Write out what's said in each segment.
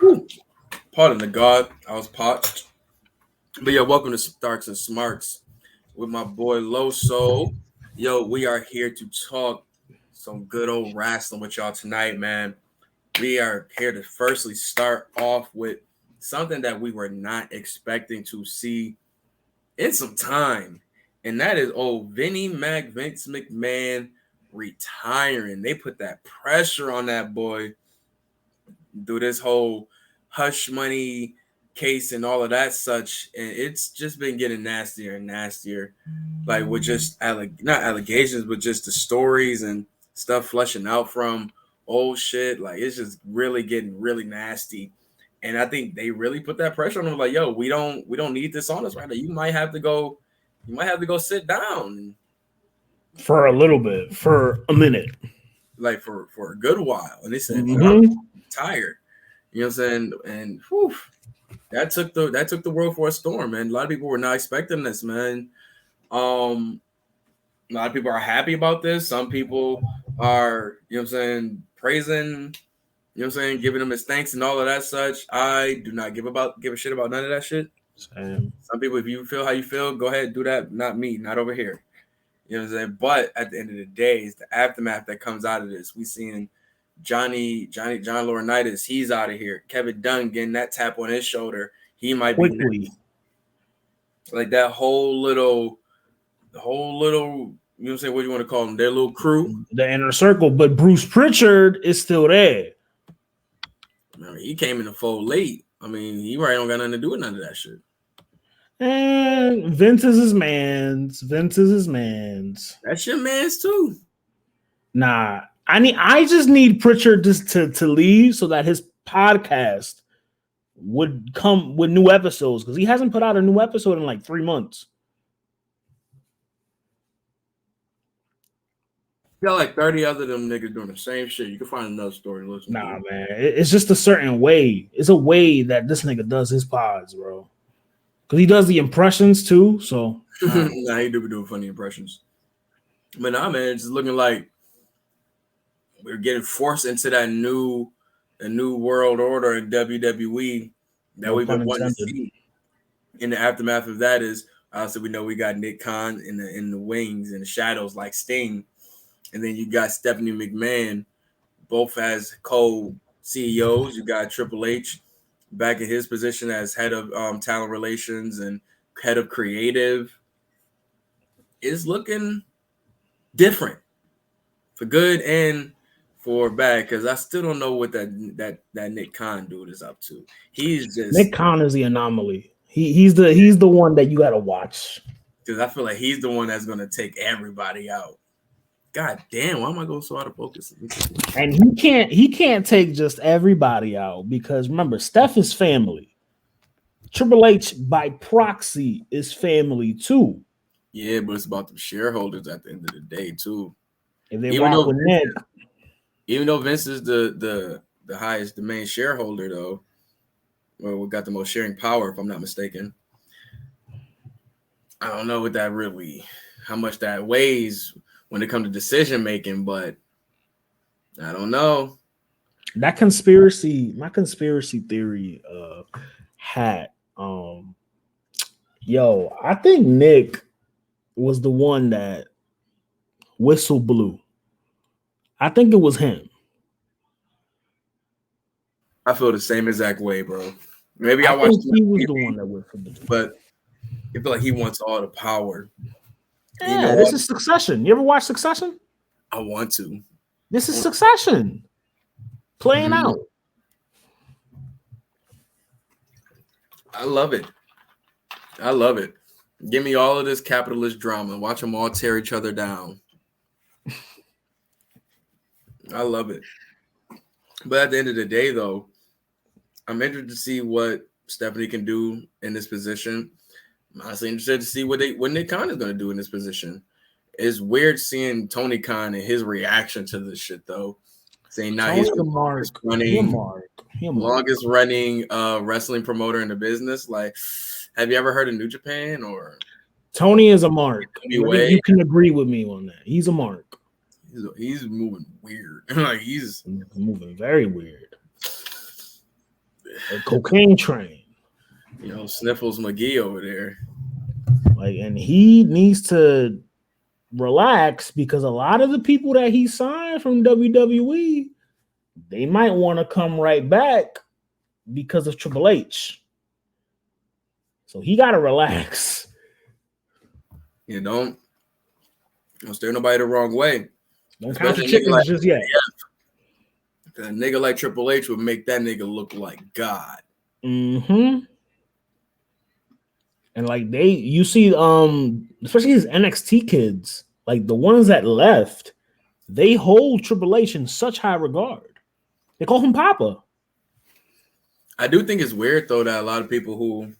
Whew. Pardon the God, I was parched. But yeah, welcome to Starks and Smarks with my boy Loso. Yo, we are here to talk some good old wrestling with y'all tonight, man. We are here to firstly start off with something that we were not expecting to see in some time, and that is old Vince McMahon retiring. They put that pressure on that boy through this whole hush money case and all of that such, and it's just been getting nastier and nastier, like with just not allegations but just the stories and stuff flushing out from old shit. Like it's just really getting really nasty, and I think they really put that pressure on them, like, yo, we don't need this on us right now. You might have to go sit down for a little bit, for a minute, like for a good while. And they said, mm-hmm. I'm tired. You know what I'm saying? And whew, that took the world for a storm, man. A lot of people were not expecting this, man. A lot of people are happy about this. Some people are, what I'm saying, praising, what I'm saying, giving him his thanks and all of that such. I do not give a shit about none of that shit. Same. Some people, if you feel how you feel, go ahead, do that. Not me, not over here. You know what I'm saying? But at the end of the day, it's the aftermath that comes out of this. We seeing John Laurinaitis, he's out of here. Kevin Dunn getting that tap on his shoulder. He might be next. Like that whole little, you know what I'm saying? What do you want to call them? Their little crew, the inner circle. But Bruce Pritchard is still there. I mean, he came in the fold late. I mean, he right don't got nothing to do with none of that shit. And Vince is his man's. That's your man's too. Nah, I just need Pritchard just to leave so that his podcast would come with new episodes, because he hasn't put out a new episode in like 3 months. Got like 30 other them niggas doing the same shit. You can find another story to listen to. Nah, man. It's just a certain way. It's a way that this nigga does his pods, bro. Because he does the impressions too. So nah, he do be doing funny impressions. But nah, man, it's looking like we're getting forced into that new world order in WWE that we've been wanting to see. In the aftermath of that is obviously we know we got Nick Khan in the wings, in the shadows, like Sting. And then you got Stephanie McMahon, both as co-CEOs. You got Triple H back in his position as head of talent relations and head of creative. It's looking different for good and for bad, because I still don't know what that Nick Khan dude is up to. He's just Nick Khan is the anomaly. He's the one that you got to watch, because I feel like he's the one that's going to take everybody out. God damn, why am I going so out of focus? And he can't take just everybody out, because remember, Steph is family. Triple H by proxy is family too. Yeah, but it's about the shareholders at the end of the day too. If they rock with Nick, even though Vince is the highest, the main shareholder though, well, we got the most sharing power, if I'm not mistaken. I don't know what that really, how much that weighs when it comes to decision making, but I don't know. That conspiracy, my conspiracy theory hat. Yo, I think Nick was the one that whistle blew. I think it was him. I feel the same exact way, bro. Maybe I watched he was the one that whistle blew, but I feel like he wants all the power. Yeah, this is Succession. You ever watch Succession? I want to. This is Succession playing out. I love it. Give me all of this capitalist drama. Watch them all tear each other down. I love it. But at the end of the day, though, I'm interested to see what Stephanie can do in this position. I'm honestly interested to see what Nick Khan is going to do in this position. It's weird seeing Tony Khan and his reaction to this shit, though. Saying now he's the longest running wrestling promoter in the business. Like, have you ever heard of New Japan or Tony is a mark? You can agree with me on that. He's a mark. He's moving weird. Like he's moving very weird. A cocaine train. Sniffles McGee over there. And he needs to relax because a lot of the people that he signed from WWE, they might want to come right back because of Triple H. So he got to relax. Don't steer nobody the wrong way. Don't count your chickens just yet. A nigga like Triple H would make that nigga look like God. Mm-hmm. And you see, especially his NXT kids, like the ones that left, they hold Triple H in such high regard. They call him Papa. I do think it's weird though that a lot of people who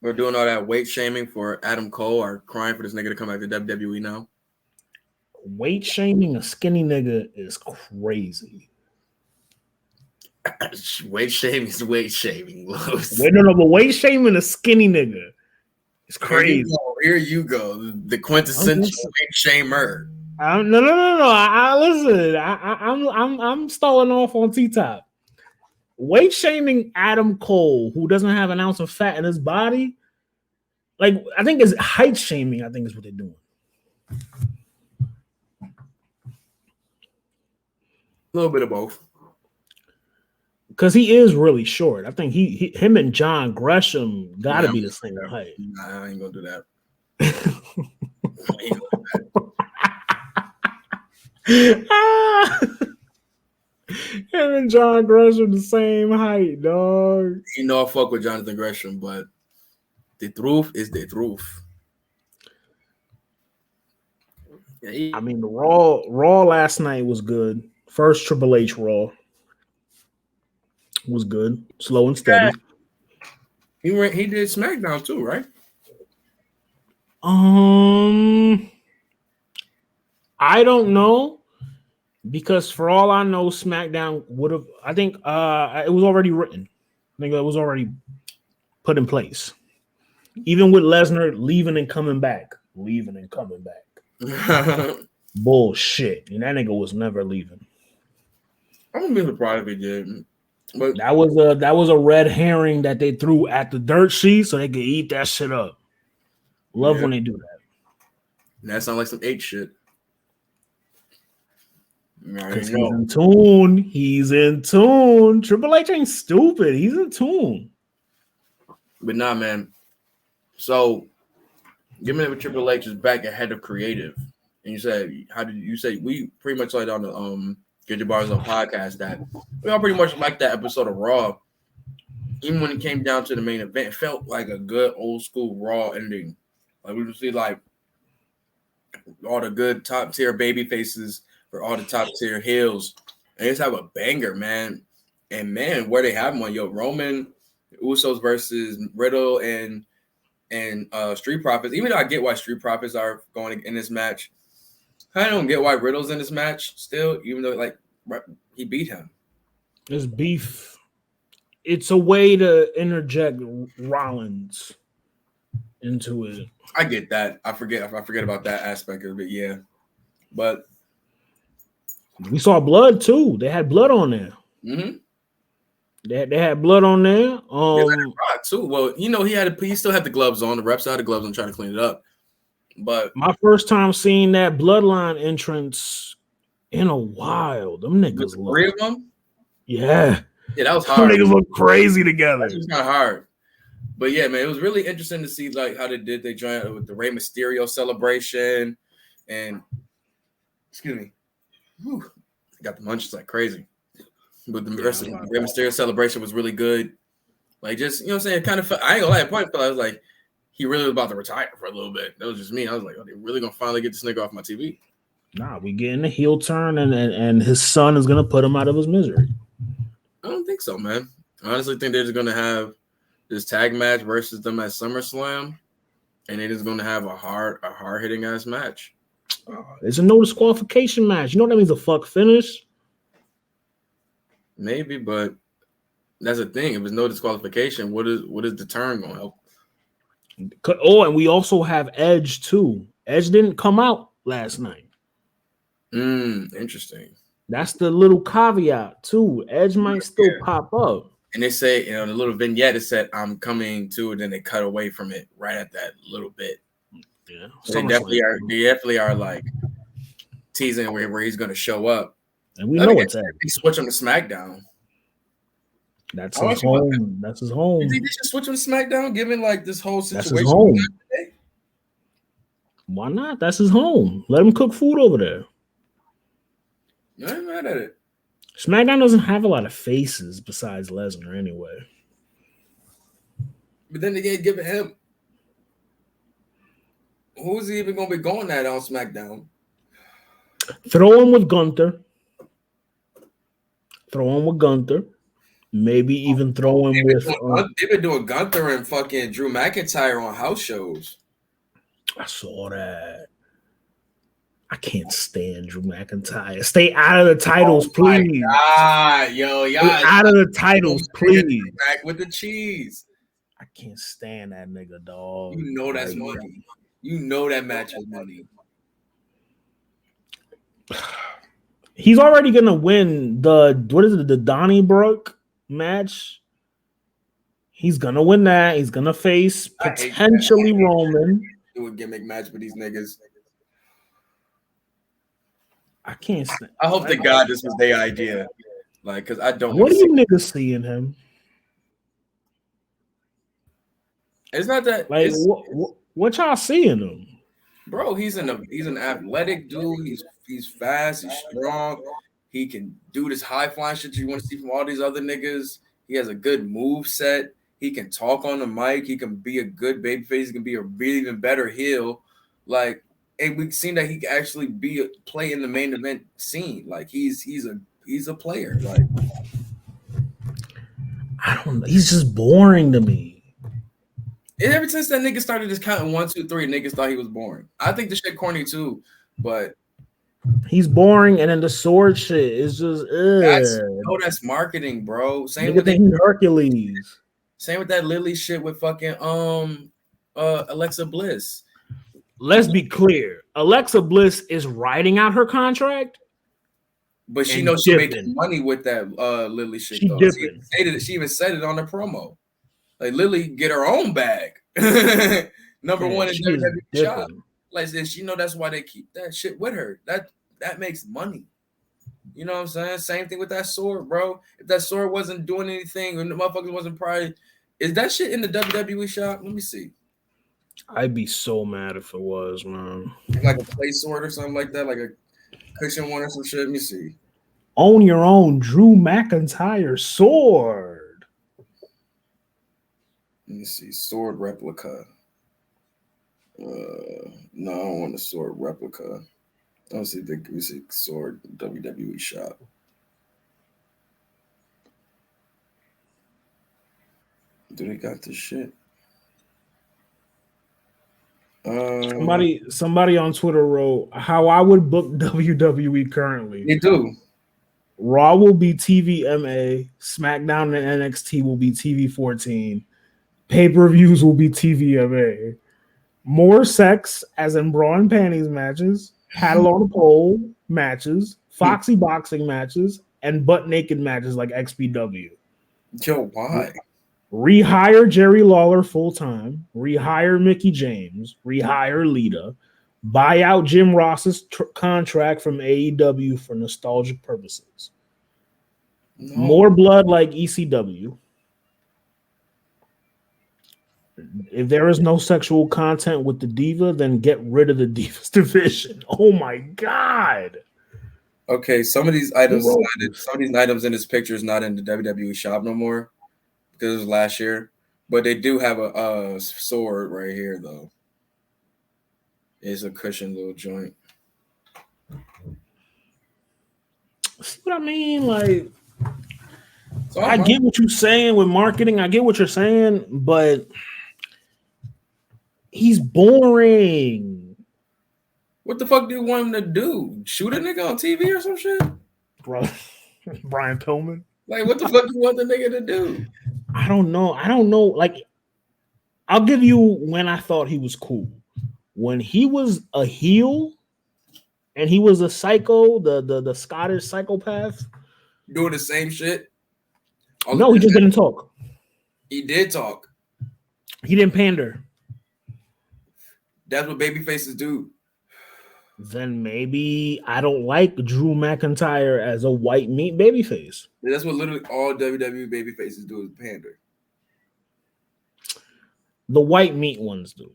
are doing all that weight shaming for Adam Cole are crying for this nigga to come back to WWE now. Weight shaming a skinny nigga is crazy. Weight shaming is weight shaming. But weight shaming a skinny nigga is crazy. Here you go. The quintessential weight shamer. No. Listen. I'm stalling off on T-Top. Weight shaming Adam Cole, who doesn't have an ounce of fat in his body. I think it's height shaming. I think is what they're doing. A little bit of both. Because he is really short. I think him and John Gresham got to be the same height. Nah, I ain't gonna do that. Him and John Gresham the same height, dog. I fuck with Johnathan Gresham, but the truth is the truth. I mean, the Raw last night was good. First Triple H Raw was good, slow and steady. Yeah. He did SmackDown too, right? I don't know because for all I know, SmackDown would have. I think it was already written. I think it was already put in place. Even with Lesnar leaving and coming back. Bullshit. And that nigga was never leaving. I wouldn't be surprised if he did. But that was a red herring that they threw at the dirt sheet so they could eat that shit up. Love when they do that. That sounds like some 8 shit. Because he's in tune. Triple H ain't stupid. He's in tune. But nah, man. So, given that Triple H is back ahead of creative, and you said, we pretty much like on the Get Your Bars On podcast that we all pretty much liked that episode of Raw. Even when it came down to the main event, it felt like a good old school Raw ending. Like we would see like all the good top tier baby faces for all the top tier heels. And just have a banger, man. And man, where they have them on Roman Usos versus Riddle and Street Profits. Even though I get why Street Profits are going in this match, I don't get why Riddle's in this match still, even though he beat him. It's beef. It's a way to interject Rollins into it. I get that. I forget about that aspect of it. Yeah, but we saw blood too. They had blood on there. Mm-hmm. They had blood on there. They let it rock too. Well, he still had the gloves on. The reps had the gloves on, trying to clean it up. But my first time seeing that bloodline entrance in a while. Them niggas look. 3 of them? Yeah. Yeah, that was hard. Them niggas look crazy together. It was kind of hard. But yeah, man, it was really interesting to see how they did. They joined with the Rey Mysterio celebration. And excuse me. Whew, I got the munchies like crazy. But the rest of the Rey Mysterio celebration was really good. Just, what I'm saying? It kind of felt, I ain't gonna lie, at point, I was like, he really was about to retire for a little bit. That was just me. I was like, they really gonna finally get this nigga off my TV. Nah, we getting a heel turn and his son is gonna put him out of his misery. I don't think so, man. I honestly think they're just gonna have this tag match versus them at SummerSlam, and they're just gonna have a hard hitting ass match. It's a no disqualification match. You know what that means? A fuck finish. Maybe, but that's the thing. If it's no disqualification, what is the turn gonna help? Oh, and we also have Edge too. Edge didn't come out last night. Interesting. That's the little caveat too. Edge might still pop up. And they say, you know, the little vignette it said, "I'm coming to," and then they cut away from it right at that little bit. Yeah, so they definitely are like teasing where he's going to show up. and we know it's at. They switch him to SmackDown. That's his home. That's his home. You think they should switch him to SmackDown, given like this whole situation? That's his home. Why not? That's his home. Let him cook food over there. I ain't mad at it. SmackDown doesn't have a lot of faces besides Lesnar anyway. But then they ain't giving him. Who's he even going to be going at on SmackDown? Throw him with Gunther. Maybe even throw him with. They've been doing Gunther and fucking Drew McIntyre on house shows. I saw that. I can't stand Drew McIntyre. Stay out of the titles, please. God, yo, y'all out of the titles, please. Back with the cheese. I can't stand that nigga, dog. You know that's money. You know that match is money. He's already gonna win the Donnybrook match. He's gonna win that. He's gonna face potentially Roman. Do a gimmick match with these niggas. I can't stand. I hope to God this was their idea. Like, because I don't. What do you niggas see in him? It's not that. Like, what y'all see in him? Bro, he's an athletic dude. He's fast. He's strong. He can do this high flying shit you want to see from all these other niggas. He has a good move set. He can talk on the mic. He can be a good babyface. He can be a really even better heel. Like, and we've seen that he can actually play in the main event scene. Like, he's a player. Like, I don't know. He's just boring to me. And ever since that nigga started just counting 1, 2, 3, niggas thought he was boring. I think the shit corny too, but he's boring. And then the sword shit is just that's marketing, bro. Same with Hercules. Same with that Lily shit with fucking Alexa Bliss. Let's be clear. Alexa Bliss is writing out her contract, but she knows she's making money with that Lily shit. She even said it on the promo. Like, Lily get her own bag. Number one in WWE shop. Like, and she know that's why they keep that shit with her. That makes money. You know what I'm saying? Same thing with that sword, bro. If that sword wasn't doing anything and the motherfucker wasn't probably, is that shit in the WWE shop? Let me see. I'd be so mad if it was, man. Like a play sword or something like that, like a cushion one or some shit. Let me see. Own your own Drew McIntyre sword. Let me see. Sword replica. No, I don't want a sword replica. I don't see the music sword WWE shop. Do they got this shit? Somebody on Twitter wrote how I would book WWE currently. They do. Raw will be TVMA. SmackDown and NXT will be TV14. Pay-per-views will be TVMA. More sex, as in bra and panties matches, paddle on a pole matches, foxy boxing matches, and butt naked matches like XPW. Yo, why? Rehire Jerry Lawler full-time. Rehire Mickey James. Rehire Lita. Buy out Jim Ross's contract from AEW for nostalgic purposes. No. More blood like ECW. If there is no sexual content with the Diva, then get rid of the Divas division. Oh my God. Okay, some of these items in this picture is not in the WWE shop no more because it was last year. But they do have a sword right here, though. It's a cushion little joint. See what I mean? Like, I get what you're saying with marketing. I get what you're saying, but he's boring. What the fuck do you want him to do? Shoot a nigga on TV or some shit? Bro, Brian Pillman. Like, what the fuck do you want the nigga to do? I don't know. Like, I'll give you when I thought he was cool. When he was a heel and he was a psycho, the Scottish psychopath. Doing the same shit? No, he just didn't talk. He did talk. He didn't pander. That's what baby faces do. Then maybe I don't like Drew McIntyre as a white meat babyface. That's what literally all WWE baby faces do is pander. The white meat ones do.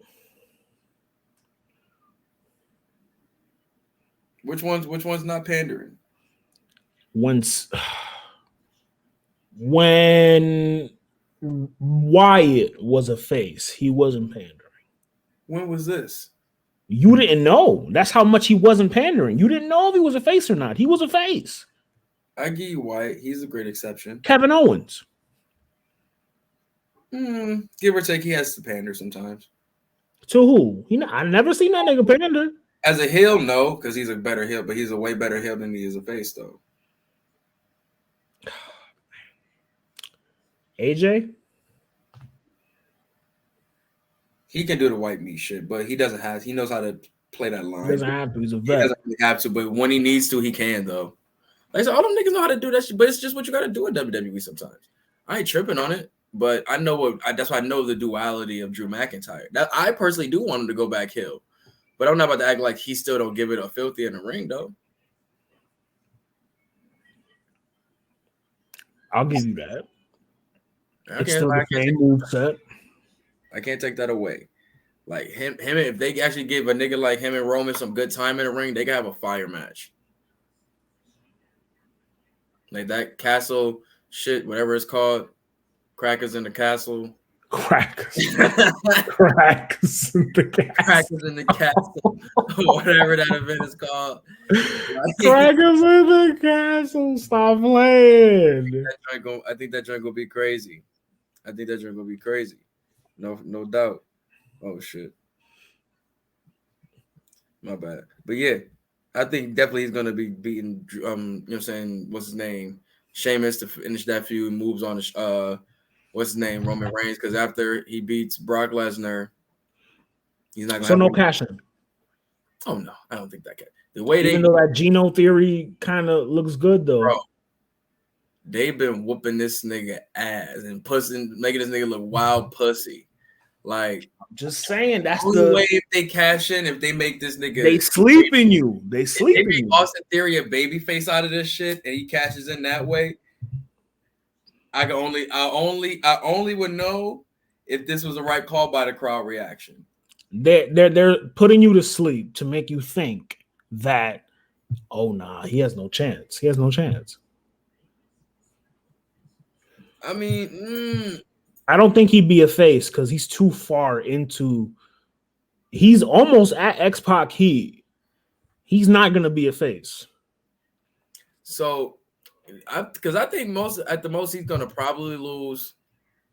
Which one's not pandering? When Wyatt was a face, he wasn't pandering. When was this? You didn't know. That's how much he wasn't pandering. You didn't know if he was a face or not. He was a face. I give you Wyatt. He's a great exception. Kevin Owens. Give or take, he has to pander sometimes. To who? I never seen that nigga pander. As a heel, no, because he's a better heel, but he's a way better heel than he is a face, though. AJ? He can do the white meat shit, but he doesn't have. He knows how to play that line. He doesn't have to. He's a vet. He doesn't really have to, but when he needs to, he can, though. Like I said, all them niggas know how to do that shit, but it's just what you got to do in WWE sometimes. I ain't tripping on it, but I know that's why I know the duality of Drew McIntyre. That I personally do want him to go back heel, but I'm not about to act like he still don't give it a filthy in the ring, though. I'll give you that. It's still the same moveset. I can't take that away. Like him, if they actually give a nigga like him and Roman some good time in the ring, they can have a fire match. Like that castle shit, whatever it's called, crackers in the castle. Crackers in the castle. Crackers in the castle. Whatever that event is called. Crackers in the castle. Stop playing. I think that joint gonna be crazy. No doubt. Oh shit. My bad. But yeah, I think definitely he's gonna be beating you know what I'm saying, what's his name? Sheamus to finish that feud, moves on to what's his name, Roman Reigns, because after he beats Brock Lesnar, he's not gonna so no cashing. Oh no, I don't think that can. The way even though that Geno theory kind of looks good though. Bro, they've been whooping this nigga ass and making this nigga look wild pussy. Like, I'm just saying that's the way if they cash in, if they make this nigga, they sleep in you. They sleep in you. Austin Theory a babyface out of this shit, and he cashes in that way. I only would know if this was the right call by the crowd reaction. They're putting you to sleep to make you think that, oh nah, he has no chance. He has no chance. I mean, I don't think he'd be a face because he's too far into. He's almost at X-Pac He's not gonna be a face. So, because I think at the most he's gonna probably lose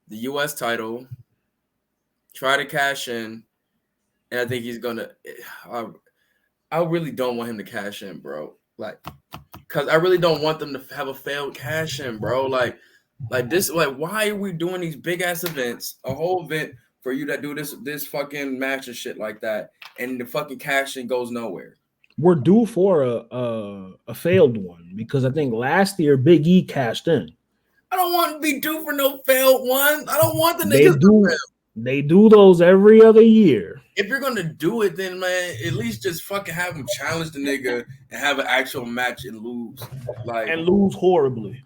the U.S. title, try to cash in, and I think he's gonna. I really don't want him to cash in, bro. Like, because I really don't want them to have a failed cash in, bro. Like this, like why are we doing these big ass events, a whole event for you to do this fucking match and shit like that, and the fucking cashing goes nowhere. We're due for a failed one because I think last year Big E cashed in. I don't want to be due for no failed one. I don't want the niggas to fail. They do those every other year. If you're gonna do it, then man, at least just fucking have him challenge the nigga and have an actual match and lose, and lose horribly.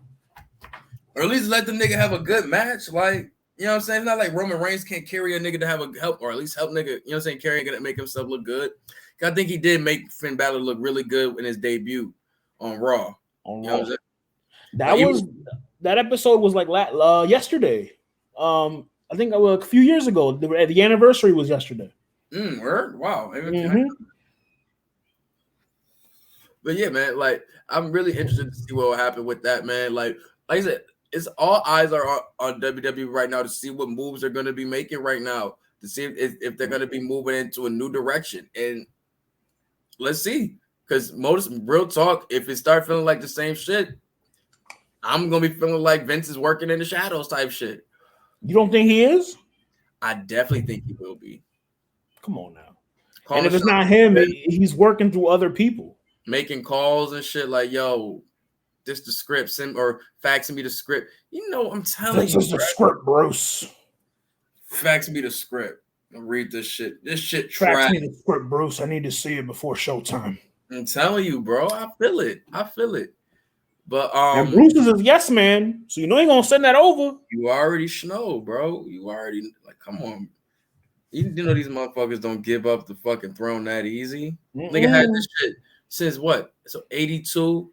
Or at least let the nigga have a good match. Like, you know what I'm saying? It's not like Roman Reigns can't carry a nigga to have a help, or at least help nigga, you know what I'm saying, carrying it, make himself look good. I think he did make Finn Balor look really good in his debut on Raw. That episode was like yesterday. I think a few years ago. The anniversary was yesterday. Word? Wow. Mm-hmm. But yeah, man, like I'm really interested to see what will happen with that, man. Like I said, it's all eyes are on WWE right now to see what moves they're going to be making right now, to see if they're going to be moving into a new direction. And let's see, because most real talk, if it start feeling like the same shit, I'm going to be feeling like Vince is working in the shadows type shit. You don't think he is? I definitely think he will be. Come on now. And if it's not him, he's working through other people. Making calls and shit like, yo, this the script, send or faxing me the script. You know, I'm telling This you, is the script, Bruce. fax me the script. I'll read this shit. This shit Fax trash. me the script, Bruce. I need to see it before showtime. I'm telling you, bro. I feel it. But And Bruce is a yes man, so you know he gonna send that over. you already know, bro. You already like, come on. You know these motherfuckers don't give up the fucking throne that easy. Nigga had this shit since what? So 82,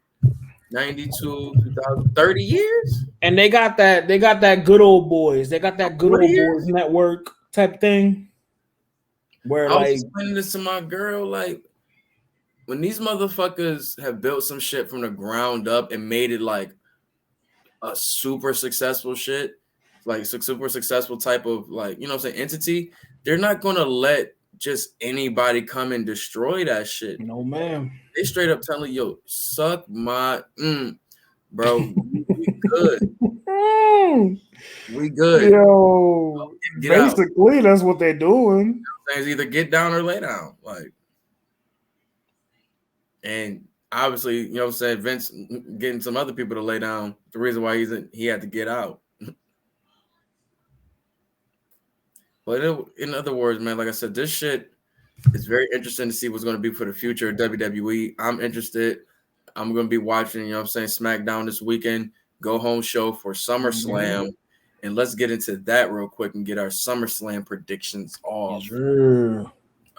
92, 2000, 30 years? And they got that good old boys. They got that good 40 old years? boys network type thing. Where I was like explaining this to my girl, like when these motherfuckers have built some shit from the ground up and made it like a super successful shit, like super successful type of like, you know what I'm saying, entity, they're not gonna let just anybody come and destroy that shit. no man. They straight up telling yo, suck my bro, we good. We good. Yo, Get basically out. that's what they're doing. Things either get down or lay down. Like, and obviously, you know what I'm saying, Vince getting some other people to lay down. The reason why he had to get out. But in other words, man, like I said, this shit is very interesting to see what's going to be for the future of WWE. I'm interested. I'm going to be watching, you know what I'm saying, SmackDown this weekend, go home show for SummerSlam. And let's get into that real quick and get our SummerSlam predictions off. Sure.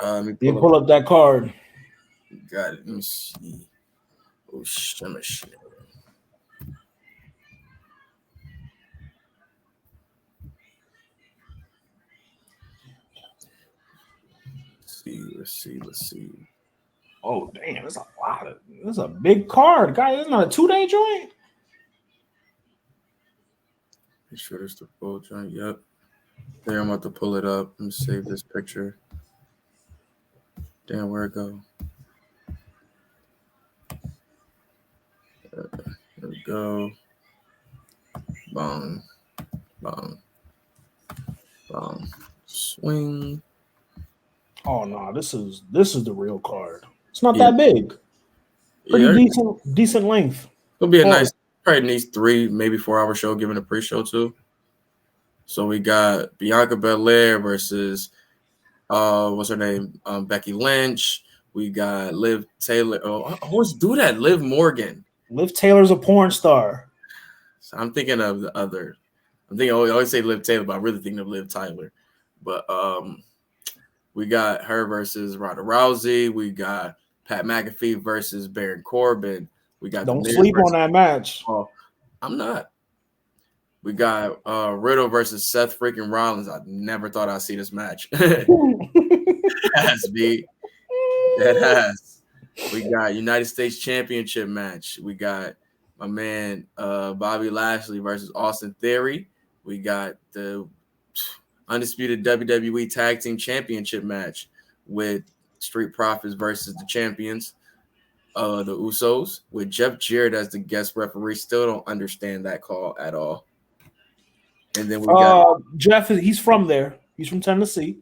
Let me pull up that card. Got it. Let me see. Oh, SummerSlam. Let's see. Oh damn, that's a lot of. That's a big card, guy. It's not a 2-day joint. Make sure there's the full joint. Yep. There, I'm about to pull it up. Let me save this picture. Damn, where'd it go? There we go. Bong. Swing. Oh no, this is the real card. It's not that big. Pretty decent length. It'll be a nice, probably needs 3, maybe 4-hour show, given a pre-show too. So we got Bianca Belair versus what's her name? Becky Lynch. We got Liv Taylor. Oh, I always do that. Liv Morgan. Liv Taylor's a porn star. So I'm thinking of the other. I always say Liv Taylor, but I'm really thinking of Liv Tyler. But we got her versus Ronda Rousey. We got Pat McAfee versus Baron Corbin. We got don't sleep on that match. Oh, I'm not. We got Riddle versus Seth freaking Rollins. I never thought I'd see this match. Has be. That has. We got United States Championship match. We got my man Bobby Lashley versus Austin Theory. We got the undisputed WWE Tag Team Championship match with Street Profits versus the champions, the Usos, with Jeff Jarrett as the guest referee. Still don't understand that call at all. And then we got Jeff. He's from there. He's from Tennessee.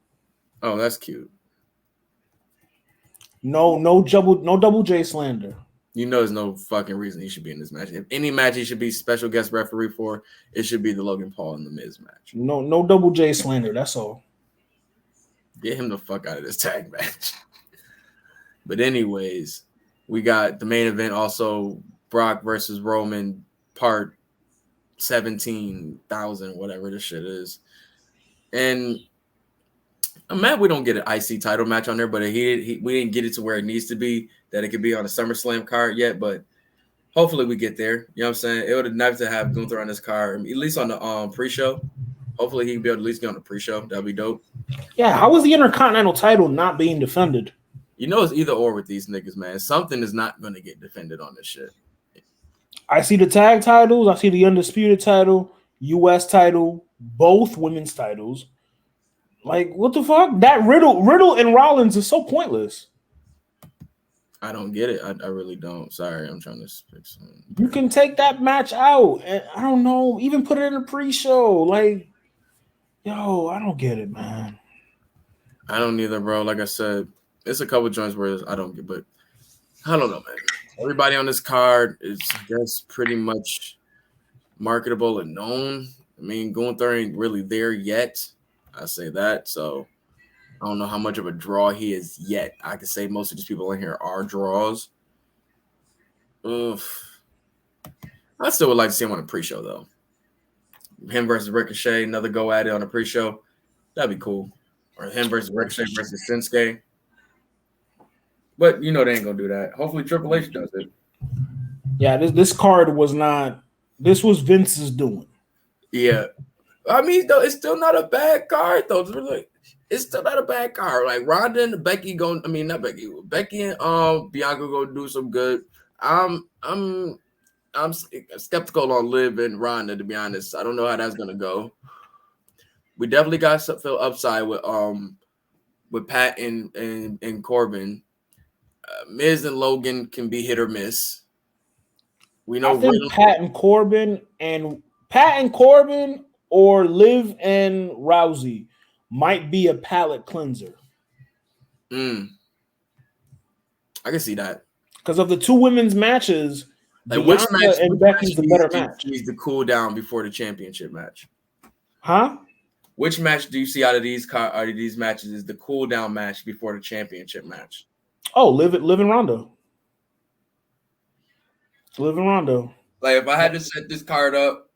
Oh, that's cute. No double J slander. You know, there's no fucking reason he should be in this match. If any match he should be special guest referee for, it should be the Logan Paul and the Miz match. No double J slander. That's all. Get him the fuck out of this tag match. But anyways, we got the main event also, Brock versus Roman part 17,000, whatever this shit is. And I'm mad we don't get an IC title match on there, but we didn't get it to where it needs to be, that it could be on a SummerSlam card yet, but hopefully we get there. You know what I'm saying? It would have nice to have Gunther on this card, at least on the pre-show. Hopefully he can be able to at least get on the pre-show. That'd be dope. Yeah, how is the Intercontinental title not being defended? You know it's either or with these niggas, man. Something is not going to get defended on this shit. I see the tag titles. I see the undisputed title, U.S. title, both women's titles. Like, what the fuck? That Riddle and Rollins is so pointless. I don't get it. I really don't. Sorry, I'm trying to fix something. You can take that match out. And I don't know. Even put it in a pre-show. Like, yo, I don't get it, man. I don't either, bro. Like I said, it's a couple joints where I don't get, but I don't know, man. Everybody on this card is just pretty much marketable and known. I mean, Gunther ain't really there yet. I say that. So I don't know how much of a draw he is yet. I could say most of these people in here are draws. Oof. I still would like to see him on a pre-show though. Him versus Ricochet, another go at it on a pre-show. That'd be cool. Or him versus Ricochet versus Shinsuke. But you know they ain't gonna do that. Hopefully Triple H does it. Yeah, this card was not. This was Vince's doing. Yeah, I mean, though, it's still not a bad card though. It's still not a bad card. Like Ronda and Becky going. I mean, not Becky. Becky and Bianca gonna do some good. I'm skeptical on Liv and Ronda, to be honest. I don't know how that's gonna go. We definitely got some upside with Pat and Corbin. Miz and Logan can be hit or miss. We know I think Pat and Corbin or Liv and Rousey might be a palate cleanser. I can see that. Because of the two women's matches, like which match and Becky's the better match. Needs to cool down before the championship match. Huh? Which match do you see out of these matches is the cool down match before the championship match? Oh, Liv and Ronda. Liv and Ronda. Like if I had to set this card up,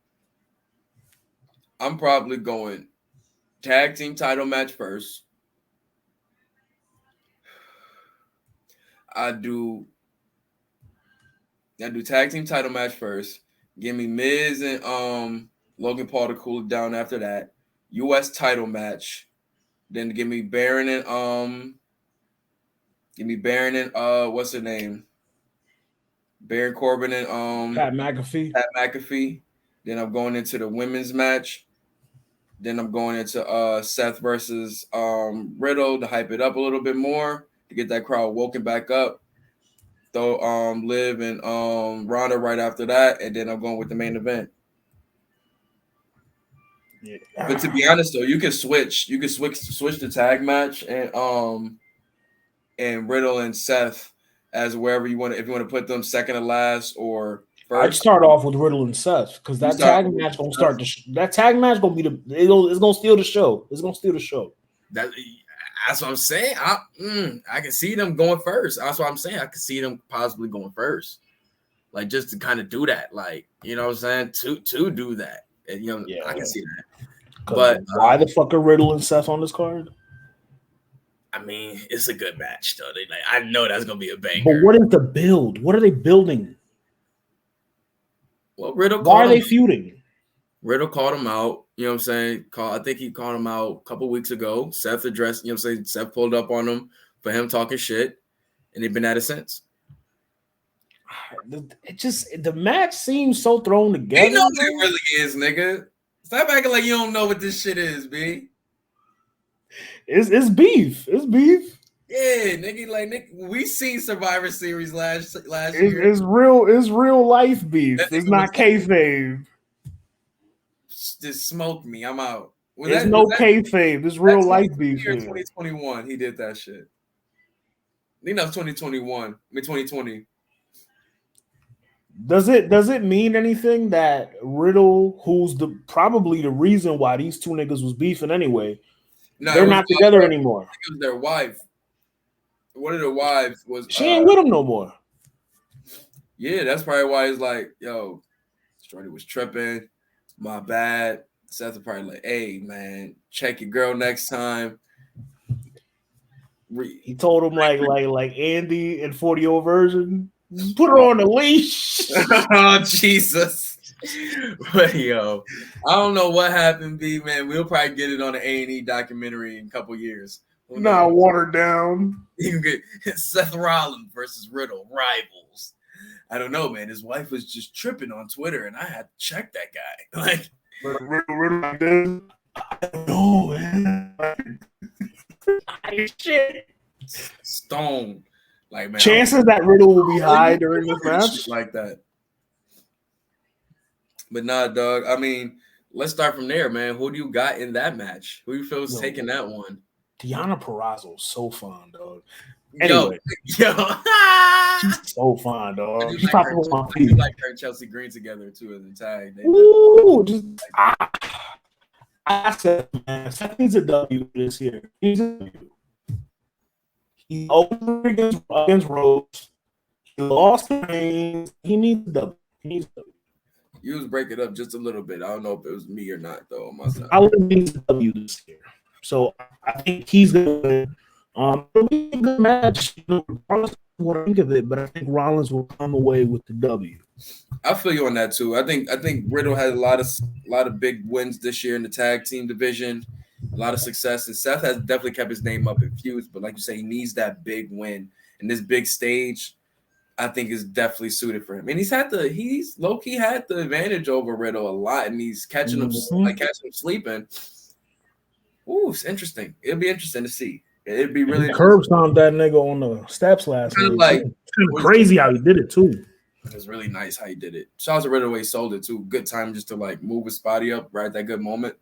I'm probably going tag team title match first. I do tag team title match first. Give me Miz and Logan Paul to cool it down after that. US title match. Then give me Baron and what's her name? Baron Corbin and Pat McAfee. Then I'm going into the women's match. Then I'm going into Seth versus Riddle to hype it up a little bit more, to get that crowd woken back up. Throw Liv and Ronda right after that, and then I'm going with the main event. Yeah. But to be honest though, you can switch the tag match and Riddle and Seth as wherever you want to, if you want to put them second to last or first. I'd start off with Riddle and Seth because that tag match gonna start that tag match gonna be it's gonna steal the show. It's gonna steal the show. That's what I'm saying. I can see them going first. That's what I'm saying. I can see them possibly going first, like just to kind of do that, like you know what I'm saying, to do that. And, you know, I can see that. But why the fuck are Riddle and Seth on this card? I mean, it's a good match, though. I know that's gonna be a banger. But what is the build? What are they building? Well, Riddle. Why are they feuding? Riddle called him out. You know what I'm saying? I think he called him out a couple weeks ago. Seth addressed. You know what I'm saying? Seth pulled up on him for him talking shit, and they've been at it since. The match seems so thrown together. You know what it really is, nigga. Stop acting like you don't know what this shit is, B. It's beef. It's beef. Yeah, nigga. Like, nigga, we seen Survivor Series last year. It's real life beef. It's not kayfabe. Just smoke me. I'm out. There's no kayfabe. It's real life beef. 2021, he did that shit. I think that was 2021. I mean 2020. Does it mean anything that Riddle, who's probably the reason why these two niggas was beefing anyway, they're not together anymore? It was their wife. One of their wives was. She ain't with him no more. Yeah, that's probably why he's like, yo, Shorty was tripping. My bad. Seth was probably like, hey, man, check your girl next time. He told him like Andy in 40-year version. Put her on the leash. Oh, Jesus. But, yo, I don't know what happened, B, man. We'll probably get it on an A&E documentary in a couple years. Nah, watered down. You can get Seth Rollins versus Riddle, rivals. I don't know, man. His wife was just tripping on Twitter, and I had to check that guy. Like, Riddle, I don't know, man. Shit. Stone. Like, man, chances that Riddle will be high during this match, like that. But nah, dog. I mean, let's start from there, man. Who do you got in that match? Who you feel is taking that one? Deonna Purrazzo is so fun, dog. Anyway, yo. she's so fine, dog. I She's like her. probably one of I my do like feet. her and Chelsea Green together too as a tag. Ooh, I said, man, Seth needs a W this year. He's a W. He's over against Rhodes. He lost the Reigns. He needs a W. He needs a W. You was breaking up just a little bit. I don't know if it was me or not though on my side. I would need a W this year. So I think he's going to win. It'll be a good match. Regardless of what I think of it, but I think Rollins will come away with the W. I feel you on that too. I think Riddle had a lot of big wins this year in the tag team division, a lot of success, and Seth has definitely kept his name up in feuds. But like you say, he needs that big win, and this big stage, I think, is definitely suited for him. And he's low key had the advantage over Riddle a lot, and he's catching him sleeping. Ooh, it's interesting. It'll be interesting to see. It'd be really curb stomped that nigga on the steps last night. Like crazy how he did it too. It was really nice how he did it. Shout out to Riddle, he sold it too. Good time just to like move his body up right at that good moment.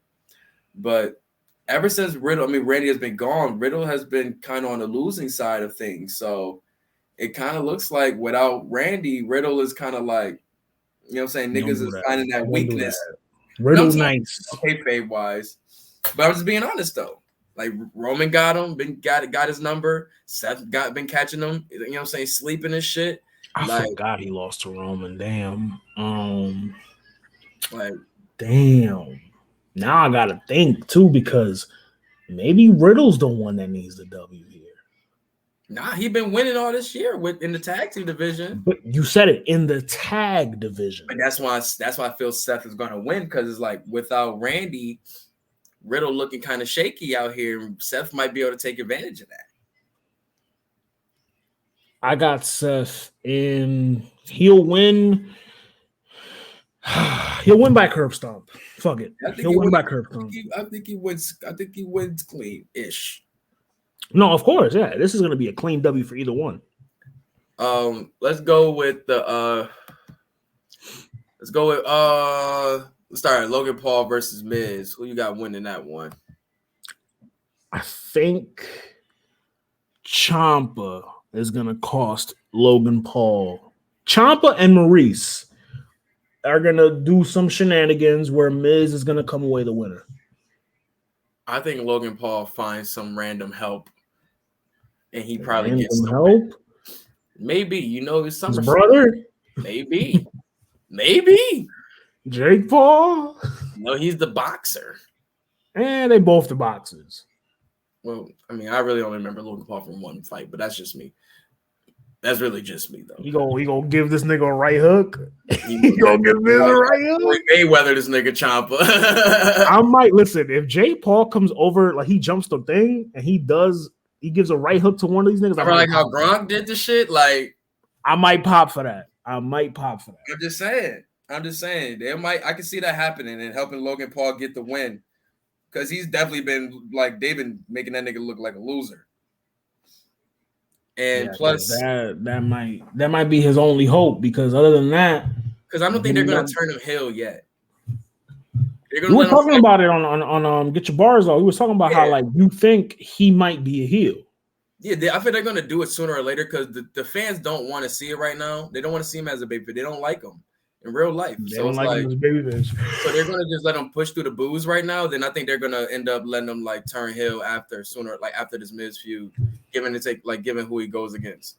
But ever since Randy has been gone, Riddle has been kind of on the losing side of things. So it kind of looks like without Randy, Riddle is kind of like, you know what I'm saying? Niggas is finding that weakness. Riddle nice. Okay, fade wise. But I'm just being honest though. Like Roman got him, got his number. Seth been catching him, you know what I'm saying, sleeping and shit. I forgot he lost to Roman. Damn. Like, damn. Now I gotta think too, because maybe Riddle's the one that needs the W here. Nah, he been winning all this year in the tag team division. But you said it, in the tag division. But that's why I feel Seth is gonna win, because it's like without Randy, Riddle looking kind of shaky out here. Seth might be able to take advantage of that. I got Seth in. He'll win. He'll win by curb stomp. Fuck it. He'll win by curb stomp. I think he wins. I think he wins clean-ish. No, of course, yeah. This is gonna be a clean W for either one. Let's go with the. Let's start Logan Paul versus Miz. Who you got winning that one? I think Ciampa is going to cost Logan Paul. Ciampa and Maurice are going to do some shenanigans where Miz is going to come away the winner. I think Logan Paul finds some random help, and he probably gets some help. Maybe, his Summerslam. Brother. Maybe. Jake Paul. No, he's the boxer. And they both the boxers. Well, I mean, I really only remember Logan Paul from one fight, but that's just me. That's really just me, though. He gonna give this nigga a right hook. He gonna give Miz a right hook. Mayweather, this nigga Ciampa. I might listen if Jake Paul comes over, like he jumps the thing and he gives a right hook to one of these niggas. I like how Gronk did the shit. Like, I might pop for that. I'm just saying. I can see that happening and helping Logan Paul get the win, because he's definitely been like they've been making that nigga look like a loser. And plus, that might be his only hope, because other than that, because I don't think they're gonna turn him heel yet. We were talking about it on Get Your Bars Off. We were talking about how like you think he might be a heel. Yeah, I think they're gonna do it sooner or later, because the fans don't want to see it right now. They don't want to see him as a baby. They don't like him in real life. They don't like him as a baby bitch. So they're gonna just let him push through the booze right now. Then I think they're gonna end up letting him like turn heel after this Miz feud, given who he goes against.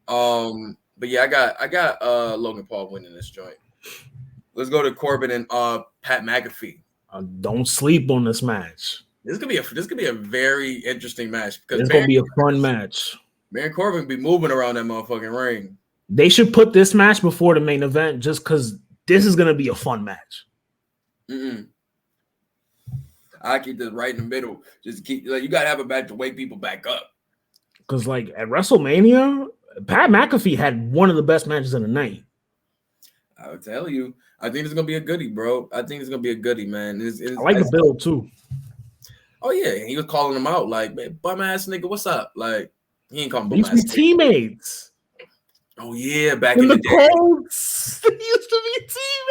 But yeah, I got Logan Paul winning this joint. Let's go to Corbin and Pat McAfee. Don't sleep on this match. This could be a very interesting match, because it's gonna be a fun match. Baron Corbin be moving around that motherfucking ring. They should put this match before the main event, just because this is gonna be a fun match. I keep this right in the middle. Just keep you gotta have a match to wake people back up. Because like at WrestleMania, Pat McAfee had one of the best matches of the night. I would tell you, I think it's gonna be a goodie, bro. I think it's gonna be a goodie, man. I like the build too. Oh yeah, he was calling him out like, man, bum ass nigga, what's up? Like, he ain't calling bum ass. Used to be teammates. Oh yeah, back in the day. Colts. They used to be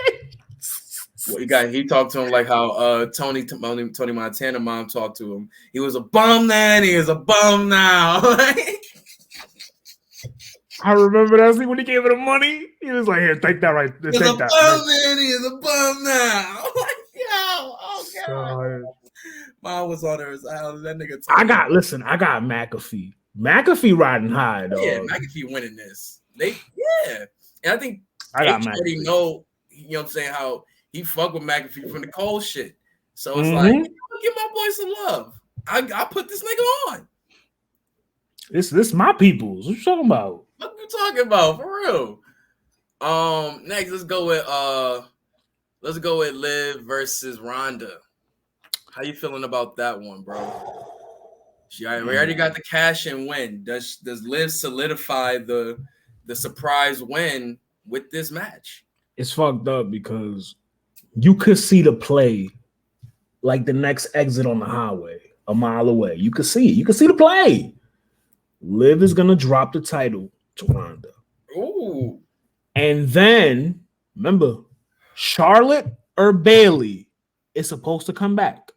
teammates. Well, he talked to him like how Tony Montana mom talked to him. He was a bum then, he is a bum now. I remember that scene when he gave her the money. He was like, "Here, take that right. He's Take a that." bum, man. He is a bum now. I'm like, yo, oh god. So, Mom was on her side. That nigga. I got McAfee. McAfee riding high, dog. Yeah, McAfee winning this. And I think I got H already McAfee. know, you know what I'm saying, how he fuck with McAfee from the cold shit. So it's like, give my boy some love. I put this nigga on. This my peoples. What you talking about? What you talking about, for real? Next, let's go with Liv versus Ronda. How you feeling about that one, bro? We already got the cash and win. Does Liv solidify the surprise win with this match? It's fucked up because you could see the play like the next exit on the highway a mile away. You could see it. You could see the play. Liv is gonna drop the title to Ronda. Ooh. And then remember, Charlotte or Bailey is supposed to come back.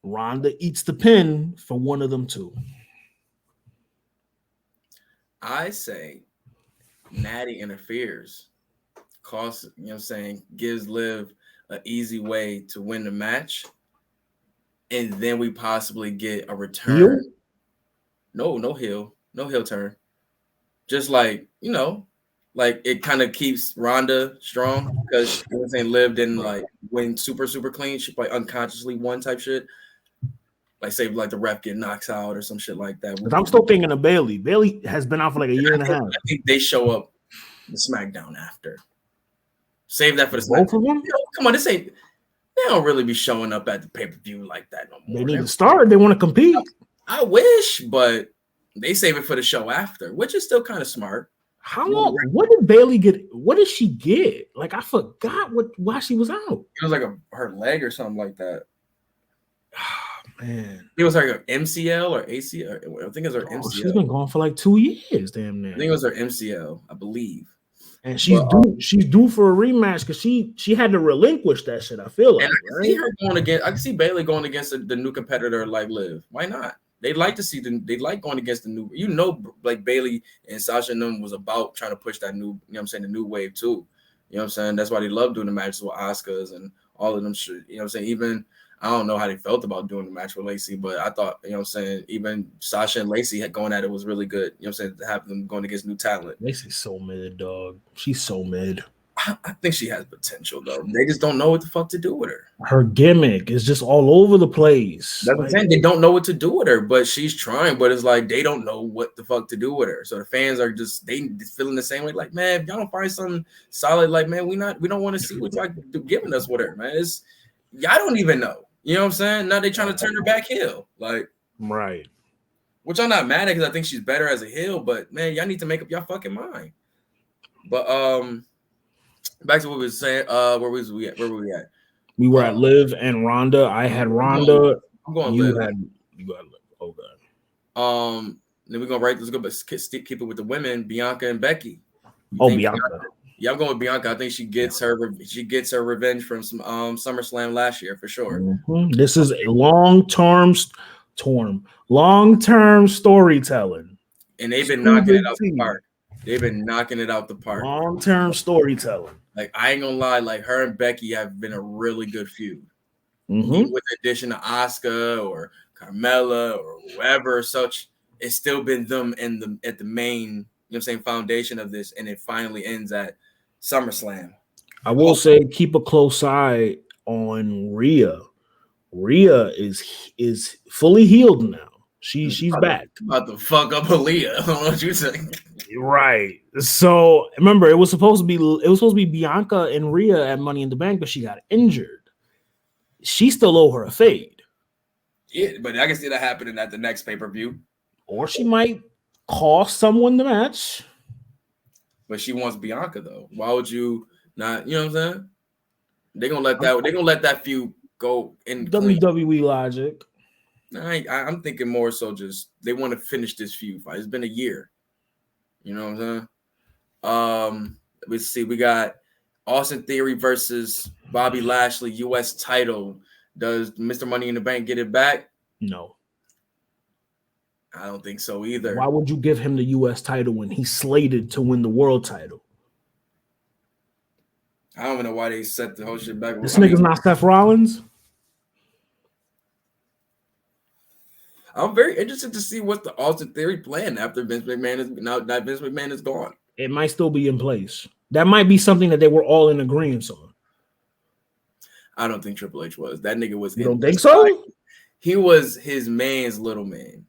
Ronda eats the pin for one of them two. I say Natty interferes. Costs, you know what I'm saying, gives Liv an easy way to win the match. And then we possibly get a return. Heel? No heel. No heel turn. Just like, you know, like it kind of keeps Ronda strong because you know what I'm saying, Liv didn't like win super clean. She like unconsciously won type shit. Like say like the ref get knocks out or some shit like that. I'm still thinking of Bailey. Bailey has been out for like a year and a half. I think they show up the SmackDown after. Save that for the Both SmackDown. of them? Come on, they don't really be showing up at the pay-per-view like that no more. They need to start. They want to compete. I wish, but they save it for the show after, which is still kind of smart. How long? What did Bailey get? What did she get? Like I forgot why she was out. It was like her leg or something like that. Oh, man, it was like an MCL or ACL. I think it was her MCL. She's been gone for like 2 years, damn near. I think it was her MCL, I believe. And she's due for a rematch because she had to relinquish that shit. I feel like. And I can see her going against. I can see Bailey going against the new competitor like Liv. Why not? They like to see they like going against the new. You know, like Bailey and Sasha and them was about trying to push that new. You know what I'm saying, the new wave too. You know what I'm saying? That's why they love doing the matches with Asukas and all of them shit. You know what I'm saying? Even I don't know how they felt about doing the match with Lacey, but I thought, you know what I'm saying, even Sasha and Lacey had going at it was really good. You know what I'm saying? To have them going against new talent. Lacey's so mid, dog. She's so mid. I think she has potential, though. They just don't know what the fuck to do with her. Her gimmick is just all over the place. That's what I'm saying. They don't know what to do with her, but she's trying. But it's like they don't know what the fuck to do with her. So the fans are just feeling the same way. Like, man, if y'all don't find something solid, like, man, we don't want to see what y'all giving us with her, man. It's y'all don't even know. You know what I'm saying? Now they trying to turn her back heel, like right. Which I'm not mad at because I think she's better as a heel. But man, y'all need to make up your fucking mind. But back to what we were saying. Where were we at? We were at Liv and Ronda. I had Ronda. I'm going you Liv. You got Liv. Oh god. Then we're gonna let's go, but keep it with the women, Bianca and Becky. Bianca. Yeah, I'm going with Bianca. I think she gets her revenge from some SummerSlam last year for sure. Mm-hmm. This is a long-term storytelling. And they've been knocking it out the park. Long-term storytelling. Like, I ain't gonna lie, like her and Becky have been a really good feud. Mm-hmm. Even with the addition of Asuka or Carmella or whoever such, it's still been them at the main, you know what I'm saying, foundation of this, and it finally ends at SummerSlam. I will say keep a close eye on Rhea. Rhea is fully healed now. She's back. About to fuck up Aaliyah. What you think? Right. So remember, it was supposed to be Bianca and Rhea at Money in the Bank, but she got injured. She still owe her a fade. Yeah, but I can see that happening at the next pay-per-view. Or she might cost someone the match. But she wants Bianca though. Why would you not? You know what I'm saying? They're gonna let that feud go in WWE clean. logic. I'm thinking more so just they want to finish this feud fight. It's been a year. You know what I'm saying? Let's see. We got Austin Theory versus Bobby Lashley, U.S. title. Does Mr. Money in the Bank get it back? No. I don't think so either. Why would you give him the U.S. title when he's slated to win the world title? I don't even know why they set the whole shit back. This nigga's not Seth Rollins. I'm very interested to see what the Austin Theory plan after Vince McMahon is now that Vince McMahon is gone. It might still be in place. That might be something that they were all in agreement on. I don't think Triple H was. That nigga was. You don't think so? He was his man's little man.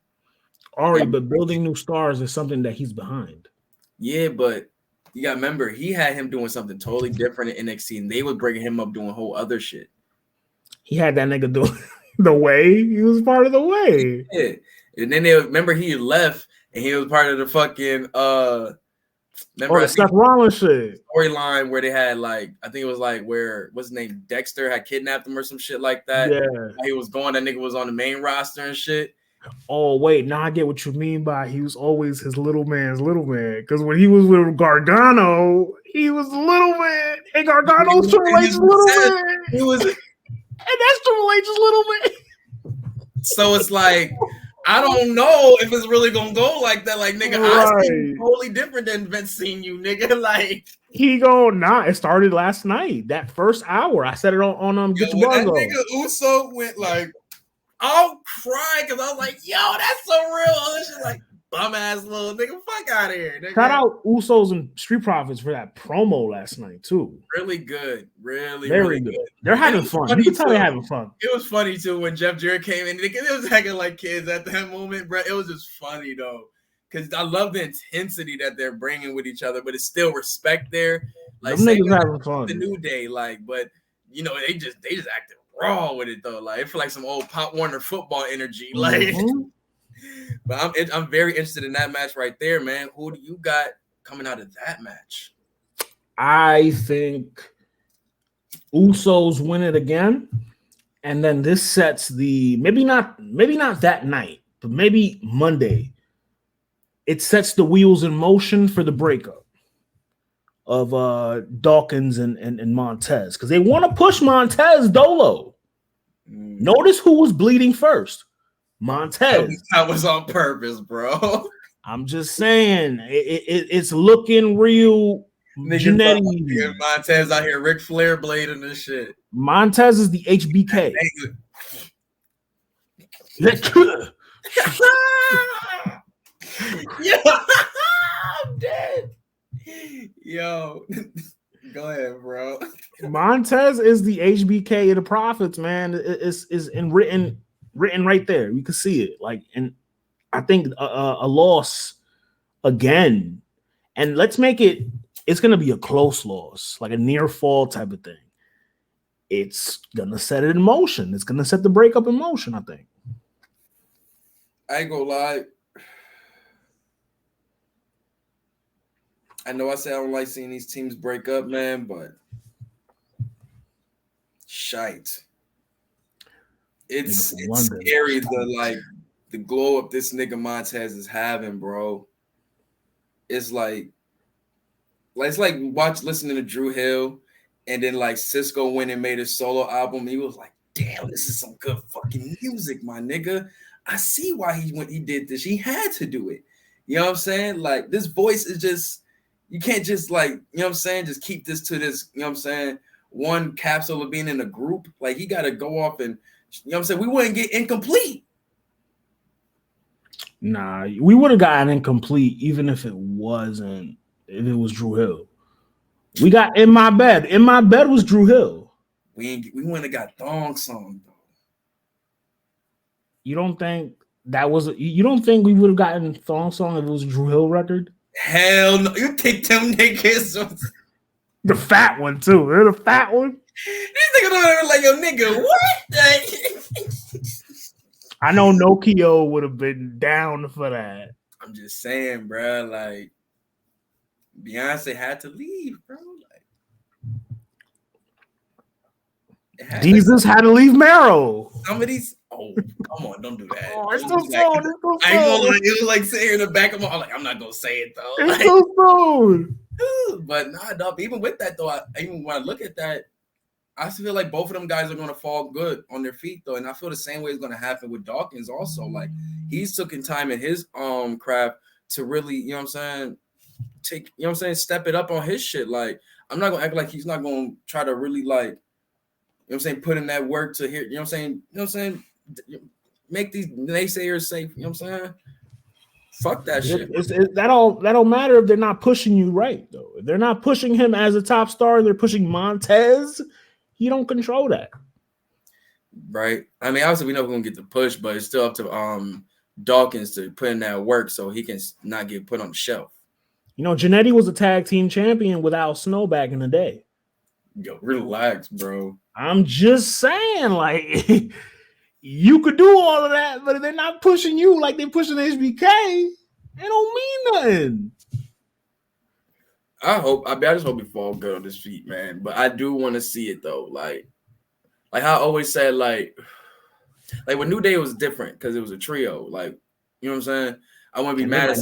Ari, but building new stars is something that he's behind. Yeah, but you got to remember, he had him doing something totally different in NXT, and they was bringing him up doing whole other shit. He had that nigga doing the way. He was part of the way. Yeah. And then they remember he left, and he was part of the fucking remember the Seth Rollins shit storyline where they had like, I think it was like where what's his name, Dexter had kidnapped him or some shit like that. Yeah, he was going. That nigga was on the main roster and shit. Oh wait, now I get what you mean by he was always his little man's little man. Because when he was with Gargano, he was the little man, and Gargano's Triple H's little man. He was, and that's Triple H's little man. So it's like, I don't know if it's really gonna go like that. Like, nigga, I see totally different than Vince seen you, nigga. Like, he it started last night. That first hour, I said it on Get Your Buzz That nigga Uso went like, I'll cry because I was like, yo, that's so real. All this shit, like, bum ass little nigga, fuck out of here. Nigga. Shout out Usos and Street Profits for that promo last night too. Really good, very really good. They're having fun. You can tell they're having fun. It was funny too when Jeff Jarrett came in. It was acting like kids at that moment, bro. It was just funny though, because I love the intensity that they're bringing with each other, but it's still respect there. Like, them niggas having fun. The New Day, like, but you know they just acted raw with it though. Like, it feel like some old Pop Warner football energy. Like, but I'm very interested in that match right there, man. Who do you got coming out of that match? I think Usos win it again, and then this sets the maybe not that night, but maybe Monday. It sets the wheels in motion for the breakup of Dawkins and Montez, because they want to push Montez Dolo. Notice who was bleeding first. Montez. That was on purpose, bro. I'm just saying it's looking real. Montez out here, Ric Flair blading this shit. Montez is the HBK. Yo, I'm dead. Yo, go ahead, bro. Montez is the HBK of the Profits, man. It's written right there. You can see it. Like, and I think a loss again, and let's make it. It's gonna be a close loss, like a near fall type of thing. It's gonna set it in motion. It's gonna set the breakup in motion, I think. I ain't gonna lie. I know I said I don't like seeing these teams break up, man, but shite. It's scary the glow up this nigga Montez is having, bro. It's like listening to Drew Hill, and then like Cisco went and made a solo album. He was like, damn, this is some good fucking music, my nigga. I see why he did this. He had to do it. You know what I'm saying? Like, this voice is just, you can't just like, you know what I'm saying? Just keep this to this, you know what I'm saying? One capsule of being in a group. Like, he got to go off and, you know what I'm saying? We wouldn't get incomplete. Nah, we would have gotten incomplete even if it was Drew Hill. We got In My Bed. In My Bed was Drew Hill. We wouldn't have got Thong Song though. You don't think we would have gotten Thong Song if it was a Drew Hill record? Hell no. You think them niggas the fat one too. They're the fat one. These niggas are like, yo, nigga, what? I know Nokia would have been down for that. I'm just saying, bro. Like, Beyonce had to leave, bro. Like, Jesus had to leave Mero. Some of these, come on, don't do that. Oh, it's so soon. I ain't gonna lie, it was like sitting here in the back of my, I'm not gonna say it though. It's so soon. But nah, dog. Even with that though, even when I look at that, I feel like both of them guys are gonna fall good on their feet though, and I feel the same way is gonna happen with Dawkins also. Like he's taking time in his craft to really, you know what I'm saying, step it up on his shit. Like I'm not gonna act like he's not gonna try to really like, you know what I'm saying, put in that work to hear, you know what I'm saying, make these naysayers safe, you know what I'm saying? Fuck that shit. That don't matter if they're not pushing you right though. If they're not pushing him as a top star, they're pushing Montez. He don't control that. Right. I mean, obviously we know we're gonna get the push, but it's still up to Dawkins to put in that work so he can not get put on the shelf. You know, Jannetty was a tag team champion with Al Snow back in the day. Yo, relax, bro. I'm just saying, like, you could do all of that, but if they're not pushing you like they're pushing HBK, it don't mean nothing. I just hope he falls good on his feet, man. But I do want to see it though. Like I always said, like with New Day it was different because it was a trio. Like, you know what I'm saying? I wouldn't be mad at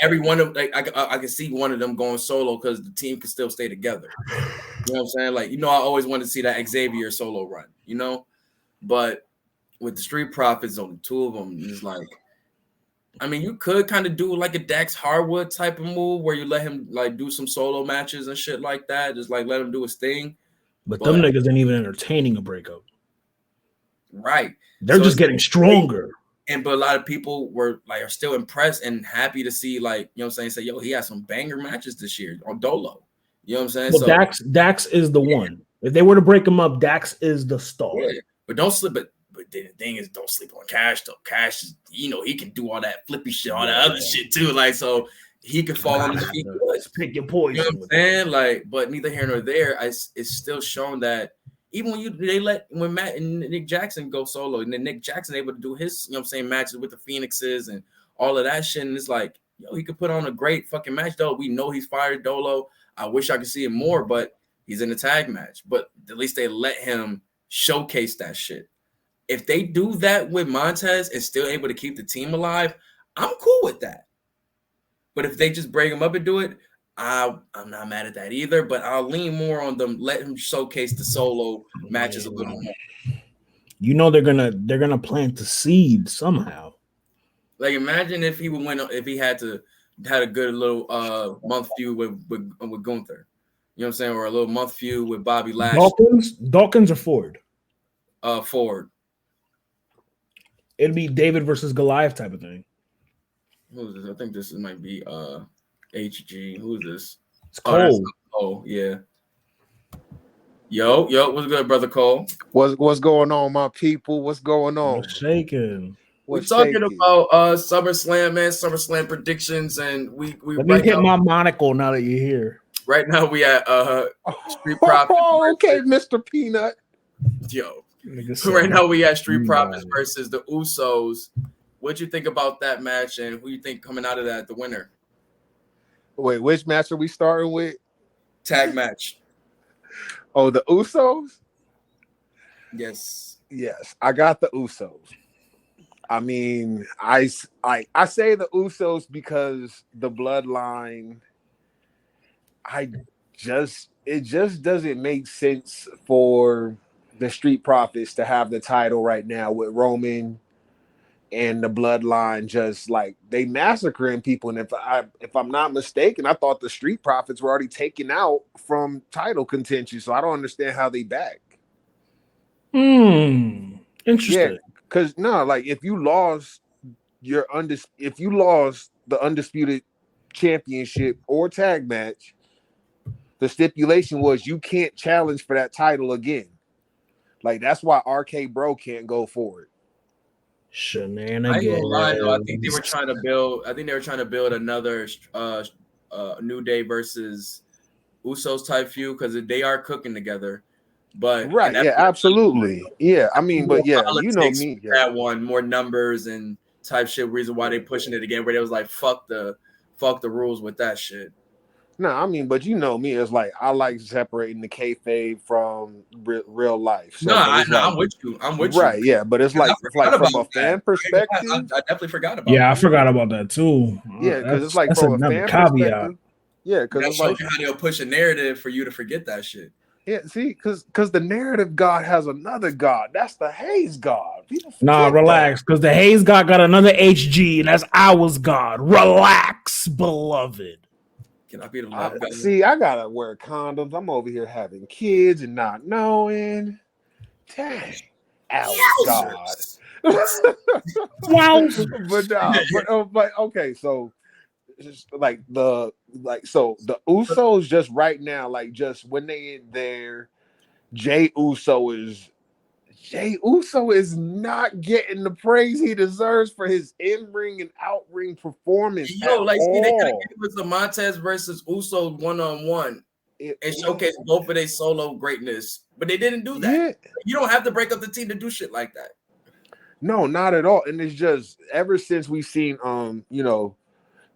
every one of like I can see one of them going solo because the team can still stay together. You know what I'm saying? Like, I always wanted to see that Xavier solo run, but with the Street Profits, only two of them, it's like, I mean, you could kind of do like a Dax Harwood type of move where you let him like do some solo matches and shit like that. Just like let him do his thing. But them niggas ain't even entertaining a breakup. Right. They're just getting stronger. But a lot of people are still impressed and happy to see, like, you know what I'm saying, say, yo, he had some banger matches this year on Dolo. You know what I'm saying? Well, Dax is the one. If they were to break him up, Dax is the star. Yeah. But don't slip it. But the thing is, don't sleep on Cash though. Cash is, he can do all that flippy shit, all that other shit too. Like, so he could fall on his feet. Pick your poison. You know what I'm saying? Like, but neither here nor there. It's still shown that even when Matt and Nick Jackson go solo, and then Nick Jackson able to do his, you know what I'm saying, matches with the Phoenixes and all of that shit, and it's like, yo, he could put on a great fucking match though. We know he's fired Dolo. I wish I could see him more, but he's in a tag match. But at least they let him showcase that shit. If they do that with Montez and still able to keep the team alive, I'm cool with that. But if they just bring him up and do it, I'm not mad at that either. But I'll lean more on them. Let him showcase the solo matches a little more. They're gonna plant the seed somehow. Like, imagine if he would win, if he had a good little month feud with Gunther. You know what I'm saying? Or a little month feud with Bobby Lashley. Dawkins or Ford? Ford. It'd be David versus Goliath type of thing. Who is this? I think this might be HG. Who is this? It's Cole. Oh, yeah. Yo, what's good, brother Cole? What's going on, my people? What's going on? What's shaking? We're talking about SummerSlam, man. SummerSlam predictions, and we let me hit my monocle now that you're here. Right now, we at Street Profits. Oh, okay, Mr. Peanut. Yo. Right now we at Street Profits versus the Usos. What'd you think about that match, and who you think coming out of that the winner? Wait, which match are we starting with? Tag match. Oh, the Usos? Yes, I got the Usos. I mean, I say the Usos because the bloodline. It just doesn't make sense for the Street Profits to have the title right now with Roman and the bloodline, just like they massacring people. And if I'm not mistaken, I thought the Street Profits were already taken out from title contention. So I don't understand how they back. Interesting. Yeah, because like if you lost the undisputed championship or tag match, the stipulation was you can't challenge for that title again. Like, that's why RK Bro can't go forward. Shenanigans. I ain't gonna lie though. I think they were trying to build another New Day versus Usos type feud because they are cooking together. But right, yeah, absolutely, yeah. I mean, but yeah, you know me. That one more numbers and type shit. Reason why they pushing it again, where they was like, fuck the rules with that shit. No, I mean, but you know me, it's like I like separating the kayfabe from real life. So, I'm with you. Right, yeah, but it's like from a fan perspective. I definitely forgot about. Yeah, I forgot about that too. Yeah, because it's like from a fan perspective. Yeah, because it's like how they'll push a narrative for you to forget that shit. Yeah, see, because the narrative God has another God. That's the Hayes God. People Nah, forget relax, because the Hayes God got another HG, and that's ours God. Relax, beloved. Can I be the that. love God? See, I gotta wear condoms. I'm over here having kids and not knowing. Dang, ours God. Yowzers. but okay, so just so the Usos just right now, like just when they in there, Jay Uso is not getting the praise he deserves for his in-ring and out-ring performance Yo, at like, see, they could have all. given us the Montez versus Uso one-on-one and showcase both of their solo greatness, but they didn't do that. Yeah, You don't have to break up the team to do shit like that. no, not at all. And it's just ever since we've seen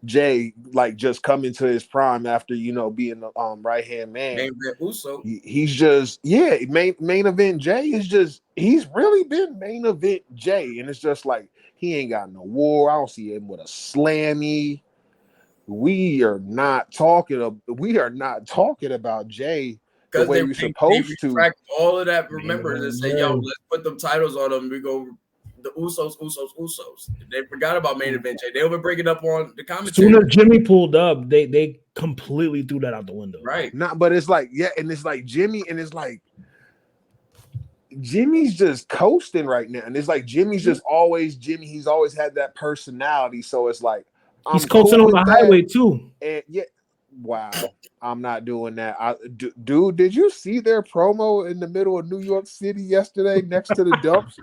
Jay like just come into his prime after being the right hand man. Named Uso. He's just main event Jay is just he's really been main event Jay, and it's just like he ain't got no war. I don't see him with a slammy. We are not talking about Jay the Because way they we're supposed to. retract all of that. Remember to say, yo, let's put them titles on them. We go the Usos. They forgot about main event Jay. They'll bring it up on the As commentary. soon as Jimmy pulled up, they completely threw that out the window. Right. But it's like, and it's like Jimmy, and it's like Jimmy's just coasting right now. And it's like Jimmy's just always Jimmy. He's always had that personality. So it's like he's coasting on the highway too. And wow. I'm not doing that. Dude, did you see their promo in the middle of New York City yesterday next to the dumps?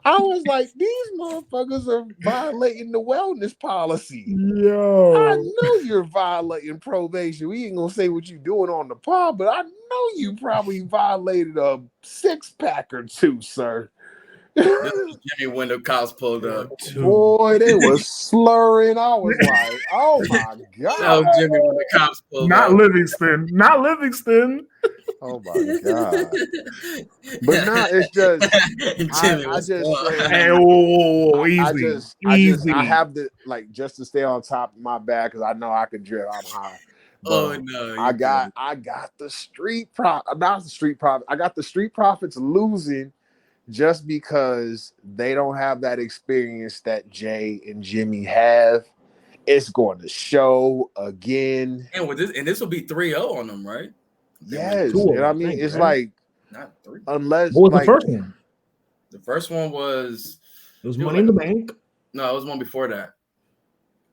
I was like, these motherfuckers are violating the wellness policy. Yo, I know you're violating probation. We ain't gonna say what you're doing on the pod, but I know you probably violated a 6-pack or 2, sir. This was Jimmy when the cops pulled up. Boy, they were slurring. I was like, oh my God. That was Jimmy when the cops pulled not up. Livingston. Oh my God. But now it's just I just say, hey, whoa, easy. I have to just to stay on top of my bag because I know I can drill. I'm high. But I got the street profit. Not the street profit. I got the street profits losing just because they don't have that experience that Jay and Jimmy have. It's going to show again. And this will be 3-0 on them, right? Yes. And I mean, it's like not 3. Unless what was the first one? The first one was Money in the Bank. No, it was one before that.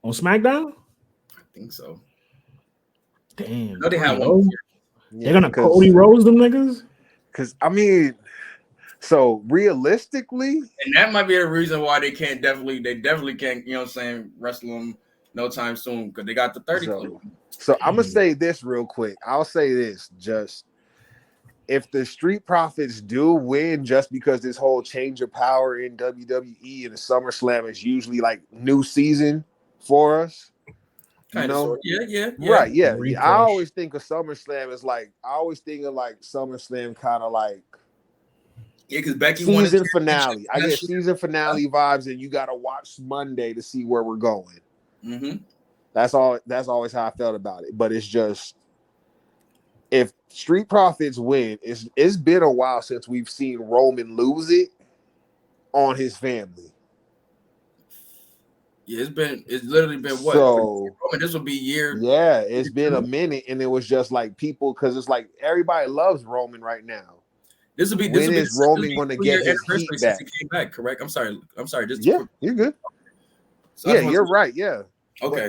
On SmackDown? I think so. Damn. No, they had one. They're gonna Cody Rose them niggas? Because I mean, so realistically, and that might be the reason why they definitely can't, wrestle them no time soon because they got the 30 club. So I'm gonna say this real quick. I'll say this: just if the Street Profits do win, just because this whole change of power in WWE and the SummerSlam is usually like new season for us. Yeah. Right, yeah. I always think of SummerSlam as SummerSlam kind of like because Becky season finale. I get season finale vibes, and you got to watch Monday to see where we're going. Mm-hmm. That's always how I felt about it. But it's just if Street Profits win, it's been a while since we've seen Roman lose it on his family. Yeah, it's literally been what? So Roman, this will be year. Yeah, it's been a minute, and it was just like people because it's like everybody loves Roman right now. When is Roman going to get his heat back? He came back, correct? I'm sorry. You're good. So you're right. Yeah. Okay.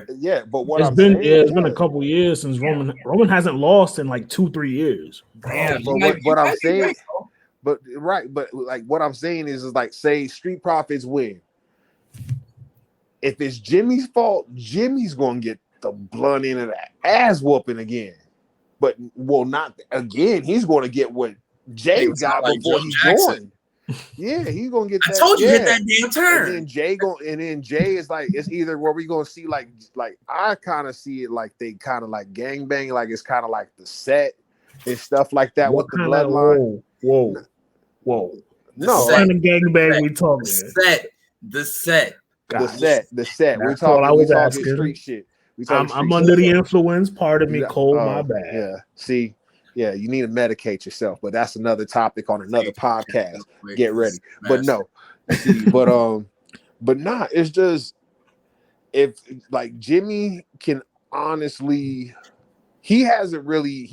But what it's been a couple years since Roman hasn't lost in like 2-3 years. Damn, but what I'm saying, but like what I'm saying is like say Street Profits win. If it's Jimmy's fault, Jimmy's gonna get the blunt end of the ass whooping again. But not again. He's gonna get what Jay got before he joined. Yeah, he's gonna get that. I told you hit that damn turn. And then Jay is like, it's either where we gonna see like I kind of see it like they kind of like gangbang, like it's kind of like the set and stuff like that with the bloodline. Whoa. No, kind of gangbang we talking. The set. The set. We're talking street shit. I'm under the influence. Pardon me, Cole. My bad. Yeah. See, Yeah, you need to medicate yourself, but that's another topic on another podcast. Get ready. But no, see, but nah, it's just if like Jimmy can honestly, he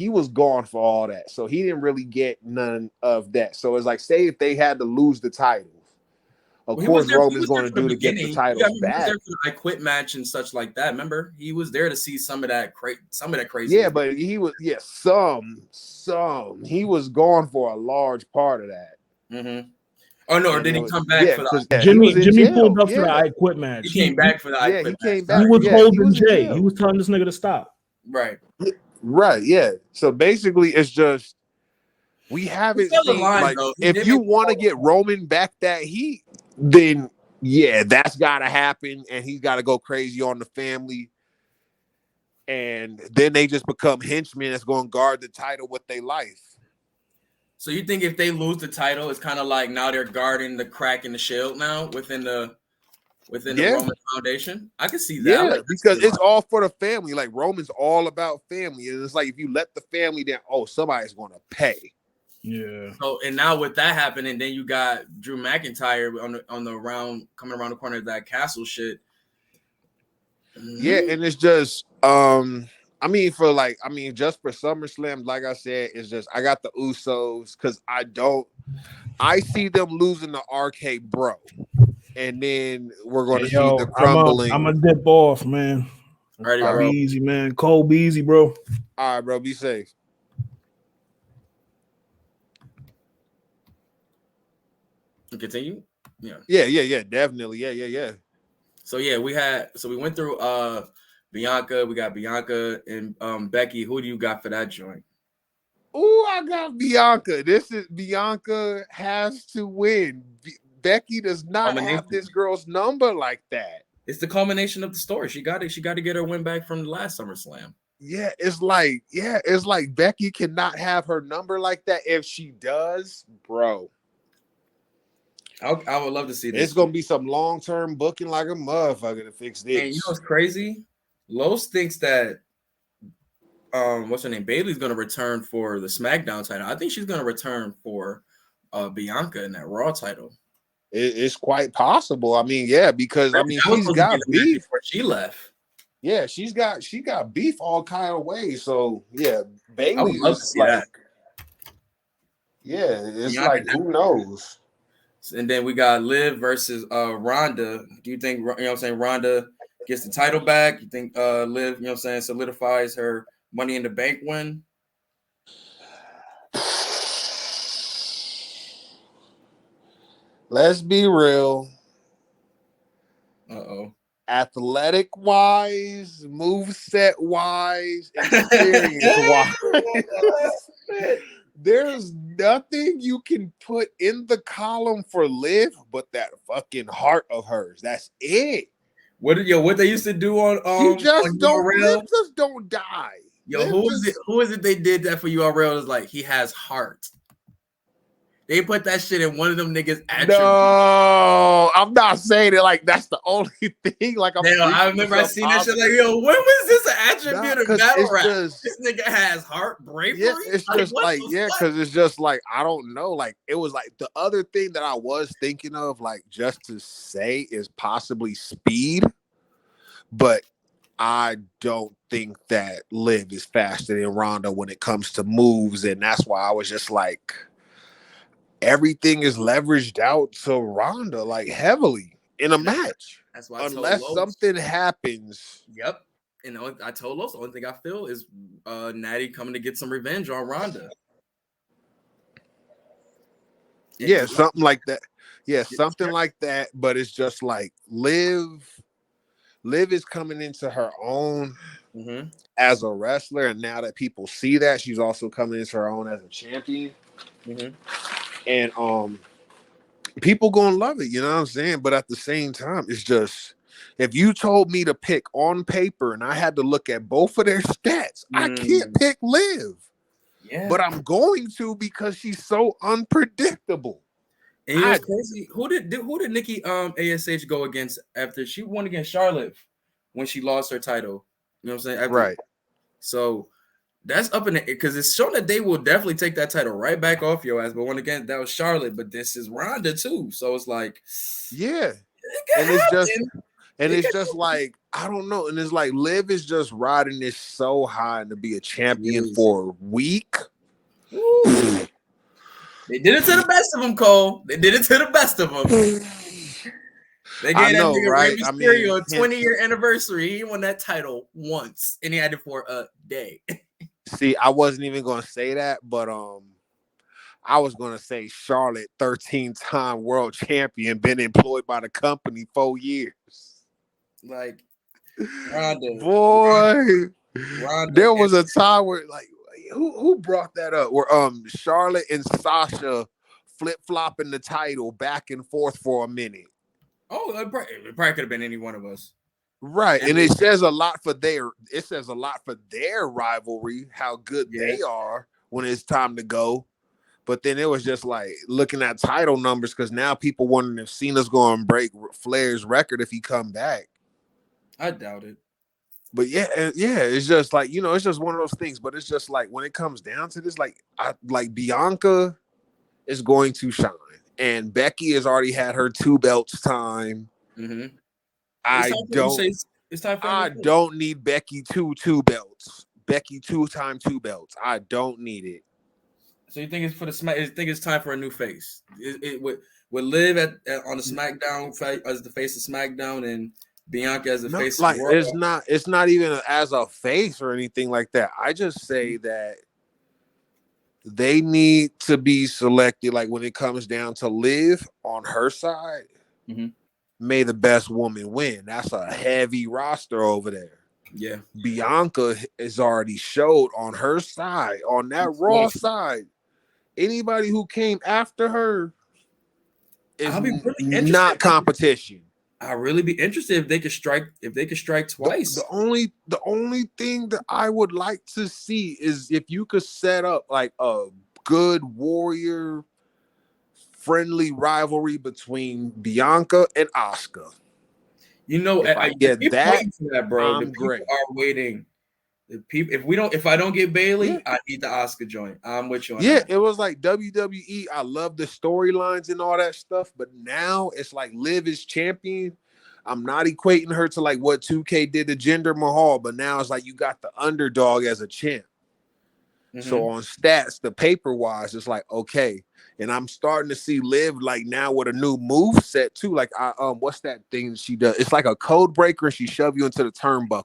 was gone for all that, so he didn't really get none of that. So it's like, say if they had to lose the titles, of course Roman's going to do to get the titles back. He was there for the I Quit match and such like that. Remember, he was there to see some of that crazy. Yeah, but he was some. He was gone for a large part of that. Mm-hmm. Oh no, or did he come back for the Jimmy pulled up for the I Quit match. He came back for the I Quit match. He came back. He was holding Jay. He was telling this nigga to stop. Right. Right, yeah. So basically it's just we haven't seen like if you want to get Roman back that heat, then yeah, that's gotta happen, and he's gotta go crazy on the family. And then they just become henchmen that's going to guard the title with their life. So you think if they lose the title, it's kind of like now they're guarding the crack in the shield now within the Roman foundation? I can see that. Yeah, like, because it's all for the family. Like Roman's all about family, and it's like if you let the family down, somebody's going to pay. Yeah. So and now with that happening, then you got Drew McIntyre on the round coming around the corner of that castle shit. Yeah, and it's just just for SummerSlam, like I said, it's just I got the Usos because I see them losing the RK Bro, and then we're going to see the crumbling. I'm a dip off, man. All right, bro. Be easy, man. Cole, be easy, bro. All right, bro. Be safe. Continue. Yeah. Definitely. Yeah. So yeah, we went through Bianca. We got Bianca and Becky. Who do you got for that joint? Oh, I got Bianca. Bianca has to win. Becky does not have this girl's number like that. It's the culmination of the story. She got to get her win back from the last SummerSlam. Yeah, it's like Becky cannot have her number like that. If she does, bro. I would love to see this. It's gonna be some long-term booking like a motherfucker to fix this. And you know what's crazy? Los thinks that what's her name? Bayley's gonna return for the SmackDown title. I think she's gonna return for Bianca in that Raw title. It's quite possible. I mean, yeah, because she's got beef before she left. Yeah, she got beef all kind of ways. So yeah, Bayley is like, yeah, it's Bianca like who knows. And then we got Liv versus Ronda. Do you think Ronda gets the title back? You think Liv, solidifies her Money in the Bank win? Let's be real. Uh-oh. Athletic wise, moveset wise, experience wise. There's nothing you can put in the column for Liv but that fucking heart of hers. That's it. What they used to do on Liv just don't die. Yo, who is it they did that for URL? Is like he has heart. They put that shit in one of them niggas' attributes. No, I'm not saying it like that's the only thing. Like I remember I seen that shit like, yo, when was this an attribute of battle rap? This nigga has heart, bravery. Yeah, it's just because it's just like I don't know. Like it was like the other thing that I was thinking of, like just to say, is possibly speed, but I don't think that Liv is faster than Ronda when it comes to moves, and that's why I was just like. Everything is leveraged out to Ronda like heavily in a match. That's why unless something happens. Yep. I told Los the only thing I feel is Natty coming to get some revenge on Ronda. Yeah, something like that. Yeah, something like that. But it's just like Liv is coming into her own as a wrestler, and now that people see that, she's also coming into her own as a champion. And people gonna love it, you know what I'm saying? But at the same time, it's just if you told me to pick on paper and I had to look at both of their stats, I can't pick Liv. Yeah. But I'm going to because she's so unpredictable. And you know what's crazy? Who did Nikki ASH go against after she won against Charlotte when she lost her title? You know what I'm saying? Right. So That's up in the because it's shown that they will definitely take that title right back off your ass. But when again, that was Charlotte, but this is Ronda too. So it's like, Yeah, it could and it's just happen. and It it's could just like I don't know, and it's like Liv is just riding this so high and to be a champion Yes. for a week. Woo. They did it to the best of them, Cole. They did it to the best of them. They I gave that know, nigga right? Rey I mean, Mysterio a 20-year anniversary. He won that title once, and he had it for a day. see, I wasn't even gonna say that, but I was gonna say Charlotte, 13-time world champion, been employed by the company 4 years. Like Ronda, Boy, Ronda, there and was a time where like who brought that up? Where Charlotte and Sasha flip-flopping the title back and forth for a minute. it probably could have been any one of us. Right. And And it says a lot for their rivalry, how good yeah, they are when it's time to go. But then it was just like looking at title numbers because now people wondering if Cena's going to break Flair's record if he come back. I doubt it. But yeah, it's just like, it's just one of those things. But it's just like when it comes down to this, like Bianca is going to shine, and Becky has already had her 2 belts time. Mm-hmm. I It's time for I don't need Becky two belts. Becky 2-time 2 belts. I don't need it. So you think it's for the Smack? You think it's time for a new face? It would Liv on the SmackDown as the face of SmackDown and Bianca as the face like of Raw? it's not even as a face or anything like that. I just say that they need to be selected. Like when it comes down to Liv on her side, may the best woman win. That's a heavy roster over there. Yeah, Bianca is already showed on her side, on that Raw side. Anybody who came after her is not competition. I'll really be interested if they could strike twice. The only thing that I would like to see is if you could set up like a good warrior friendly rivalry between Bianca and Asuka. I get that, waiting for that, bro. I'm the people great. are waiting. The people, if I don't get Bailey, I need the Asuka joint. I'm with you on that. It was like WWE. I love the storylines and all that stuff, but now it's like Liv is champion. I'm not equating her to like what 2K did to Jinder Mahal, but now it's like you got the underdog as a champ. So on stats, the paper wise, it's like okay, and I'm starting to see Liv like now with a new move set too. Like what's that thing she does? It's like a code breaker, and she shove you into the turnbuckle.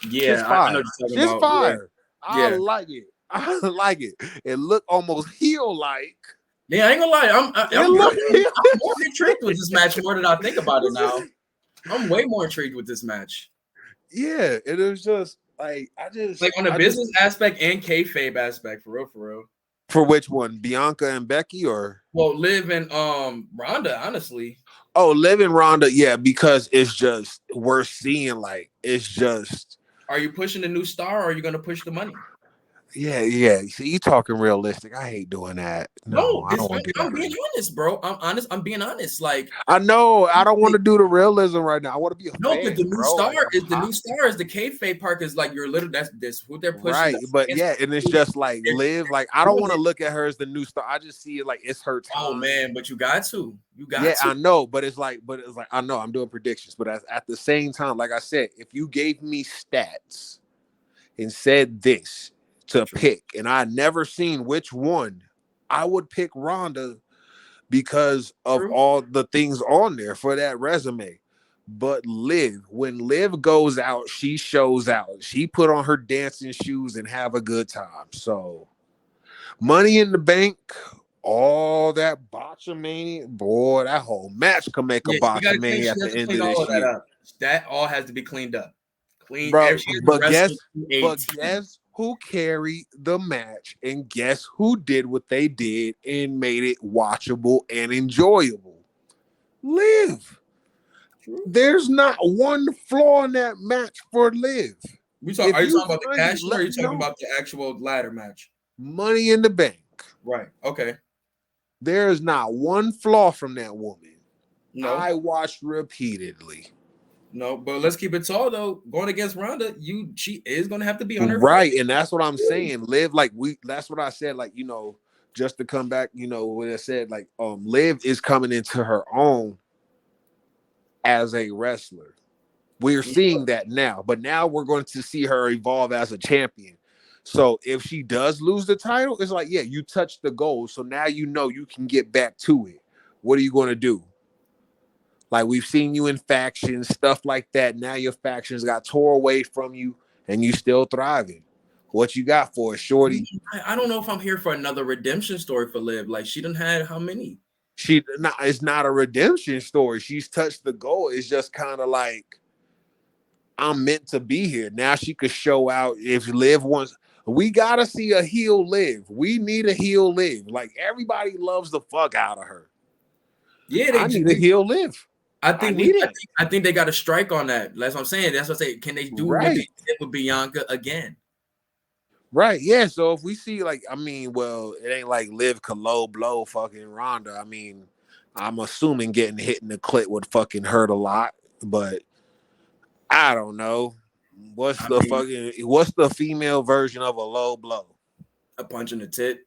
Yeah, it's fire. I know what you're It's fire. Yeah. I like it. I like it. It look almost heel like. Yeah, I ain't gonna lie. I'm more intrigued with this match more than I think about it now. I'm way more intrigued with this match. Yeah, it is just like on the business aspect and kayfabe aspect, for real. For which one, Bianca and Becky, or Liv and Ronda, honestly. Oh, Liv and Ronda, yeah, because it's just we're seeing like it's just. Are you pushing the new star, or are you gonna push the money? Yeah. See, you talking realistic. I hate doing that. No, I don't want to do that. I'm being honest, bro. I'm being honest. Like I know I don't want to do the realism right now. I want to be a fan, because the new star is the kayfabe part. Is like you're literally that's who they're pushing. Right, but yeah, and it's just like Liv. Like I don't want to look at her as the new star. I just see it like it's her time. Oh man, but you got to. I know, but it's like I know I'm doing predictions, but at the same time, like I said, if you gave me stats and said this to pick, and I never seen which one, I would pick Ronda because of all the things on there for that resume. But Liv, when Liv goes out, she shows out. She put on her dancing shoes and have a good time. So, Money in the Bank, all that botchamania, boy, that whole match can make a botchamania at the end of this year. That all has to be cleaned up. But guess who carried the match, and guess who did what they did and made it watchable and enjoyable? Liv. There's not one flaw in that match for Liv. Are you talking about the cash, or are you talking about the actual ladder match? Money in the Bank. Right. Okay. There is not one flaw from that woman. No. I watched repeatedly. No, but let's keep it tall though. Going against Ronda, she is gonna have to be on her Right, feet. and that's what I'm saying. Liv, like that's what I said. Like just to come back, when I said like Liv is coming into her own as a wrestler. We're seeing that now, but now we're going to see her evolve as a champion. So if she does lose the title, it's like, yeah, you touched the goal. So now you can get back to it. What are you going to do? Like we've seen you in factions, stuff like that. Now your factions got tore away from you and you still thriving. What you got for us, shorty? I don't know if I'm here for another redemption story for Liv. Like she done had how many? It's not a redemption story. She's touched the goal. It's just kind of like I'm meant to be here. Now she could show out if Liv wants. We gotta see a heel Liv. We need a heel Liv. Like everybody loves the fuck out of her. Yeah, I need a heel Liv. I think they got a strike on that. That's what I'm saying. That's what I say. Can they do what they did with Bianca again? Right, yeah. So if we see it ain't like Liv could low blow fucking Ronda. I mean, I'm assuming getting hit in the clit would fucking hurt a lot, but I don't know. What's the female version of a low blow? A punch in the tit.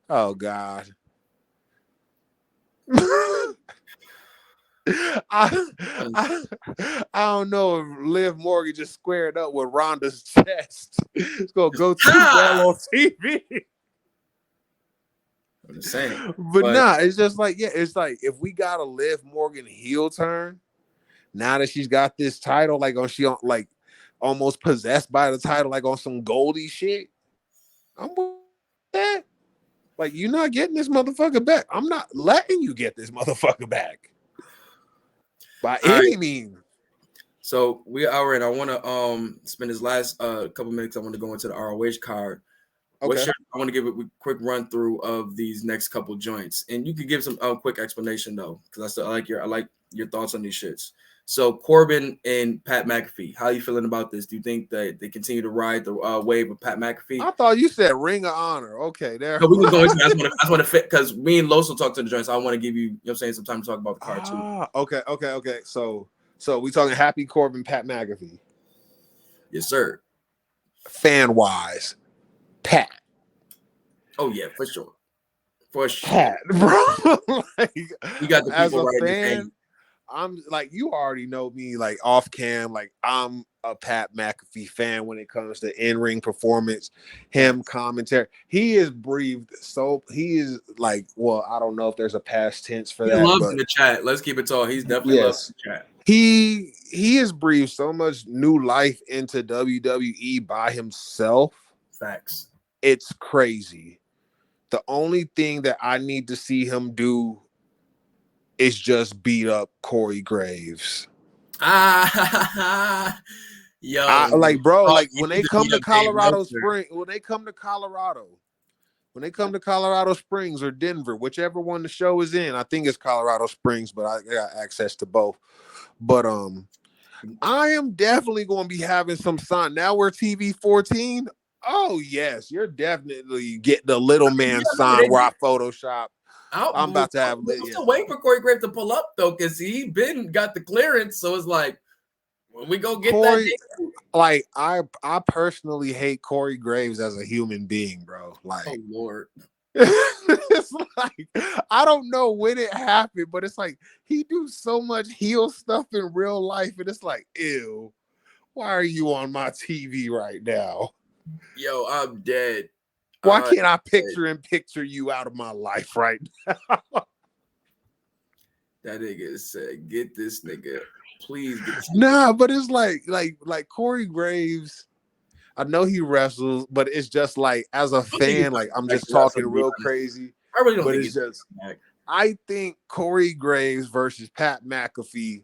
Oh God. I don't know if Liv Morgan just squared up with Ronda's chest. It's gonna go too well on TV. I'm just saying. But nah, it's just like, yeah, it's like if we got a Liv Morgan heel turn, now that she's got this title, like almost possessed by the title, like on some Goldie shit. I'm with that. Like, you're not getting this motherfucker back. I'm not letting you get this motherfucker back. By any means. So we're hour in. I want to spend this last couple minutes. I want to go into the ROH card. Okay. I want to give a quick run through of these next couple joints, and you could give some quick explanation though, because I like your thoughts on these shits. So Corbin and Pat McAfee, how are you feeling about this? Do you think that they continue to ride the wave of Pat McAfee? I thought you said Ring of Honor. Okay, there. No, we can go into. I just want to fit because me and Loso talk to the joints. So I want to give you, what I'm saying, some time to talk about the card too. Okay. So we talking Happy Corbin, Pat McAfee. Yes, sir. Fan wise, Pat. Oh yeah, for sure. Pat, bro. Like, you got the people as a right fan. I'm like, you already know me, like off cam, like I'm a Pat McAfee fan when it comes to in-ring performance, him commentary. He is breathed so he is like, well, I don't know if there's a past tense for that. He loves but the chat. Let's keep it tall. He's definitely loves the chat. He has breathed so much new life into WWE by himself. Facts. It's crazy. The only thing that I need to see him do is just beat up Corey Graves. Yo, bro, like when they come to Colorado Springs, when they come to Colorado Springs or Denver, whichever one the show is in, I think it's Colorado Springs, but I got access to both. But I am definitely going to be having some sign. Now we're TV 14. Oh yes, you're definitely getting the little man sign where I Photoshop. I'm about to have. I'm still waiting for Corey Graves to pull up though, because he got the clearance. So it's like when we go get Corey, that. Like I personally hate Corey Graves as a human being, bro. Like, oh Lord. It's like I don't know when it happened, but it's like he do so much heel stuff in real life, and it's like, ew, why are you on my TV right now? Yo, I'm dead. Why can't I picture you out of my life right now? That nigga said, "Get this nigga, please." Nah, but it's like Corey Graves. I know he wrestles, but it's just like as a fan, like I'm just talking real crazy. I really don't but think it's just. I think Corey Graves versus Pat McAfee,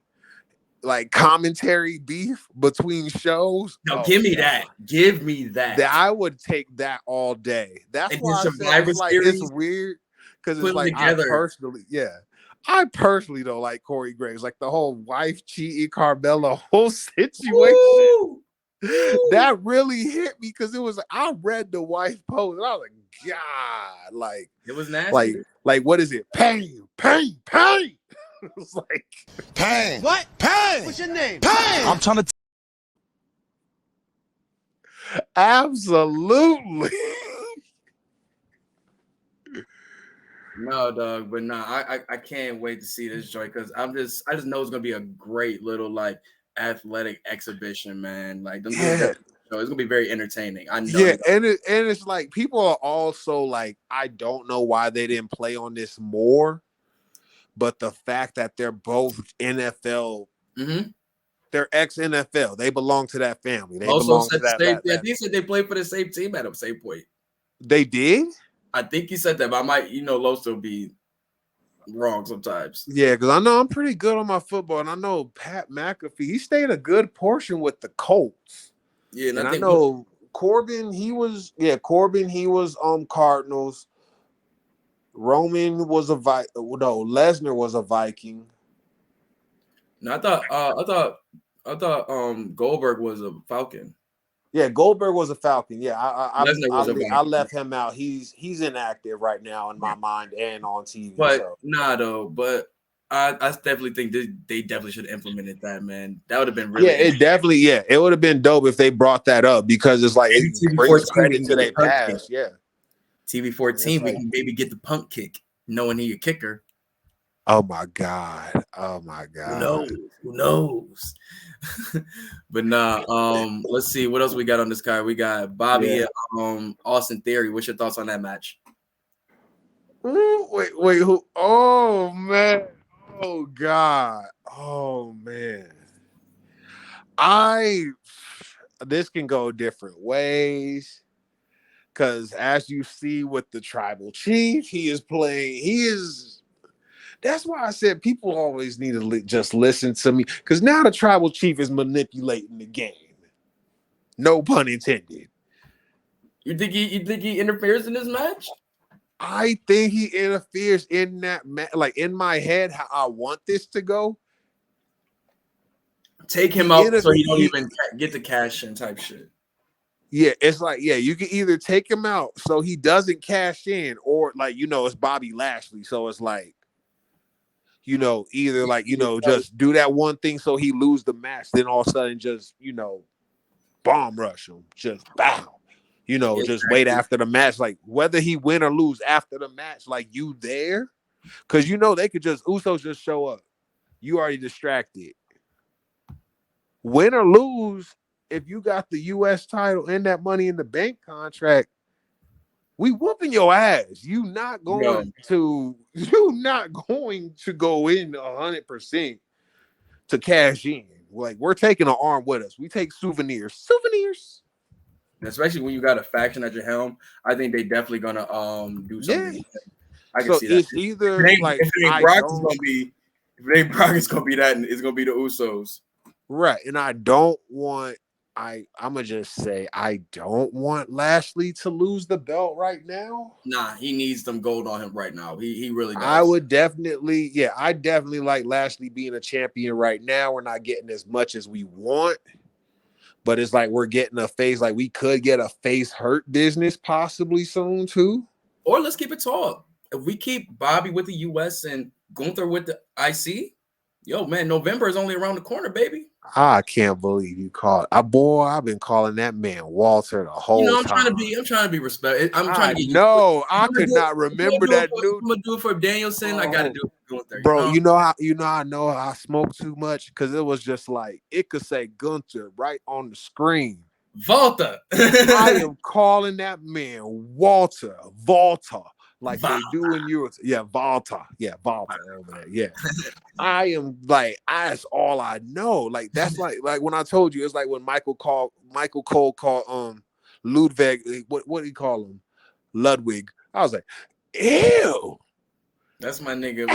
like commentary beef between shows. No, give me that. Give me that. I would take that all day. That's why I said it's weird because it's like I personally don't like Corey Graves. Like the whole wife cheating Carmella whole situation. Ooh. That really hit me because it was like I read the wife post and I was like, God, like it was nasty. Like what is it? Pain. It's like Pain. What? Pain. What's your name? Pain. I'm trying to. absolutely. No, dog, but nah, I can't wait to see this joint because I just know it's gonna be a great little like athletic exhibition, man. Like them dudes Yeah. so it's gonna be very entertaining. I know. Yeah, and it's like people are also like, I don't know why they didn't play on this more, but the fact that they're both NFL, they're ex-NFL, they belong to that family. They Also belong to said the that. same thing. He said they played for the same team at the same point. They did? I think he said that, but I might, Los will be wrong sometimes. Yeah, because I know I'm pretty good on my football, and I know Pat McAfee, he stayed a good portion with the Colts. Yeah, and I know Corbin, he was Cardinals. Roman was Lesnar was a Viking. No, I thought Goldberg was a Falcon. Yeah, Goldberg was a Falcon. Yeah, I left him out. He's inactive right now in my mind and on TV. But so. nah, though. But I definitely think they definitely should have implemented that, man. That would have been really. It would have been dope if they brought that up because it's like it brings credit to their past. Yeah, TV14, we can maybe get the punk kick, knowing he a kicker. Oh my god! Who knows? But nah, let's see what else we got on this card. We got Bobby and Austin Theory. What's your thoughts on that match? Ooh, wait, who? Oh man! Oh god! Oh man! This can go different ways because as you see with the tribal chief, that's why I said people always need to just listen to me because now the tribal chief is manipulating the game. No pun intended. You think he interferes in this match? I think he interferes in that like in my head how I want this to go. Take him out so he don't even get the cash in type shit. Yeah, it's like, you can either take him out so he doesn't cash in or like, it's Bobby Lashley. So it's like, either like, just do that one thing so he lose the match. Then all of a sudden just, bomb rush him. Just bow. Just wait after the match. Like whether he win or lose after the match, like you there. Cause they could Usos just show up. You already distracted. Win or lose, if you got the U.S. title and that Money in the Bank contract, we whooping your ass. You not going to go in 100% to cash in. Like we're taking an arm with us. We take souvenirs. Especially when you got a faction at your helm, I think they definitely gonna do something. Yeah. I can see that. It's either if it ain't Brock, it's gonna be that. It's gonna be the Usos. Right, and I don't want. I'm gonna just say I don't want Lashley to lose the belt right now. Nah, he needs some gold on him right now. He really does. I definitely like Lashley being a champion right now. We're not getting as much as we want, but it's like we're getting a face. Like we could get a face hurt business possibly soon too. Or let's keep it tall. If we keep Bobby with the US and Gunther with the IC, yo man, November is only around the corner, baby. I can't believe you called. I've been calling that man Walter the whole time. I'm trying to be respected. I could not remember that dude. I'm gonna do it for Danielson. I gotta do it for Gunther. Bro, I know I smoke too much because it was just like it could say Gunther right on the screen. Volta. I am calling that man Volta. Like they do in Europe. Yeah, Volta. Yeah, Volta over there. Yeah. I am like, that's all I know. Like that's like when I told you, it's like when Michael Cole called Ludwig, what do you call him? Ludwig. I was like, ew. That's my nigga.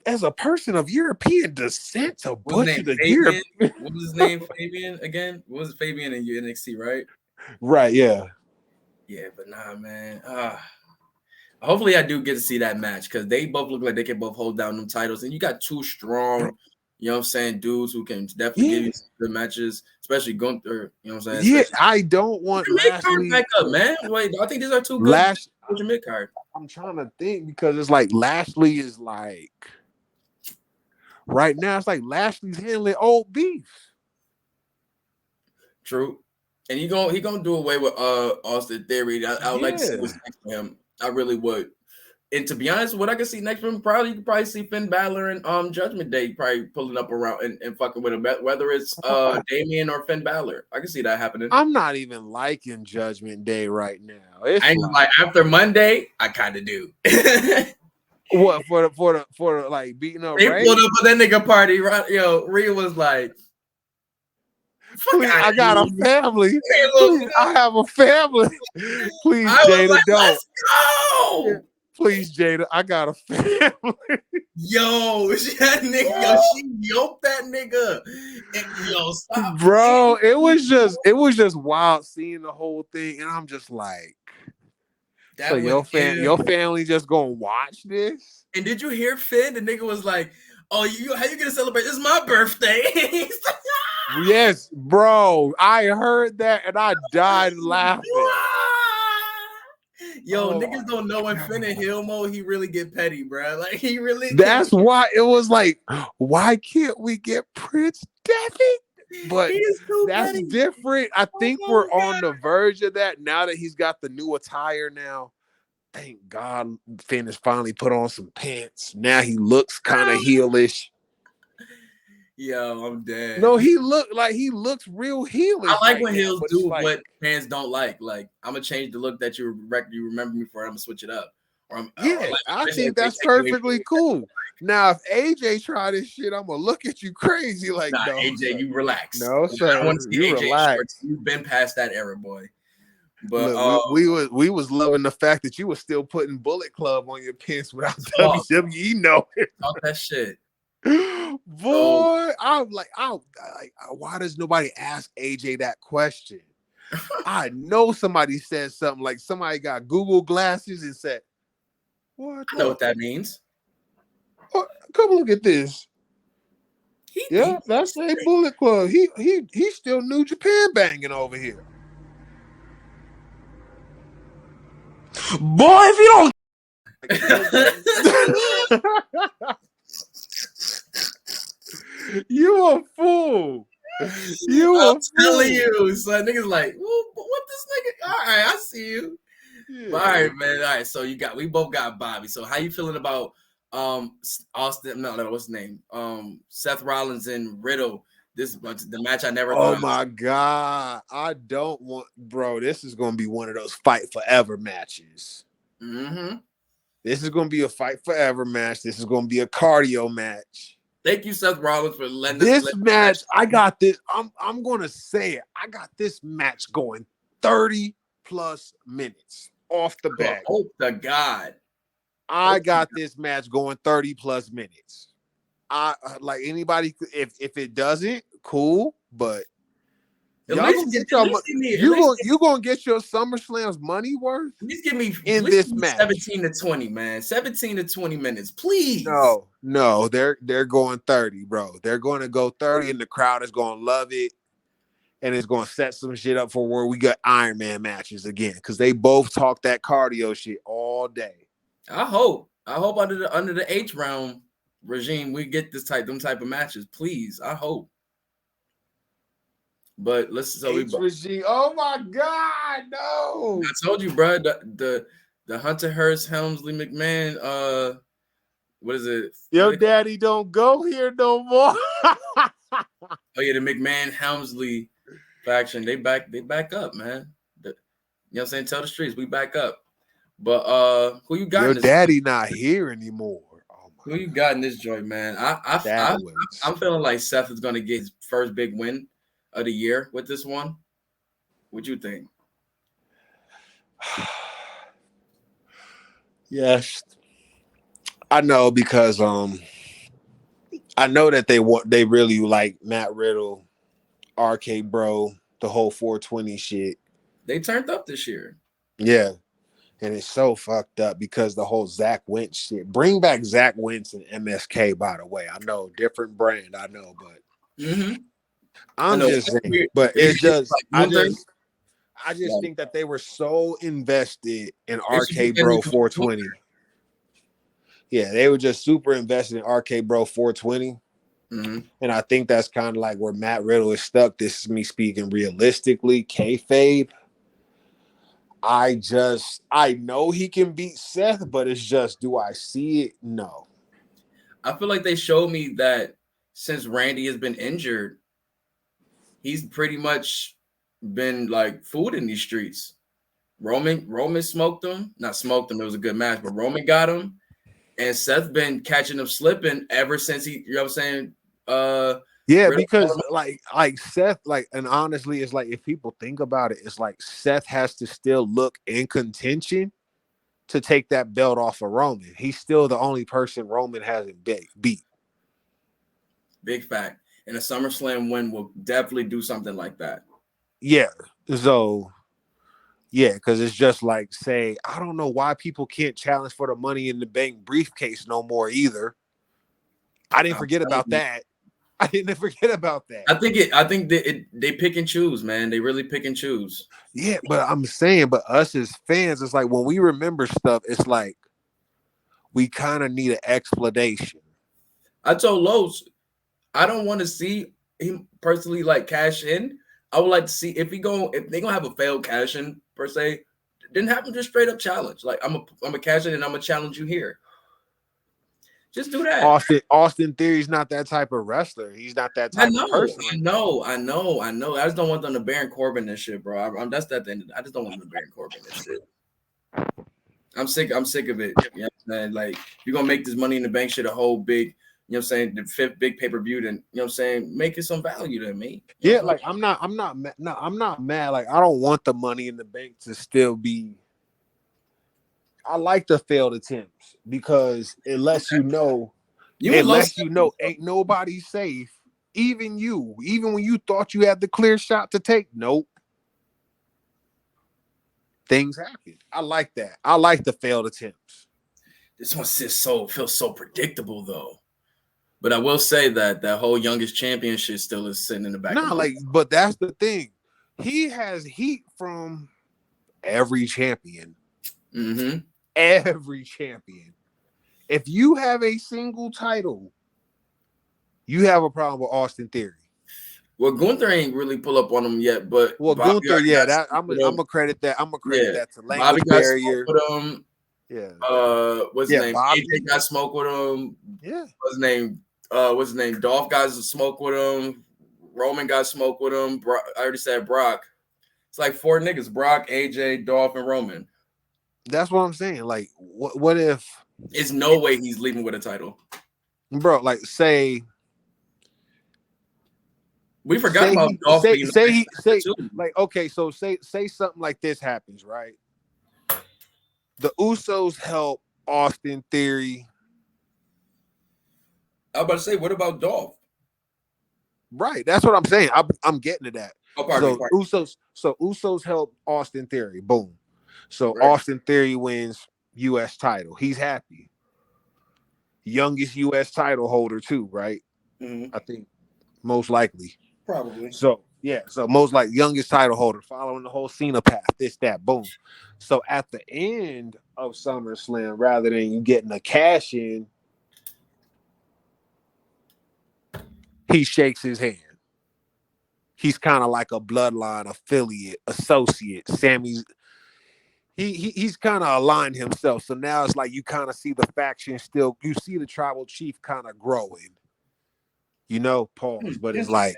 As a person of European descent to butcher the Europe. What was his name? Fabian again? What was Fabian in NXT, right? Right, yeah. Yeah, but nah, man. Hopefully I do get to see that match because they both look like they can both hold down them titles. And you got two strong, dudes who can definitely give you some good matches, especially Gunther, Yeah, I don't want Lashley back up, man. Wait, I think these are two good. What's your mid card? I'm trying to think because it's like Lashley is like right now. It's like Lashley's handling old beef. True. And he gonna do away with Austin Theory. I would like to see what's next for him. I really would. And to be honest, what I can see next for him, you could probably see Finn Balor and Judgment Day probably pulling up around and fucking with him. Whether it's Damian or Finn Balor, I can see that happening. I'm not even liking Judgment Day right now. It's I ain't like after Monday, I kind of do. What for the like beating up they Ray? pulled up with that nigga party, right? Yo, Rhea was like, Please, I got a family. Please, I have a family. Please, Jada, like, don't. Let's go. Please, Jada, I got a family. Yo, that nigga, yo, she yoked that nigga. And, yo, stop, bro. It was just wild seeing the whole thing, and I'm just like, so your family just gonna watch this? And did you hear Finn? The nigga was like, "Oh, how you gonna celebrate? It's my birthday." Yes, bro. I heard that and I died laughing. Yo, niggas don't know when Finn in heel mode, he really get petty, bro. Like he really. That's why it was like, why can't we get Prince Devitt? But that's petty. Different. I think we're on the verge of that now that he's got the new attire now. Thank God Finn has finally put on some pants. Now he looks kind of heelish. Yo, I'm dead. No, he looks real heelish. I like when heels do what fans don't like. Like, I'm gonna change the look that you remember me for. I'm gonna switch it up. I think that's perfectly cool. Now, if AJ try this shit, I'm gonna look at you crazy. Like, nah, no, AJ, sir. you relax. No, sir. I want to see you AJ relax. shorts. You've been past that era, boy. But look, we was loving the fact that you were still putting Bullet Club on your pants without WWE knowing. Talk that shit. Boy, I'm like, why does nobody ask AJ that question? I know somebody said something like somebody got Google glasses and said, "What?" I know what that means. Oh, come look at this. That's a Bullet Club. He's still New Japan banging over here. Boy, if you don't. You a fool. I'm telling you. So niggas like, what this nigga? All right, I see you. Yeah. All right, man. All right, so we both got Bobby. So how you feeling about Austin? No, what's his name? Seth Rollins and Riddle. The match I never thought. Oh my God. I don't want, bro. This is gonna be one of those fight forever matches. Mm-hmm. This is gonna be a fight forever match. This is gonna be a cardio match. Thank you, Seth Rollins, for letting this match. I got this. I'm gonna say it. I got this match going 30 plus minutes off the bat. Hope to God. I got this match going 30 plus minutes. I like anybody. If it doesn't, cool. But you're gonna get your SummerSlam's money worth. Please give me in this match 17 to 20, man. 17 to 20 minutes, please. No, they're going 30, bro. They're going to go 30, and the crowd is going to love it, and it's going to set some shit up for where we got Iron Man matches again because they both talk that cardio shit all day. I hope under the H round regime we get them type of matches, please. I hope. But regime. Oh my God, no! I told you, bro. The Hunter Hearst Helmsley McMahon. What is it? Your daddy don't go here no more. Oh yeah, the McMahon Helmsley faction. They back up, man. You know what I'm saying? Tell the streets we back up. But who you got? Your daddy not here anymore. Oh my who you got in this joint, man? I'm feeling like Seth is gonna get his first big win of the year with this one. What you think? Yes, I know because I know that they really like Matt Riddle, RK Bro, the whole 420 shit. They turned up this year. Yeah, and it's so fucked up because the whole Zach Wentz shit. Bring back Zach Wentz and MSK. By the way, I know different brand. I know, but. Mm-hmm. I'm just saying, but it's just I just think that they were so invested in They should be RK in Bro the 420. Yeah, they were just super invested in RK Bro 420. Mm-hmm. And I think that's kind of like where Matt Riddle is stuck. This is me speaking realistically. Kayfabe. I know he can beat Seth, but it's just, do I see it? No. I feel like they showed me that since Randy has been injured, he's pretty much been like food in these streets. Roman smoked him, not smoked him. It was a good match, but Roman got him, and Seth been catching him slipping ever since he. You know what I'm saying? Yeah, because like Seth, like, and honestly, it's like if people think about it, it's like Seth has to still look in contention to take that belt off of Roman. He's still the only person Roman hasn't beat. Big fact. And a SummerSlam win will definitely do something like that. Yeah. So, yeah, because it's just like, say, I don't know why people can't challenge for the Money in the Bank briefcase no more either. I didn't forget about that. I didn't forget about that. I think they pick and choose, man. They really pick and choose. Yeah, but I'm saying, but us as fans, it's like when we remember stuff, it's like we kind of need an explanation. I told Lowe's, I don't want to see him personally like cash in. I would like to see if they're gonna have a failed cash in per se, then have him just straight up challenge. Like I'm a cash in and I'm gonna challenge you here. Just do that. Austin Theory's not that type of wrestler. He's not that type of person. I know. I just don't want them to Baron Corbin this shit, bro. That's that thing. I just don't want them to Baron Corbin this shit. I'm sick of it. You know what I'm saying? Like, you're gonna make this Money in the Bank shit a whole big, you know what I'm saying, the fifth big pay-per-view, then, you know what I'm saying, make it some value to me. Yeah, like I'm not mad. Like, I don't want the Money in the Bank to still be. I like the failed attempts because it lets you know, ain't nobody safe. Even when you thought you had the clear shot to take, nope. Things happen. I like that. I like the failed attempts. This one feels so predictable though. But I will say that whole youngest championship still is sitting in the back. But that's the thing. He has heat from every champion. Mm-hmm. Every champion. If you have a single title, you have a problem with Austin Theory. Well, Gunther ain't really pull up on him yet, but Gunther, yeah, I'm gonna credit that. I'm gonna credit that to language barrier. With him. Yeah. What's his name? Bobby. AJ got smoke with him. Yeah. What's his name? Dolph got smoke with him. Roman got smoke with him. I already said Brock. It's like 4 niggas: Brock, AJ, Dolph, and Roman. That's what I'm saying. Like, what if? There's no way he's leaving with a title, bro. Like, say. We forgot about Dolph. Okay, so say something like this happens, right? The Usos help Austin Theory. I was about to say, what about Dolph? Right, that's what I'm saying. I'm getting to that. Oh, pardon me. Usos help Austin Theory. Boom. So right. Austin Theory wins U.S. title. He's happy. Youngest U.S. title holder too, right? Mm-hmm. I think most likely. Probably. So yeah, so most like youngest title holder, following the whole Cena path, this, that, boom. So at the end of SummerSlam, rather than you getting a cash in, he shakes his hand. He's kind of like a bloodline affiliate, associate. Sammy's he's kind of aligned himself. So now it's like you kind of see the faction still, you see the tribal chief kind of growing. You know, pause, but it's like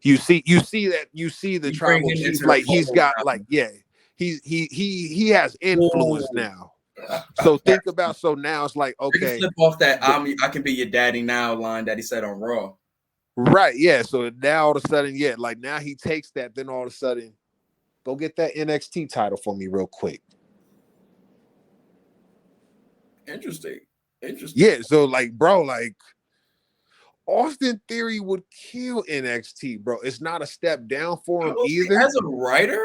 you see the tribal chief, like he's got like, yeah, he has influence now. So think about, so now it's like, okay, flip off that I can be your daddy now line that he said on Raw. Right, yeah. So now all of a sudden, yeah, like now he takes that, then all of a sudden, go get that NXT title for me real quick. Interesting. Yeah, so like, bro, like Austin Theory would kill NXT, bro. It's not a step down for him either. As a writer,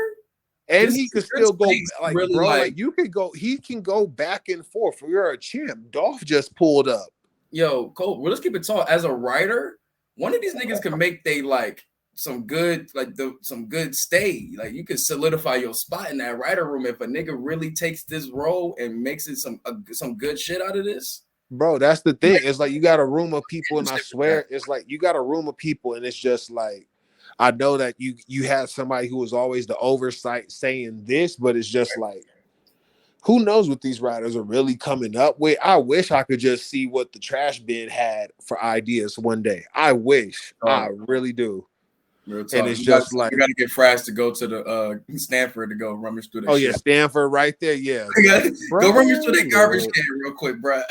and he could still go like, really, bro, like you could go. He can go back and forth. You're a champ. Dolph just pulled up. Yo, Cole. Well, let's keep it tall. As a writer, one of these niggas can make they like some good stay. Like you can solidify your spot in that writer room if a nigga really takes this role and makes it some good shit out of this. Bro, that's the thing. It's like you got a room of people, and I swear, it's like you got a room of people, and it's just like I know that you have somebody who was always the oversight saying this, but it's just like who knows what these writers are really coming up with. I wish I could just see what the trash bin had for ideas one day. I wish. I really do. Real talk. And it's just like you got to get Frash to go to the Stanford to go rummage through that. Oh shit. yeah, Stanford right there. Yeah, go rummage through that garbage can real quick, bro.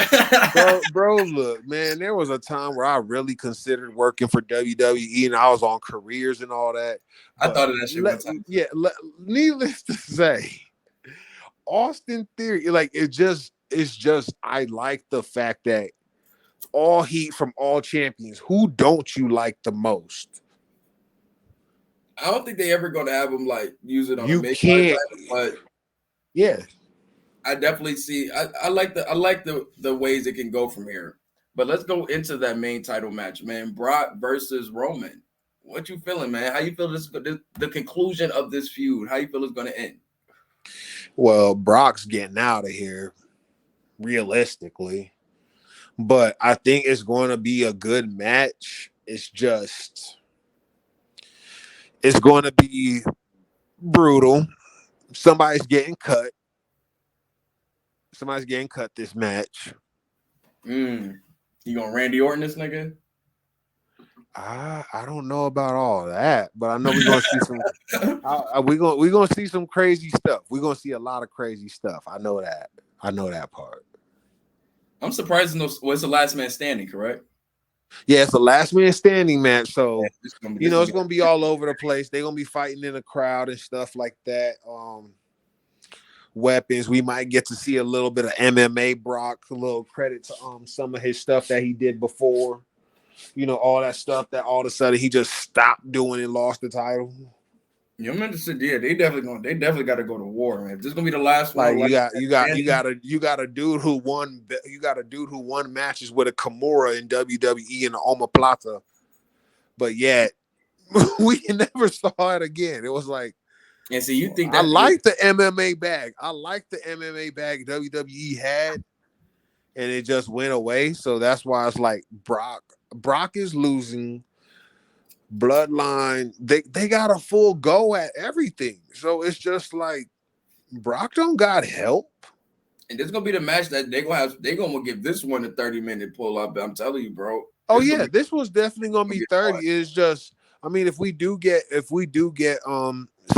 bro, look, man. There was a time where I really considered working for WWE, and I was on careers and all that. I thought of that shit one time. Yeah, needless to say, Austin Theory, like it's just. I like the fact that all heat from all champions. Who don't you like the most? I don't think they ever going to have him like use it on you a big can't, title, but yeah, I definitely see. I like the ways it can go from here. But let's go into that main title match, man. Brock versus Roman. What you feeling, man? How you feel the conclusion of this feud? How you feel it's going to end? Well, Brock's getting out of here, realistically, but I think it's going to be a good match. It's going to be brutal. Somebody's getting cut this match. You gonna Randy Orton this nigga? I don't know about all that, but I know we're gonna see some. We're gonna see some crazy stuff. We're gonna see a lot of crazy stuff. I know that. I know that part. I'm surprised. It's the last man standing, correct? Yeah, it's a last man standing match, so it's gonna be all over the place. They're gonna be fighting in a crowd and stuff like that. Weapons. We might get to see a little bit of MMA Brock. A little credit to some of his stuff that he did before. All that stuff that all of a sudden he just stopped doing and lost the title. You remember said, yeah, they definitely got to go to war, man. If this is gonna be the last one. You got a dude who won matches with a Kimura in WWE and the Omoplata, but yet we never saw it again. It was like, and so you think I like the MMA bag. I like the MMA bag WWE had, and it just went away. So that's why it's like Brock is losing. Bloodline, they got a full go at everything. So it's just like Brock don't got help. And this is gonna be the match that they're gonna give this one a 30-minute pull up. I'm telling you, bro. This was definitely gonna be 30. Fun. It's just, I mean, if we do get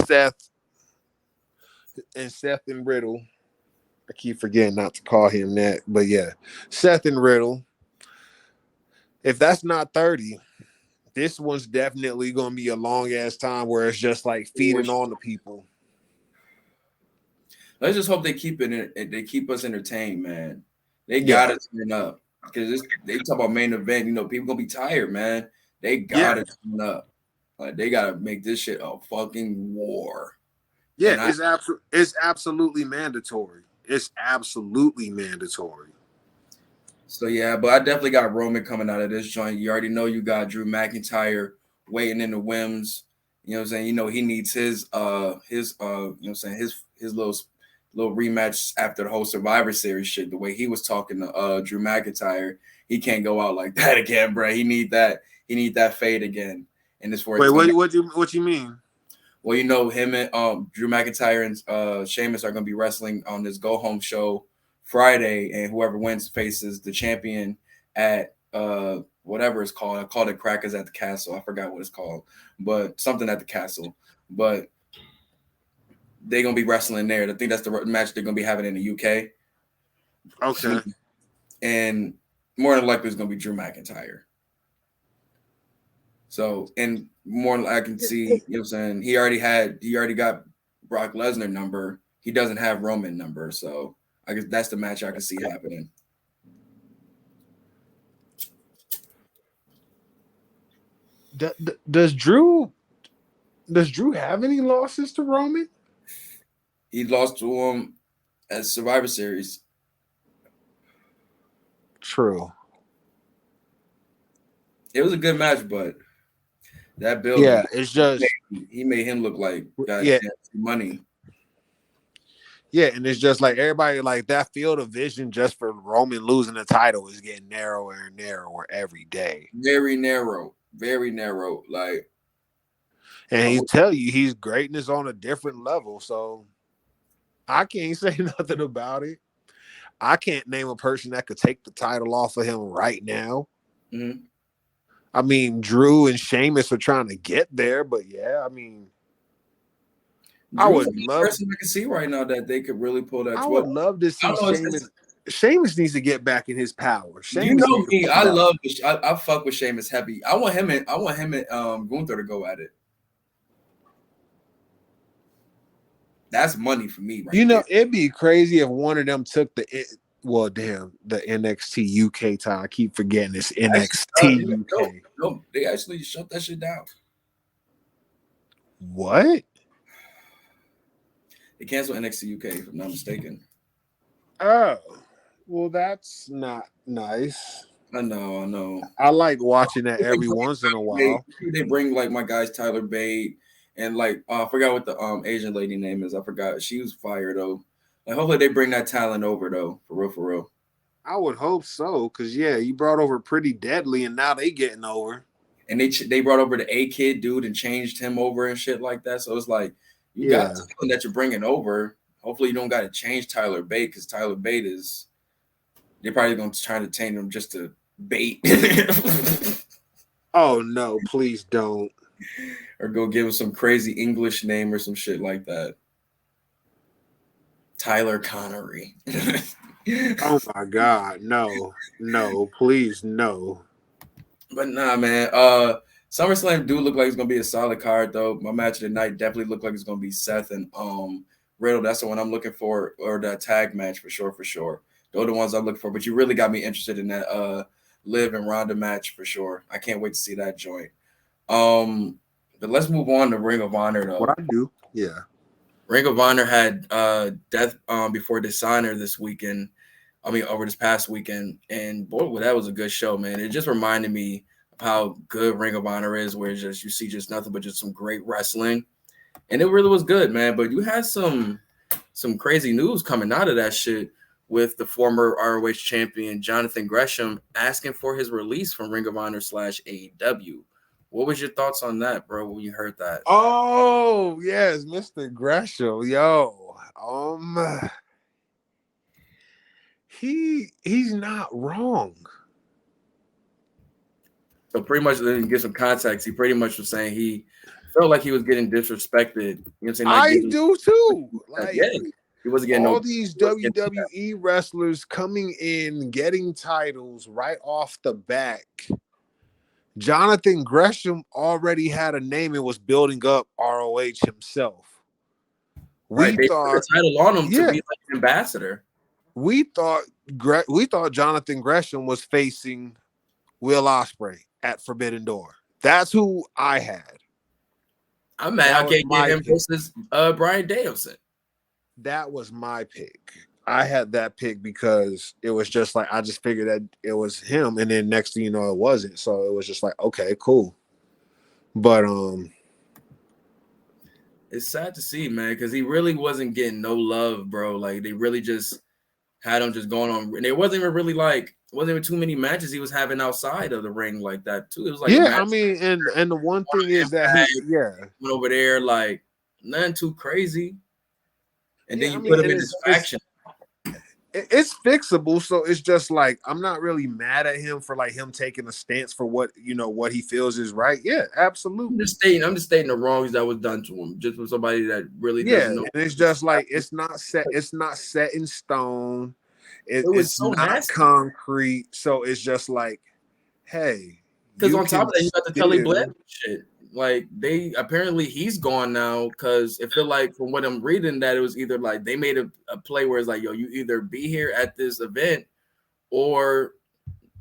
Seth and Riddle, I keep forgetting not to call him that, but yeah, Seth and Riddle. If that's not 30, this one's definitely gonna be a long ass time where it's just like feeding on the people. Let's just hope they keep us entertained, man. They gotta turn up because they talk about main event. People gonna be tired, man. They gotta turn up. Like they gotta make this shit a fucking war. Yeah, it's absolutely mandatory. It's absolutely mandatory. So yeah, but I definitely got Roman coming out of this joint. You already know you got Drew McIntyre waiting in the whims. You know what I'm saying? He needs his little rematch after the whole Survivor Series shit. The way he was talking to Drew McIntyre, he can't go out like that again, bro. He need that fade again. And this for what you mean? Well, him and Drew McIntyre and Sheamus are gonna be wrestling on this go home show Friday, and whoever wins faces the champion at whatever it's called. I called it Crackers at the Castle. I forgot what it's called, but something at the Castle. But they're gonna be wrestling there. I think that's the match they're gonna be having in the UK. Okay. And more than likely it's gonna be Drew McIntyre. So, and more I can see, you know what I'm saying? He already got Brock Lesnar number. He doesn't have Roman number, so I guess that's the match I can see happening. Does Drew have any losses to Roman? He lost to him at Survivor Series. True. It was a good match, but That building. Yeah, it's just he made him look like yeah. money. Yeah, and it's just like everybody like that field of vision just for Roman losing the title is getting narrower and narrower every day. Very narrow, very narrow. Like, and he tell you he's greatness on a different level. So I can't say nothing about it. I can't name a person that could take the title off of him right now. mm-hmm. I mean, Drew and Sheamus are trying to get there, but yeah, I mean, Drew's I would the love. person I can see right now that they could really pull that. I would love to see Sheamus. Sheamus needs to get back in his power. Sheamus, you know me, I fuck with Sheamus heavy. I want him and Gunther to go at it. That's money for me, right? You know, it'd be crazy if one of them took the NXT UK title. I keep forgetting it's NXT UK. No, they actually shut that shit down. What? They canceled NXT UK, if I'm not mistaken. Oh, well, that's not nice. I know. I like watching that every once in a while. They bring like my guys Tyler Bate and like I forgot what the Asian lady name is. I forgot. She was fire though. Like hopefully they bring that talent over though, for real. I would hope so, because yeah, you brought over Pretty Deadly, and now they getting over. And they brought over the A-Kid dude and changed him over and shit like that. So it's like you got someone that you're bringing over. Hopefully you don't got to change Tyler Bate, because Tyler Bate is they're probably going to try to change him just to bait. Oh no, please don't. Or go give him some crazy English name or some shit like that. Tyler Connery. Oh my God, no, please no. But nah, man. SummerSlam do look like it's gonna be a solid card though. My match of the night definitely look like it's gonna be Seth and Riddle. That's the one I'm looking for, or that tag match for sure. Those are the ones I'm looking for. But you really got me interested in that Liv and Ronda match for sure. I can't wait to see that joint. But let's move on to Ring of Honor though. What I do? Yeah. Ring of Honor had Death before Dishonor this weekend. I mean, over this past weekend. And boy, well, that was a good show, man. It just reminded me of how good Ring of Honor is, where it's just you see just nothing but just some great wrestling. And it really was good, man. But you had some crazy news coming out of that shit with the former ROH champion Johnathan Gresham asking for his release from Ring of Honor / AEW. What was your thoughts on that, bro, when you heard that? Oh, yes, Mr. Gresham. Yo. He's not wrong. So pretty much, to get some context, he pretty much was saying he felt like he was getting disrespected. You know what I'm saying? Like, I do too. Like, yeah, he wasn't getting all these WWE wrestlers coming in, getting titles right off the back. Johnathan Gresham already had a name and was building up ROH himself. We thought a title on him to be like an ambassador. We thought Johnathan Gresham was facing Will Ospreay at Forbidden Door. That's who I had. I'm mad I can't get him versus Bryan Danielson. That was my pick. I had that pick because it was just like I just figured that it was him, and then next thing you know, it wasn't. So it was just like, okay, cool. But it's sad to see, man, because he really wasn't getting no love, bro. Like they really just had him just going on. And it wasn't even really wasn't even too many matches he was having outside of the ring like that too. It was like I mean, and the one thing is that he went over there like nothing too crazy, and then you put him in this faction. It's fixable, so it's just like I'm not really mad at him for like him taking a stance for what he feels is right. Yeah, absolutely. I'm just stating the wrongs that was done to him, just for somebody that really doesn't know. And it's just like it's not set in stone. It's so not nasty. Concrete, so it's just like, hey, because on top of that, you got the Tully Bled shit. Like he's gone now because it feel like from what I'm reading that it was either like they made a play where it's like, yo, you either be here at this event or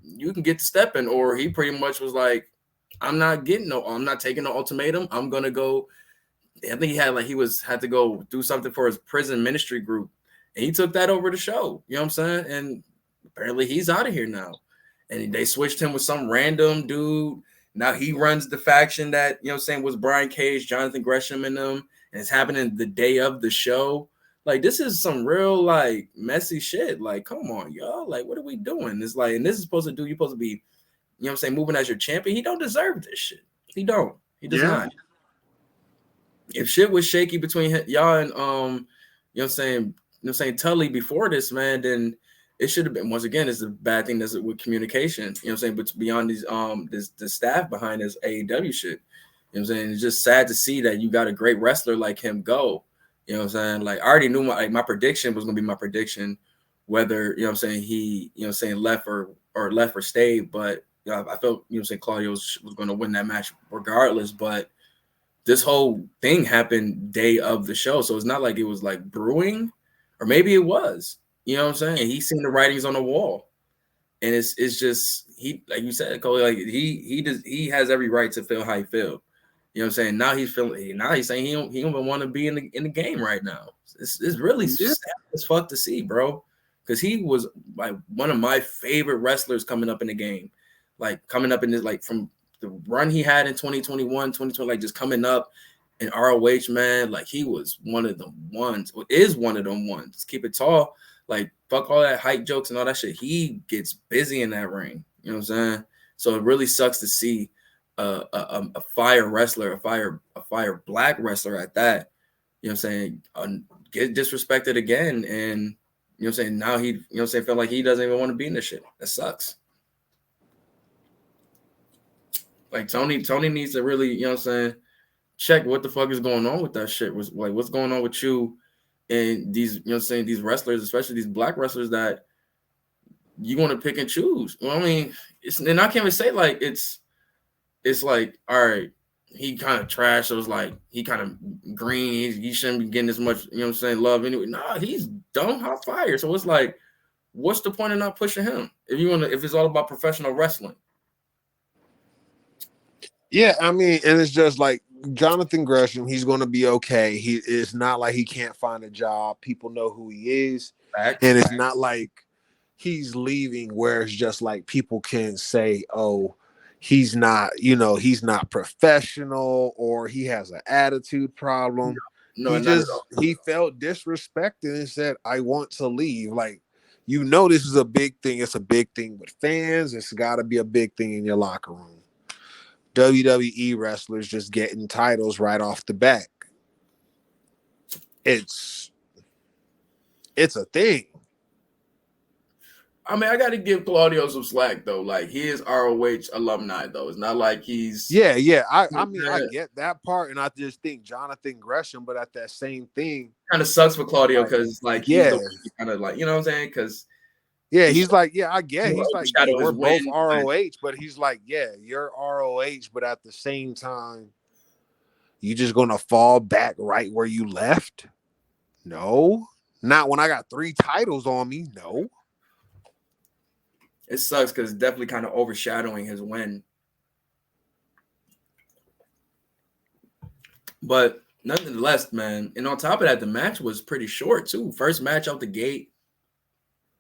you can get stepping, or he pretty much was like, I'm not taking no ultimatum. I'm gonna go. I think he had to go do something for his prison ministry group, and he took that over the show. You know what I'm saying? And apparently he's out of here now. And they switched him with some random dude Now he runs the faction that, you know what I'm saying, was Brian Cage, Johnathan Gresham and them, and it's happening the day of the show. Like, this is some real, like, messy shit. Like, come on, y'all. Like, what are we doing? It's like, and this is supposed to do, you're supposed to be, you know what I'm saying, moving as your champion. He don't deserve this shit. He don't. He does not. If shit was shaky between y'all and, you know what I'm saying, Tully before this, man, then it should have been, once again, it's a bad thing that's with communication, you know what I'm saying, but beyond these, the staff behind this AEW shit, you know what I'm saying, it's just sad to see that you got a great wrestler like him go, you know what I'm saying, like, I already knew my prediction was going to be my prediction, whether, you know what I'm saying, he, you know what I'm saying, left or stayed, but, you know, I felt, you know what I'm saying, Claudio was going to win that match regardless, but this whole thing happened day of the show, so it's not like it was, like, brewing, or maybe it was. You know what I'm saying? He's seen the writings on the wall, and it's just, he, like you said, Cole, like he has every right to feel how he feel. You know what I'm saying? Now he's saying he don't even want to be in the game right now. It's really sad as fuck to see, bro, because he was like one of my favorite wrestlers coming up in the game, like coming up in this, like from the run he had in 2021, 2020, like just coming up in ROH, man, like he was one of the ones, or is one of them ones. Just keep it tall. Like, fuck all that hype jokes and all that shit. He gets busy in that ring. You know what I'm saying? So it really sucks to see a fire wrestler, a fire black wrestler at that, you know what I'm saying, get disrespected again. And, you know what I'm saying, now he, you know what I'm saying, feel like he doesn't even want to be in this shit. That sucks. Like, Tony needs to really, you know what I'm saying, check what the fuck is going on with that shit. Was like, what's going on with you? And these, you know what I'm saying, these wrestlers, especially these black wrestlers that you want to pick and choose. Well, I mean, and I can't even say like it's like, all right, he kind of trash, so it's like he kind of green, he shouldn't be getting as much, you know what I'm saying, love anyway. Nah, he's dumb hot fire. So it's like, what's the point of not pushing him if it's all about professional wrestling? Yeah, I mean, and it's just like Johnathan Gresham, he's going to be okay. It's not like he can't find a job. People know who he is. And it's not like he's leaving where it's just like people can say, oh, he's not professional, or he has an attitude problem. No, he felt disrespected and said, I want to leave. Like, you know, this is a big thing. It's a big thing with fans. It's got to be a big thing in your locker room. WWE wrestlers just getting titles right off the bat. It's a thing. I mean, I got to give Claudio some slack though. Like, he is ROH alumni though. It's not like he's I mean, I get that part, and I just think Johnathan Gresham, but at that same thing, kind of sucks for Claudio because like he's kind of like, you know what I'm saying, because. Yeah, he's like, yeah, I get. He's like, yeah, we're both win, ROH, but he's like, yeah, you're ROH, but at the same time, you just gonna fall back right where you left? No, not when I got 3 titles on me. No, it sucks because it's definitely kind of overshadowing his win. But nonetheless, man, and on top of that, the match was pretty short too. First match out the gate.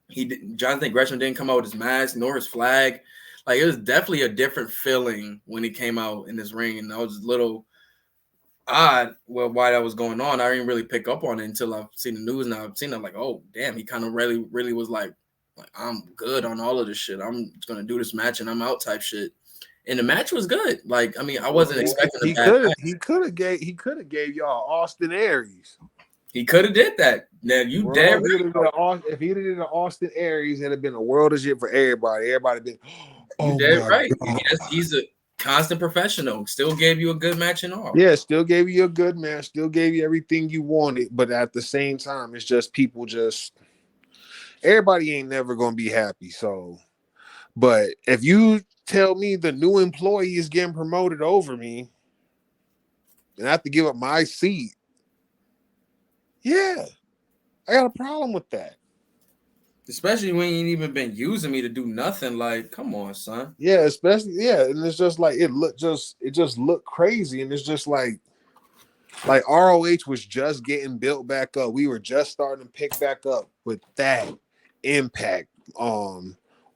Johnathan Gresham didn't come out with his mask nor his flag. Like, it was definitely a different feeling when he came out in this ring, and I was a little odd why that was going on. I didn't really pick up on it until I've seen the news. Now I've seen it, like, oh damn, he kind of really was like I'm good on all of this shit. I'm gonna do this match and I'm out type shit. And the match was good. Like, I mean, I wasn't expecting he could have gave y'all Austin Aries. He could have did that. Now you damn right. If he did an Austin Aries, it'd have been a world of shit for everybody. Everybody been, you dead right. He's a constant professional. Still gave you a good match and all. Yeah, still gave you a good match. Still gave you everything you wanted. But at the same time, it's just everybody ain't never gonna be happy. So, but if you tell me the new employee is getting promoted over me, and I have to give up my seat. Yeah, I got a problem with that. Especially when you ain't even been using me to do nothing. Like, come on, son. Yeah, and it's just like it just looked crazy, and it's just like ROH was just getting built back up. We were just starting to pick back up with that Impact, all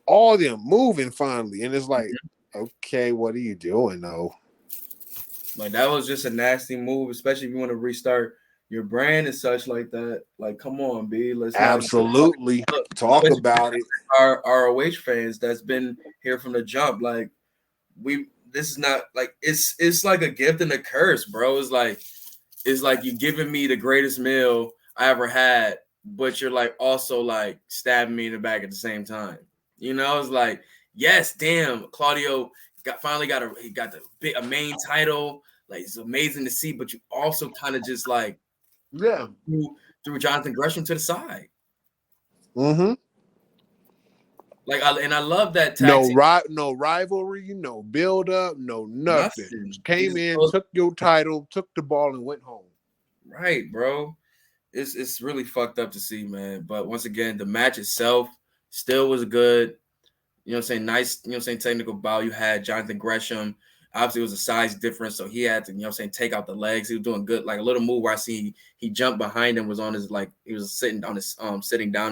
of them moving finally, and it's like Okay, what are you doing though? Like that was just a nasty move, especially if you want to restart your brand and such like that. Like, come on, B. Let's not Absolutely. look, Talk especially about it. our ROH fans that's been here from the jump. Like, this is not like it's like a gift and a curse, bro. It's like you giving me the greatest meal I ever had, but you're like also like stabbing me in the back at the same time. You know, it's like, yes, damn, Claudio finally got a main title. Like, it's amazing to see, but you also kind of just like Yeah. threw Johnathan Gresham to the side. Mm-hmm. Like, I love that No tactic. no rivalry, no build up, no nothing. Nothing. Came in, took your title, took the ball, and went home. Right, bro. It's really fucked up to see, man. But once again, the match itself still was good. You know what I'm saying? Nice, you know what I'm saying, technical bout. You had Johnathan Gresham. Obviously, it was a size difference, so he had to, you know what I'm saying, take out the legs. He was doing good. Like a little move where I see he jumped behind him, was on his, like, he was sitting down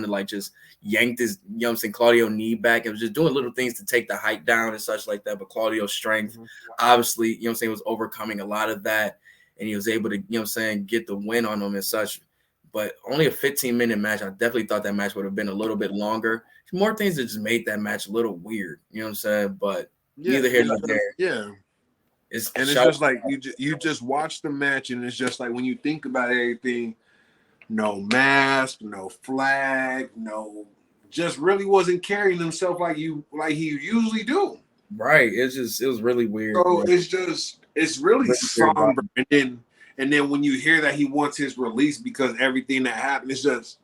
and like just yanked his, you know what I'm saying, Claudio knee back. It was just doing little things to take the height down and such like that. But Claudio's strength, obviously, you know what I'm saying, was overcoming a lot of that. And he was able to, you know what I'm saying, get the win on him and such. But only a 15-minute match. I definitely thought that match would have been a little bit longer. More things that just made that match a little weird. You know what I'm saying? But neither here nor there. Yeah. It's just like you just watch the match, and it's just like when you think about everything, no mask, no flag, no, just really wasn't carrying himself like he usually do. Right. It was really weird. So it's really somber. And then when you hear that he wants his release because everything that happened, it's just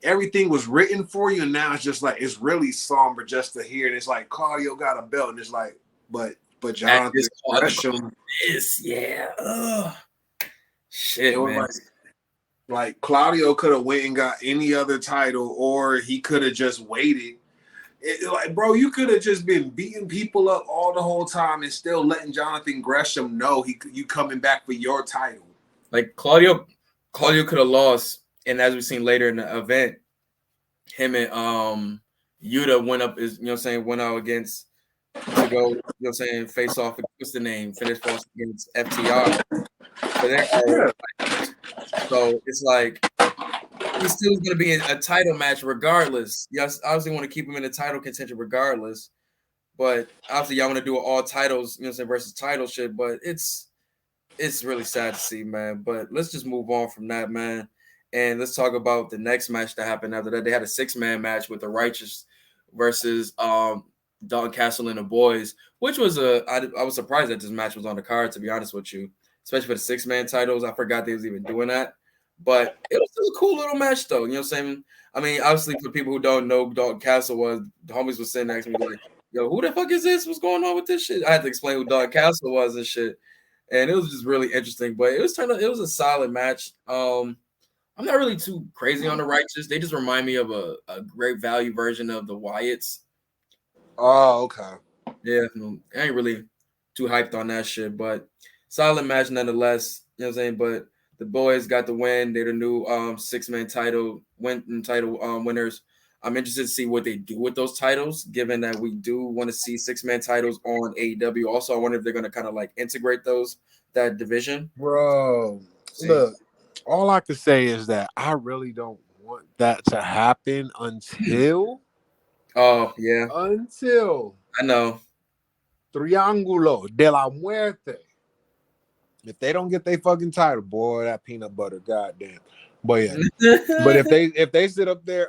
everything was written for you, and now it's just like it's really somber just to hear it. It's like Claudio got a belt, and it's like, but Johnathan Gresham is, yeah. Ugh. Shit, man. Like Claudio could have went and got any other title, or he could have just waited. Like, bro, you could have just been beating people up all the whole time and still letting Johnathan Gresham know you coming back for your title. Like Claudio could have lost, and as we've seen later in the event, him and Yuta went up, is, you know what I'm saying, went out against to go, you know what I'm saying, face off. What's the name? Finish false against FTR. So it's like he's still going to be in a title match regardless. Yes, obviously want to keep him in the title contention regardless. But obviously y'all want to do all titles, you know what I'm saying, versus title shit. But it's really sad to see, man. But let's just move on from that, man. And let's talk about the next match that happened after that. They had a 6-man match with the Righteous versus Don Castle and the Boys, which was I was surprised that this match was on the card, to be honest with you, especially for the 6-man titles. I forgot they was even doing that. But it was still a cool little match, though. You know what I'm saying? I mean, obviously, for people who don't know who Don Castle was, the homies was sitting next to me like, yo, who the fuck is this? What's going on with this shit? I had to explain who Don Castle was and shit. And it was just really interesting. But it was a solid match. I'm not really too crazy on the Righteous. They just remind me of a great value version of the Wyatts. Oh, okay. Yeah, I ain't really too hyped on that shit, but solid match nonetheless. You know what I'm saying? But the Boys got the win. They're the new 6-man title winners. I'm interested to see what they do with those titles, given that we do want to see 6-man titles on AEW. Also, I wonder if they're going to kind of like integrate that division. Bro, look, all I can say is that I really don't want that to happen until. Oh, yeah. Until. I know. Triángulo de la Muerte. If they don't get their fucking title, boy, that peanut butter, goddamn. But yeah. But if they sit up there,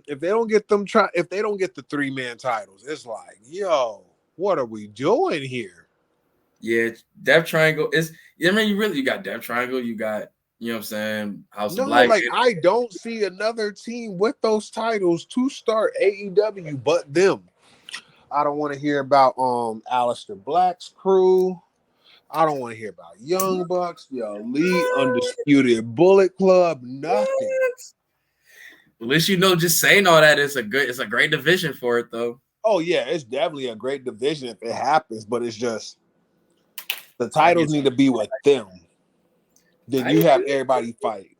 if they don't get the 3-man titles, it's like, yo, what are we doing here? Yeah, Death Triangle is. I mean, you got Death Triangle. You got, you know what I'm saying, House of Black. Like I don't see another team with those titles to start AEW but them. I don't want to hear about Aleister Black's crew. I don't want to hear about Young Bucks, the Elite, Undisputed Bullet Club, nothing. At least you know, just saying all that is it's a great division for it, though. Oh yeah, it's definitely a great division if it happens, but it's just the titles need to be with them. Then you have everybody fight.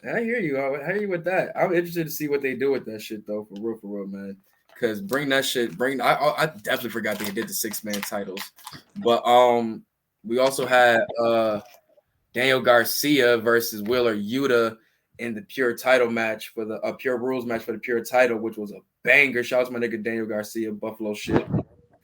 I hear you. I hear you with that. I'm interested to see what they do with that shit, though, for real, man. Cause bring that shit. I definitely forgot they did the 6-man titles, but we also had Daniel Garcia versus Wheeler Yuta in the pure title match for the pure rules match for the pure title, which was a banger. Shout out to my nigga Daniel Garcia, Buffalo shit.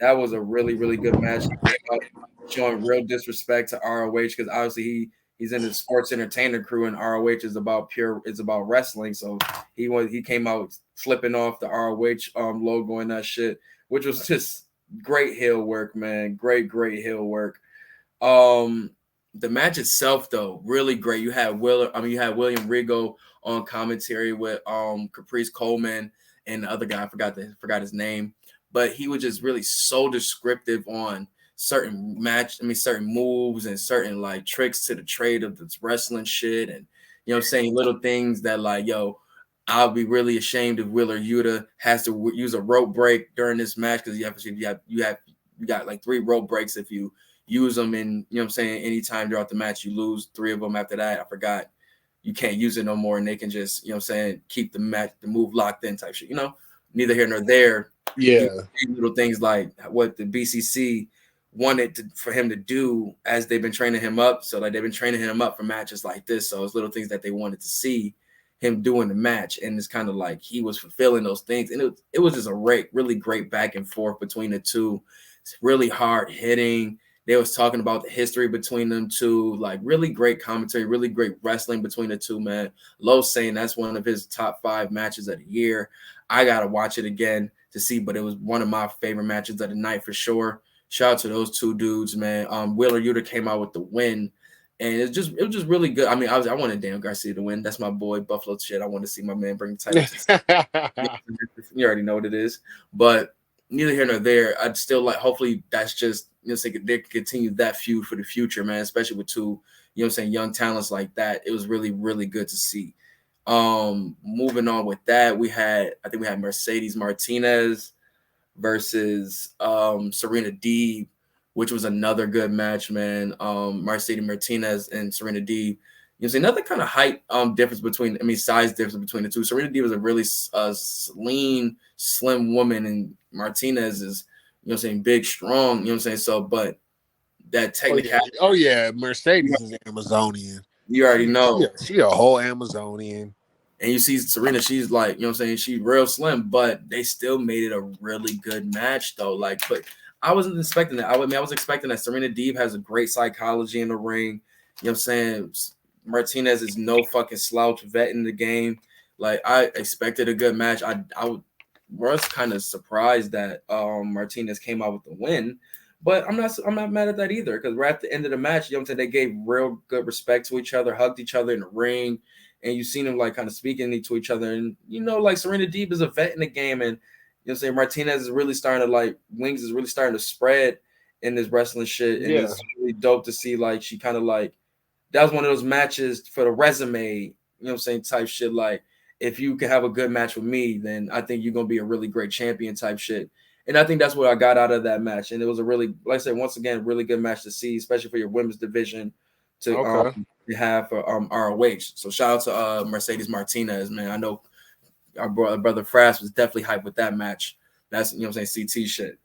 That was a really, really good match. He came out showing real disrespect to ROH because obviously he's in the sports entertainer crew, and ROH is about wrestling. So he came out flipping off the ROH logo and that shit, which was just great heel work, man. Great heel work. The match itself, though, really great. You had William Regal on commentary with Caprice Coleman and the other guy. I forgot his name, but he was just really so descriptive on certain moves and certain like tricks to the trade of this wrestling shit, and saying little things that like, yo, I'll be really ashamed if Wheeler Yuta has to use a rope break during this match because you got like 3 rope breaks if you use them in, anytime throughout the match. You lose 3 of them after that. I forgot. You can't use it no more, and they can just, keep the move locked in type shit. Neither here nor there. Yeah. Little things like what the BCC wanted for him to do as they've been training him up. So like they've been training him up for matches like this. So it's little things that they wanted to see him doing the match, and it's kind of like he was fulfilling those things, and it was just a really great back and forth between the two. It's really hard hitting. They was talking about the history between them two, like really great commentary, really great wrestling between the two, man. Lowe saying that's one of his top 5 matches of the year. I got to watch it again to see, but it was one of my favorite matches of the night for sure. Shout out to those 2 dudes, man. Wheeler Yuta came out with the win, and it was just really good. I mean, I wanted Daniel Garcia to win. That's my boy, Buffalo shit. I want to see my man bring the title. You already know what it is, but neither here nor there. I'd still like, hopefully that's just, so they can continue that feud for the future, man, especially with 2, young talents like that. It was really, really good to see. Moving on with that, I think we had Mercedes Martinez versus Serena Deeb, which was another good match, man. Mercedes Martinez and Serena Deeb. Another kind of height difference size difference between the two. Serena Deeb was a really lean, slim woman, and Martinez is, big, strong, so, but that technicality. Oh yeah, Mercedes is Amazonian. You already know. She a whole Amazonian. And you see Serena, she's like, she's real slim, but they still made it a really good match, though. Like, but I wasn't expecting that. I was expecting that Serena Deeb has a great psychology in the ring. Martinez is no fucking slouch, vet in the game. Like, I expected a good match. I was kind of surprised that Martinez came out with the win, but I'm not mad at that either, because we're at the end of the match. They gave real good respect to each other, hugged each other in the ring, and you've seen them like kind of speaking to each other. And like Serena Deeb is a vet in the game, and Martinez is really starting to like wings is really starting to spread in this wrestling shit, and it's really dope to see. Like, she kind of like, that was one of those matches for the resume, type shit. Like, if you can have a good match with me, then I think you're going to be a really great champion type shit. And I think that's what I got out of that match. And it was a really, like I said, once again, really good match to see, especially for your women's division to have for ROH. So shout out to Mercedes Martinez, man. I know our brother Frass was definitely hyped with that match. That's, CT shit.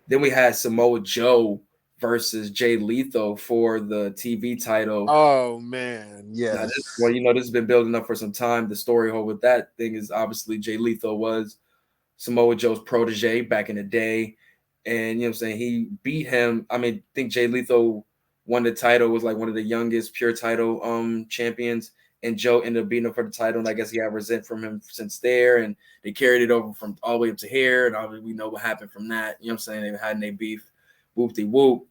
Then we had Samoa Joe versus Jay Lethal for the TV title. Oh man, yes. Now this has been building up for some time. The story with that thing is obviously Jay Lethal was Samoa Joe's protege back in the day, and he beat him. I think Jay Lethal won the title, was like one of the youngest pure title champions, and Joe ended up beating him for the title, and I guess he had resent from him since there, and they carried it over from all the way up to here, and obviously we know what happened from that. They've had their beef. Whoop-de-whoop.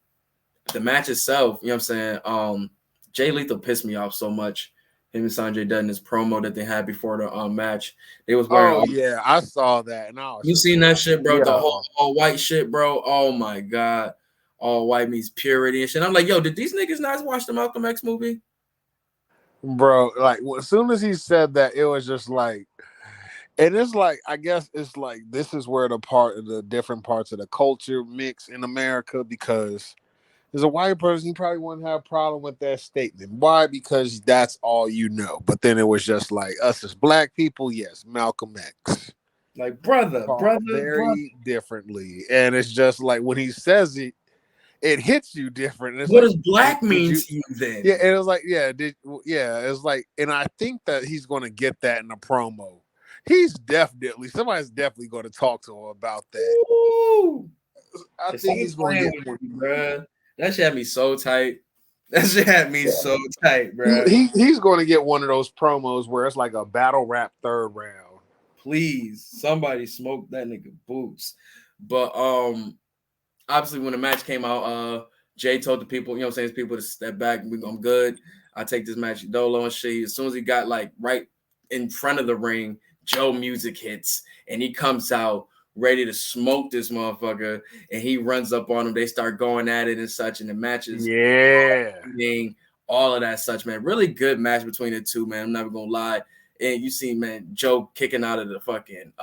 The match itself, Jay Lethal pissed me off so much. Him and Sanjay Dutt in this promo that they had before the match. They was wearing. Yeah, I saw that. And you seen that shit, bro? Yeah. The whole all white shit, bro. Oh my god, all white means purity and shit. I'm like, yo, did these niggas not watch the Malcolm X movie? Bro, like as soon as he said that, it was just like. And it's like, I guess it's like, this is where the different parts of the culture mix in America, because as a white person, you probably wouldn't have a problem with that statement. Why? Because that's all you know. But then it was just like, us as black people, yes, Malcolm X. Like brother, very differently, and it's just like when he says it, it hits you different. And it's what like, does black mean you, to you then? Yeah, and it was like, it's like, and I think that he's going to get that in the promo. Somebody's definitely going to talk to him about that. Ooh. I think he's going to get one, bro. That shit had me so tight. That shit had me so tight, bro. He's going to get one of those promos where it's like a battle rap third round. Please, somebody smoke that nigga boots. But obviously when the match came out, Jay told the people, you know what I'm saying, his people to step back. I'm good. I take this match Dolo and shit. As soon as he got like right in front of the ring, Joe music hits and he comes out ready to smoke this motherfucker, and he runs up on him. They start going at it and such, and the matches, all of that such, man. Really good match between the two, man. I'm never gonna lie. And you see, man, Joe kicking out of the fucking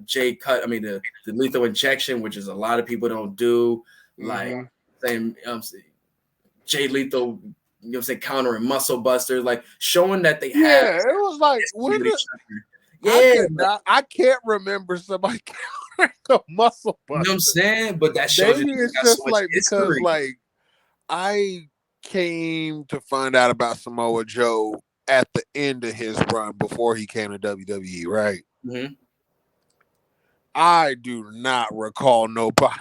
Jay cut. I mean, the lethal injection, which is a lot of people don't do. Like saying Jay Lethal, you know what I'm saying, countering muscle busters, like showing that they have. Yeah, it was like I can't remember somebody countering a muscle buster. You know what I'm saying? But that shows maybe it's just so like history. Because like I came to find out about Samoa Joe at the end of his run before he came to WWE, right? Mm-hmm. I do not recall nobody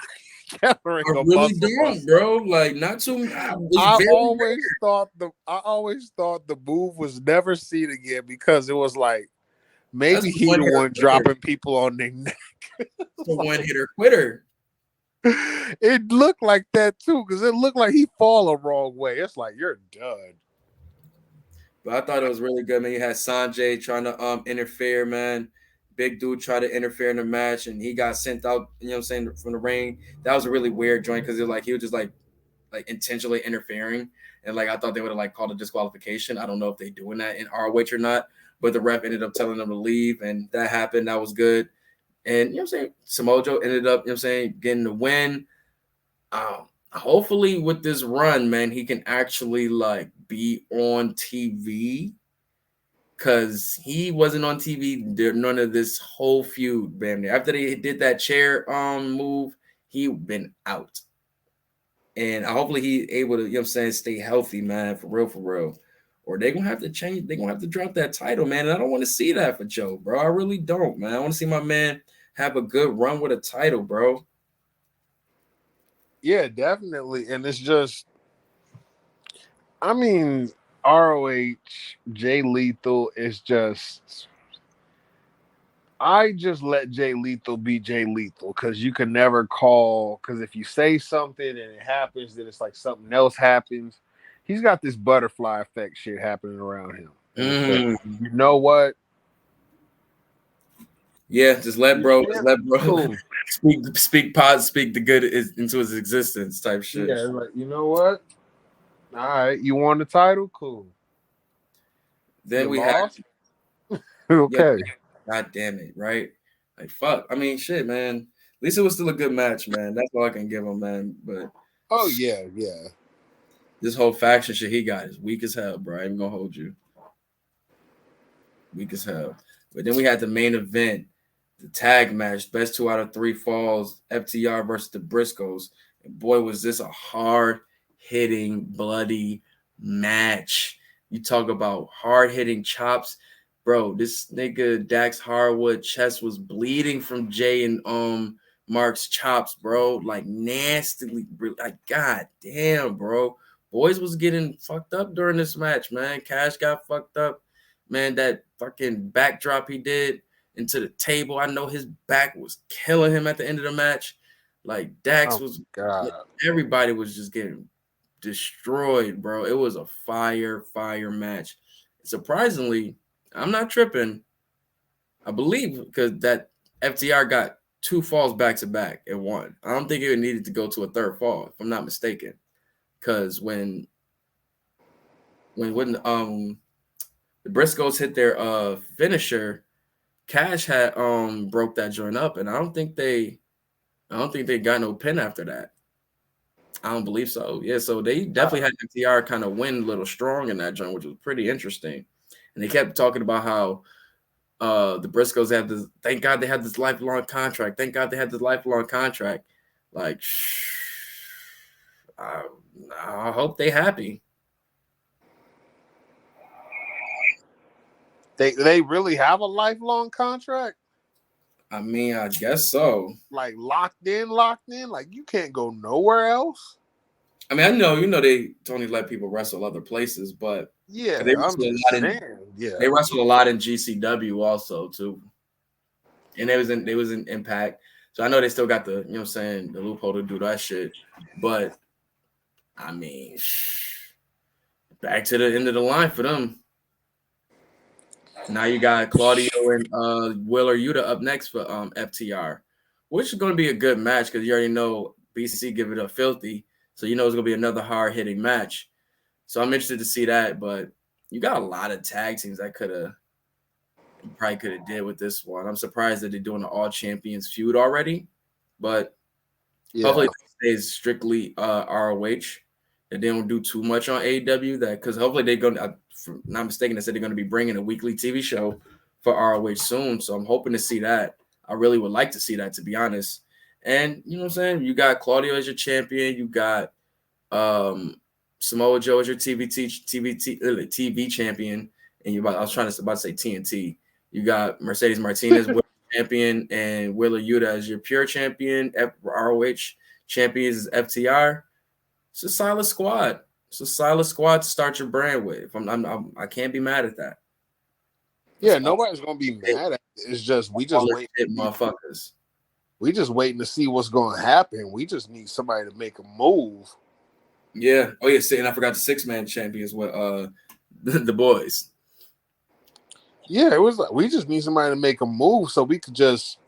countering a really muscle don't, bro. Like not too. I always thought the move was never seen again because it was like maybe he the one dropping people on their neck. The one hitter quitter. It looked like that too, because it looked like he fall a wrong way. It's like you're done. But I thought it was really good, man. You had Sanjay trying to interfere, man. Big dude tried to interfere in the match, and he got sent out, you know what I'm saying, from the ring. That was a really weird joint because he was just like intentionally interfering. And like I thought they would have like called a disqualification. I don't know if they're doing that in ROH or not, but the ref ended up telling them to leave, and that happened. That was good. And you know what I'm saying? Samoa Joe ended up, you know what I'm saying, getting the win. Hopefully with this run, man, he can actually like be on TV. Cause he wasn't on TV none of this whole feud, man. After they did that chair move, he been out. And hopefully he able to, you know what I'm saying, stay healthy, man, for real. Or they're gonna have to change, they're gonna have to drop that title, man. And I don't want to see that for Joe, bro. I really don't, man. I want to see my man have a good run with a title, bro. Yeah, definitely. And it's just, I mean, ROH, Jay Lethal is just, I just let Jay Lethal be Jay Lethal because you can never call, because if you say something and it happens, then it's like something else happens. He's got this butterfly effect shit happening around him. Like, you know what? Yeah, just let bro speak the good into his existence type shit. Yeah, like, you know what? All right, you won the title? Cool. Then we lost? Okay. Yeah, God damn it, right? Like fuck. I mean, shit, man. At least it was still a good match, man. That's all I can give him, man. But oh yeah. This whole faction shit he got is weak as hell, bro. I ain't gonna hold you. Weak as hell. But then we had the main event, the tag match, best 2 out of 3 falls, FTR versus the Briscoes. And boy, was this a hard-hitting, bloody match. You talk about hard-hitting chops. Bro, this nigga Dax Harwood chest was bleeding from Jay and Mark's chops, bro. Like nastily, like god damn, bro. Boys was getting fucked up during this match, man. Cash got fucked up. Man, that fucking backdrop he did into the table. I know his back was killing him at the end of the match. Like Dax everybody was just getting destroyed, bro. It was a fire match. Surprisingly, I'm not tripping. I believe because that FTR got 2 falls back to back and won. I don't think it needed to go to a third fall, if I'm not mistaken. Because when the Briscoes hit their finisher, Cash had broke that joint up, and I don't think they got no pin after that. I don't believe so. Yeah, so they definitely had FTR kind of win a little strong in that joint, which was pretty interesting. And they kept talking about how The Briscoes have this. Thank God they have this lifelong contract. Thank God they have this lifelong contract. Like, I hope they happy. They really have a lifelong contract? I mean, I guess so. Like locked in. Like you can't go nowhere else. I mean, I know they only let people wrestle other places, but yeah, they I'm wrestle just saying. they wrestle a lot in GCW also too, and they was in Impact, so I know they still got the the loophole to do that shit. But I mean, back to the end of the line for them. Now you got Claudio and Wheeler Yuta up next for FTR, which is going to be a good match because you already know BC give it up filthy, so it's going to be another hard hitting match. So I'm interested to see that, but you got a lot of tag teams that probably could have did with this one. I'm surprised that they're doing an all champions feud already, but hopefully it stays strictly ROH. That they don't do too much on AEW. That because hopefully they're going to, if I'm not mistaken, they said they're going to be bringing a weekly TV show for ROH soon. So I'm hoping to see that. I really would like to see that, to be honest. And you know what I'm saying? You got Claudio as your champion. You got Samoa Joe as your TV champion, and I was trying to about to say TNT. You got Mercedes Martinez champion and Wheeler Yuta as your pure champion. ROH champions is FTR. It's a solid squad. It's a solid squad to start your brand with. I can't be mad at that. Yeah, nobody's gonna be mad at it. It's just we just wait, motherfuckers. We just waiting to see what's going to happen. We just need somebody to make a move. Yeah. Oh yeah. And I forgot the 6-man champions with the boys. Yeah, it was like we just need somebody to make a move so we could just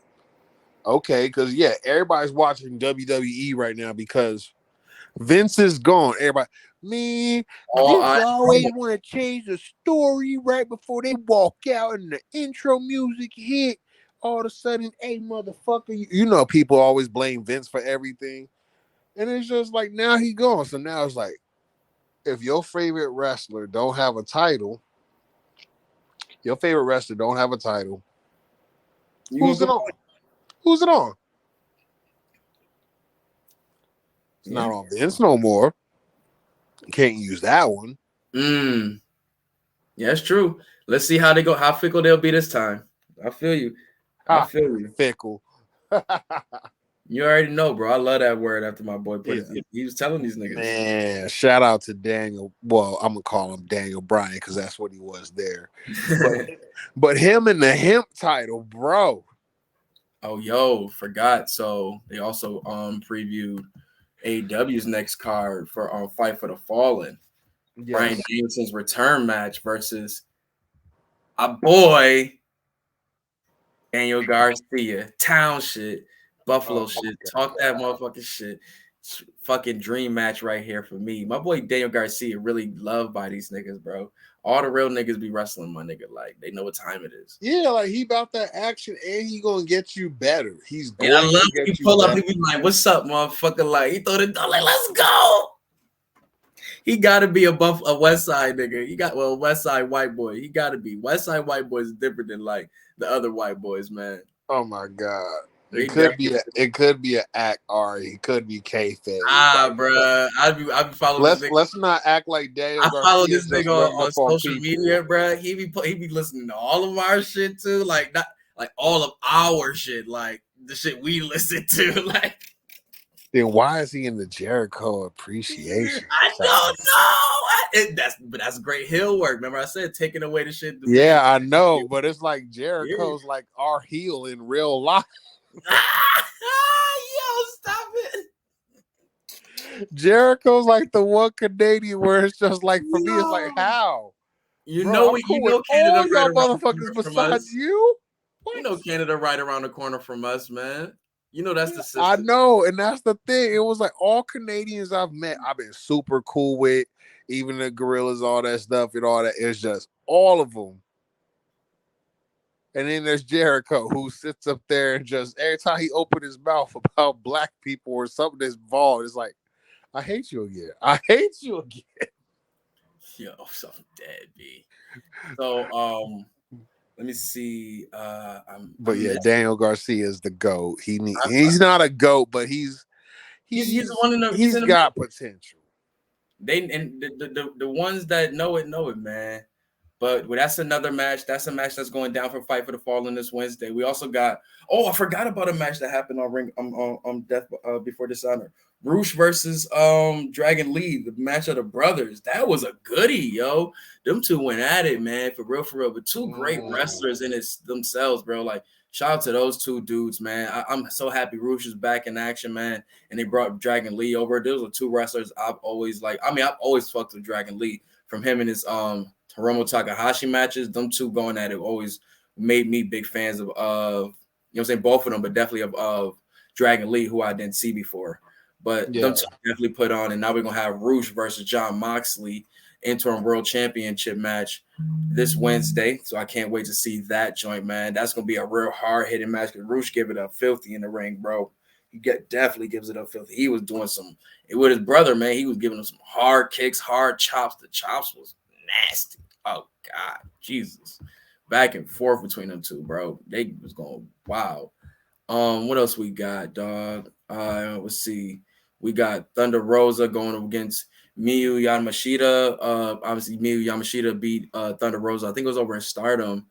because everybody's watching WWE right now because Vince is gone. Everybody, man, Vince always want to change the story right before they walk out and the intro music hit. All of a sudden, hey, motherfucker, you know people always blame Vince for everything. And it's just like, now he gone. So now it's like, if your favorite wrestler don't have a title, who's it on? Who's it on? It's not on Vince no more. Can't use that one. Yeah, that's true. Let's see how they go. How fickle they'll be this time. I feel you. Fickle. You already know, bro. I love that word after my boy put it. He was telling these niggas. Man, shout out to Daniel. Well, I'm gonna call him Daniel Bryan because that's what he was there. but him and the hemp title, bro. Oh, forgot. So they also previewed AEW's next card for Fight for the Fallen. Yes. Bryan Danielson's return match versus a boy Daniel Garcia. Town shit. Buffalo shit. Talk that motherfucking shit. It's fucking dream match right here for me. My boy Daniel Garcia really loved by these niggas, bro. All the real niggas be wrestling, my nigga. Like, they know what time it is. Yeah, like he about that action and he gonna get you better. He's going I love when he pull up, he be like, what's up, motherfucker? Like, he throw the door, like, let's go. He gotta be a West Side nigga. West Side white boy. He gotta be. West Side white boy is different than like the other white boys, man. Oh my God. It could be an act, or it could be kayfabe. Bro, I'd be following. Let's not act like Daniel. I follow this nigga on social media, bro. He be listening to all of our shit too, like not like all of our shit, like the shit we listen to, like. Then why is he in the Jericho appreciation? I don't know. That's great heel work. Remember I said taking away the shit. Yeah, I know, but it's like Jericho's like our heel in real life. Yo, stop it. Jericho's like the one Canadian where it's just like for me, it's like how Canada all y'all motherfuckers besides you. What? You know Canada right around the corner from us, man. You know that's the system. I know, and that's the thing. It was like all Canadians I've met, I've been super cool with, even the gorillas, all that stuff, and all that. It's just all of them. And then there's Jericho, who sits up there and just every time he opens his mouth about black people or something that's involved, it's like, I hate you again. I hate you again. Yo, so dead, B. So, Let me see. But yeah, Daniel Garcia is the GOAT. He's not a GOAT, but he's one of them. He's in the got potential. They and the ones that know it, man. But that's another match. That's a match that's going down for Fight for the Fallen this Wednesday. We also got. Oh, I forgot about a match that happened on Ring on Death Before Dishonor. Roosh versus Dragon Lee, the match of the brothers. That was a goodie, yo. Them two went at it, man, for real. But two great wrestlers in it themselves, bro. Like, shout out to those two dudes, man. I'm so happy Roosh is back in action, man. And they brought Dragon Lee over. Those are two wrestlers I've always liked. I mean, I've always fucked with Dragon Lee from him and his Hiromu Takahashi matches. Them two going at it always made me big fans of you know what I'm saying, both of them, but definitely of Dragon Lee, who I didn't see before. But them two definitely put on, and now we're gonna have Roosh versus Jon Moxley interim world championship match this Wednesday. So I can't wait to see that joint, man. That's gonna be a real hard hitting match because Roosh give it up filthy in the ring, bro. He definitely gives it up filthy. He was doing with his brother, man. He was giving him some hard kicks, hard chops. The chops was nasty. Oh God, Jesus. Back and forth between them two, bro. They was going wow. What else we got, dog? Let's see. We got Thunder Rosa going against Miyu Yamashita. Obviously, Miyu Yamashita beat Thunder Rosa. I think it was over in Stardom.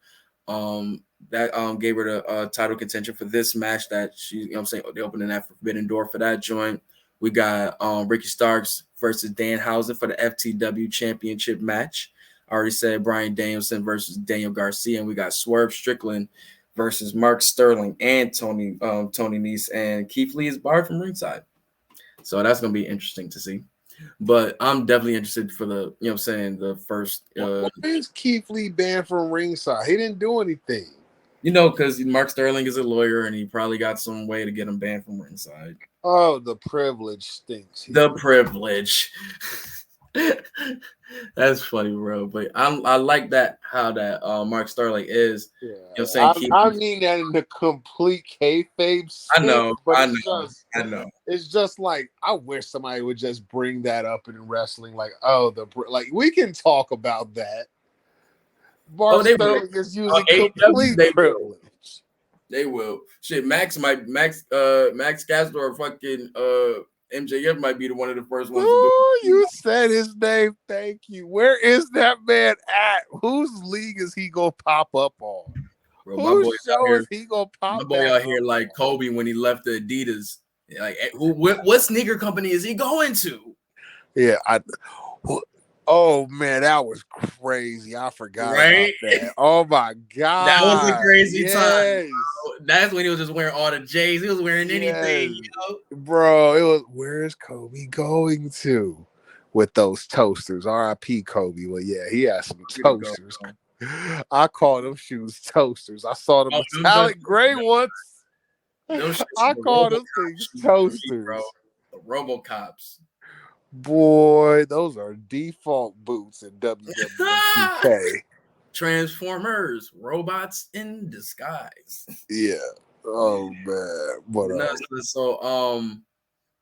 That gave her the title contention for this match that she, you know what I'm saying, they opening that Forbidden Door for that joint. We got Ricky Starks versus Danhausen for the FTW Championship match. I already said Bryan Danielson versus Daniel Garcia, and we got Swerve Strickland versus Mark Sterling and Tony Nese, and Keith Lee is barred from ringside. So that's going to be interesting to see. But I'm definitely interested for the, you know what I'm saying, the first. Why is Keith Lee banned from ringside? He didn't do anything. You know, because Mark Sterling is a lawyer and he probably got some way to get him banned from ringside. Oh, the privilege stinks. The privilege. That's funny, bro. But I like that how that Mark Sterling is. Yeah. You know what I'm saying? I mean that in the complete kayfabe sense, I know. It's just like I wish somebody would just bring that up in wrestling. Like, like we can talk about that. Mark Sterling is using complete privilege. They will. Shit, Max Caster or fucking MJF might be one of the first ones to do it. You said his name. Thank you. Where is that man at? Whose league is he gonna pop up on? Bro, Whose show is he gonna pop up? My boy out here like Kobe when he left the Adidas. Like, what sneaker company is he going to? Yeah, oh man, that was crazy. I forgot about that. Oh my God. That was a crazy time. Bro. That's when he was just wearing all the J's. He was wearing anything, you know? Bro, it was, where's Kobe going to with those toasters? R.I.P. Kobe. Well, yeah, he had some toasters. I call them shoes toasters. I saw the metallic gray ones. I call them things toasters. Bro. The RoboCops. Boy, those are default boots in WWE. Transformers, robots in disguise. Yeah. Oh man. What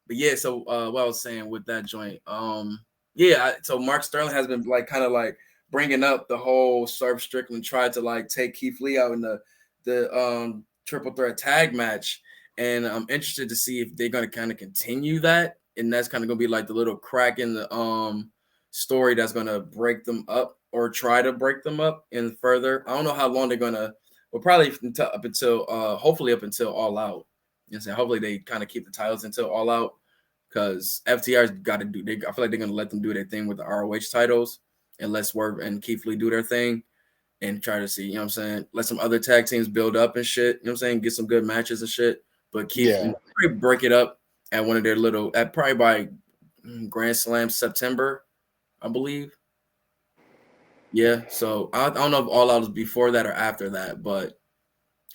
but yeah, so what I was saying with that joint, so Mark Sterling has been like kind of like bringing up the whole Swerve Strickland tried to like take Keith Lee out in the triple threat tag match, and I'm interested to see if they're going to kind of continue that. And that's kind of going to be like the little crack in the story that's going to break them up or try to break them up and further. I don't know how long they're going to, but probably hopefully up until All Out. You know, hopefully they kind of keep the titles until All Out because FTR's got to do. I feel like they're going to let them do their thing with the ROH titles and let Swerve and Keith Lee do their thing and try to see, you know what I'm saying, let some other tag teams build up and shit. You know what I'm saying, get some good matches and shit. But break it up at one of their probably by Grand Slam September, I believe. Yeah, so I don't know if All Out is before that or after that, but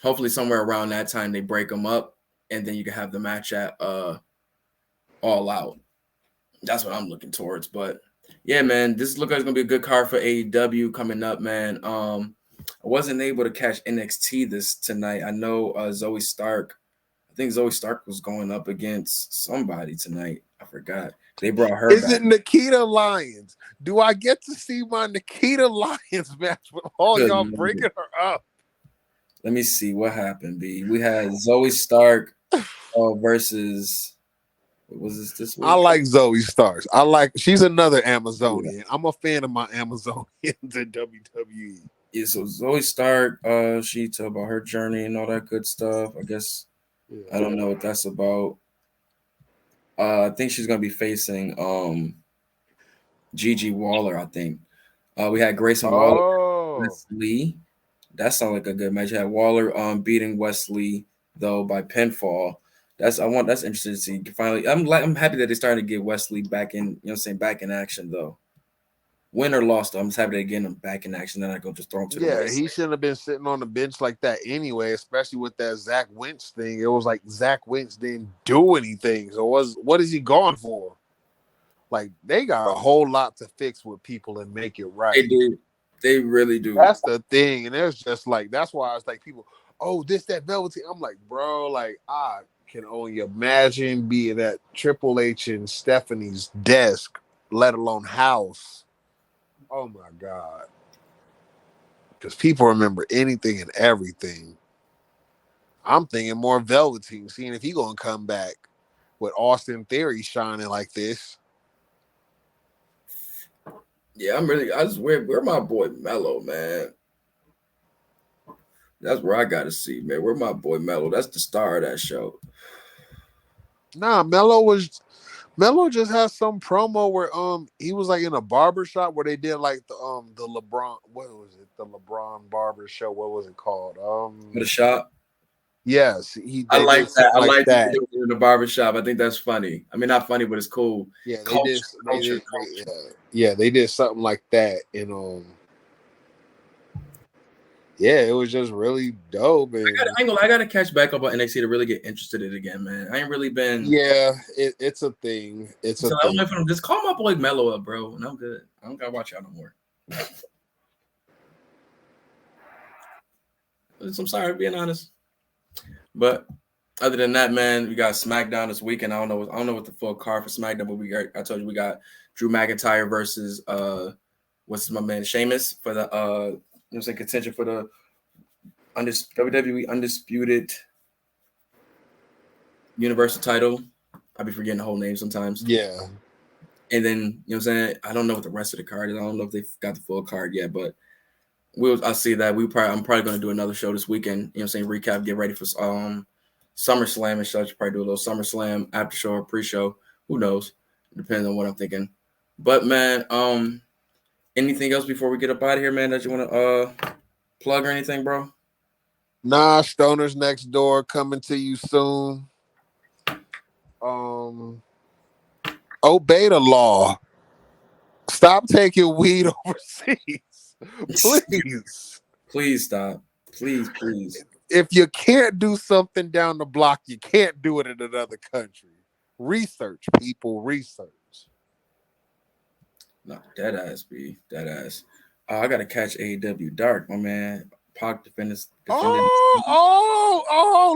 hopefully somewhere around that time they break them up, and then you can have the match at All Out. That's what I'm looking towards. But yeah, man, this looks like it's gonna be a good card for AEW coming up, man. I wasn't able to catch NXT tonight. I know Zoe Stark. I think Zoe Stark was going up against somebody tonight. I forgot. They brought her back. Is it Nikita Lyons? Do I get to see my Nikita Lyons match with all y'all bringing her up? Let me see what happened. B. We had Zoe Stark versus. What was this I week? like Zoe Starks. She's another Amazonian. I'm a fan of my Amazonians in WWE. Yeah, so Zoe Stark, she talked about her journey and all that good stuff. I guess I don't know what that's about. I think she's gonna be facing Gigi Waller, I think. We had Grayson Waller, Wesley. That sounds like a good match. You had Waller beating Wesley though by pinfall. That's interesting to see. Finally, I'm happy that they're starting to get Wesley back in, back in action though. Win or lost, I'm just happy to get him back in action. Then I go just throw him to the waist. He shouldn't have been sitting on the bench like that anyway, especially with that Zach Wentz thing. It was like Zach Wentz didn't do anything. So what is he going for? Like, they got a whole lot to fix with people and make it right. They do. They really do. That's the thing. And it's just like, that's why it's like people, oh, this, that Velveteen. I'm like, bro, like, I can only imagine being at Triple H and Stephanie's desk, let alone house. Oh my God. Because people remember anything and everything. I'm thinking more Velveteen, seeing if he gonna come back with Austin Theory shining like this. Yeah, where my boy Mello, man. That's where I gotta see, man. Where my boy Mello? That's the star of that show. Nah, Mello just has some promo where he was like in a barber shop where they did like the LeBron, what was it? The LeBron barber show. What was it called? The shop. Yes, I like that. I like that in the barbershop. I think that's funny. I mean, not funny, but it's cool. Yeah, they did something like that, and yeah, it was just really dope. And I gotta catch back up on NXT to really get interested in it again, man. I ain't really been. Yeah, it's a thing. It's a thing. Just call my boy Mello up, bro, and I'm good. I don't gotta watch out no more. I'm sorry, being honest. But other than that, man, we got SmackDown this weekend. I don't know what the full card for SmackDown, but I told you we got Drew McIntyre versus what's my man Sheamus for the contention for the WWE Undisputed Universal title. I'll be forgetting the whole name sometimes. Yeah. And then, you know what I'm saying? I don't know what the rest of the card is. I don't know if they've got the full card yet, but I'll see that. I'm probably going to do another show this weekend. You know what I'm saying? Recap, get ready for SummerSlam and such. Probably do a little SummerSlam after show or pre-show. Who knows? Depends on what I'm thinking. But man, anything else before we get up out of here, man, that you want to plug or anything, bro? Nah, Stoners Next Door coming to you soon. Obey the law. Stop taking weed overseas. Please stop. Please. If you can't do something down the block, you can't do it in another country. Research, people. Research. No, dead ass, B. Dead ass. I gotta catch AEW Dark, my man. Pac defending. Oh,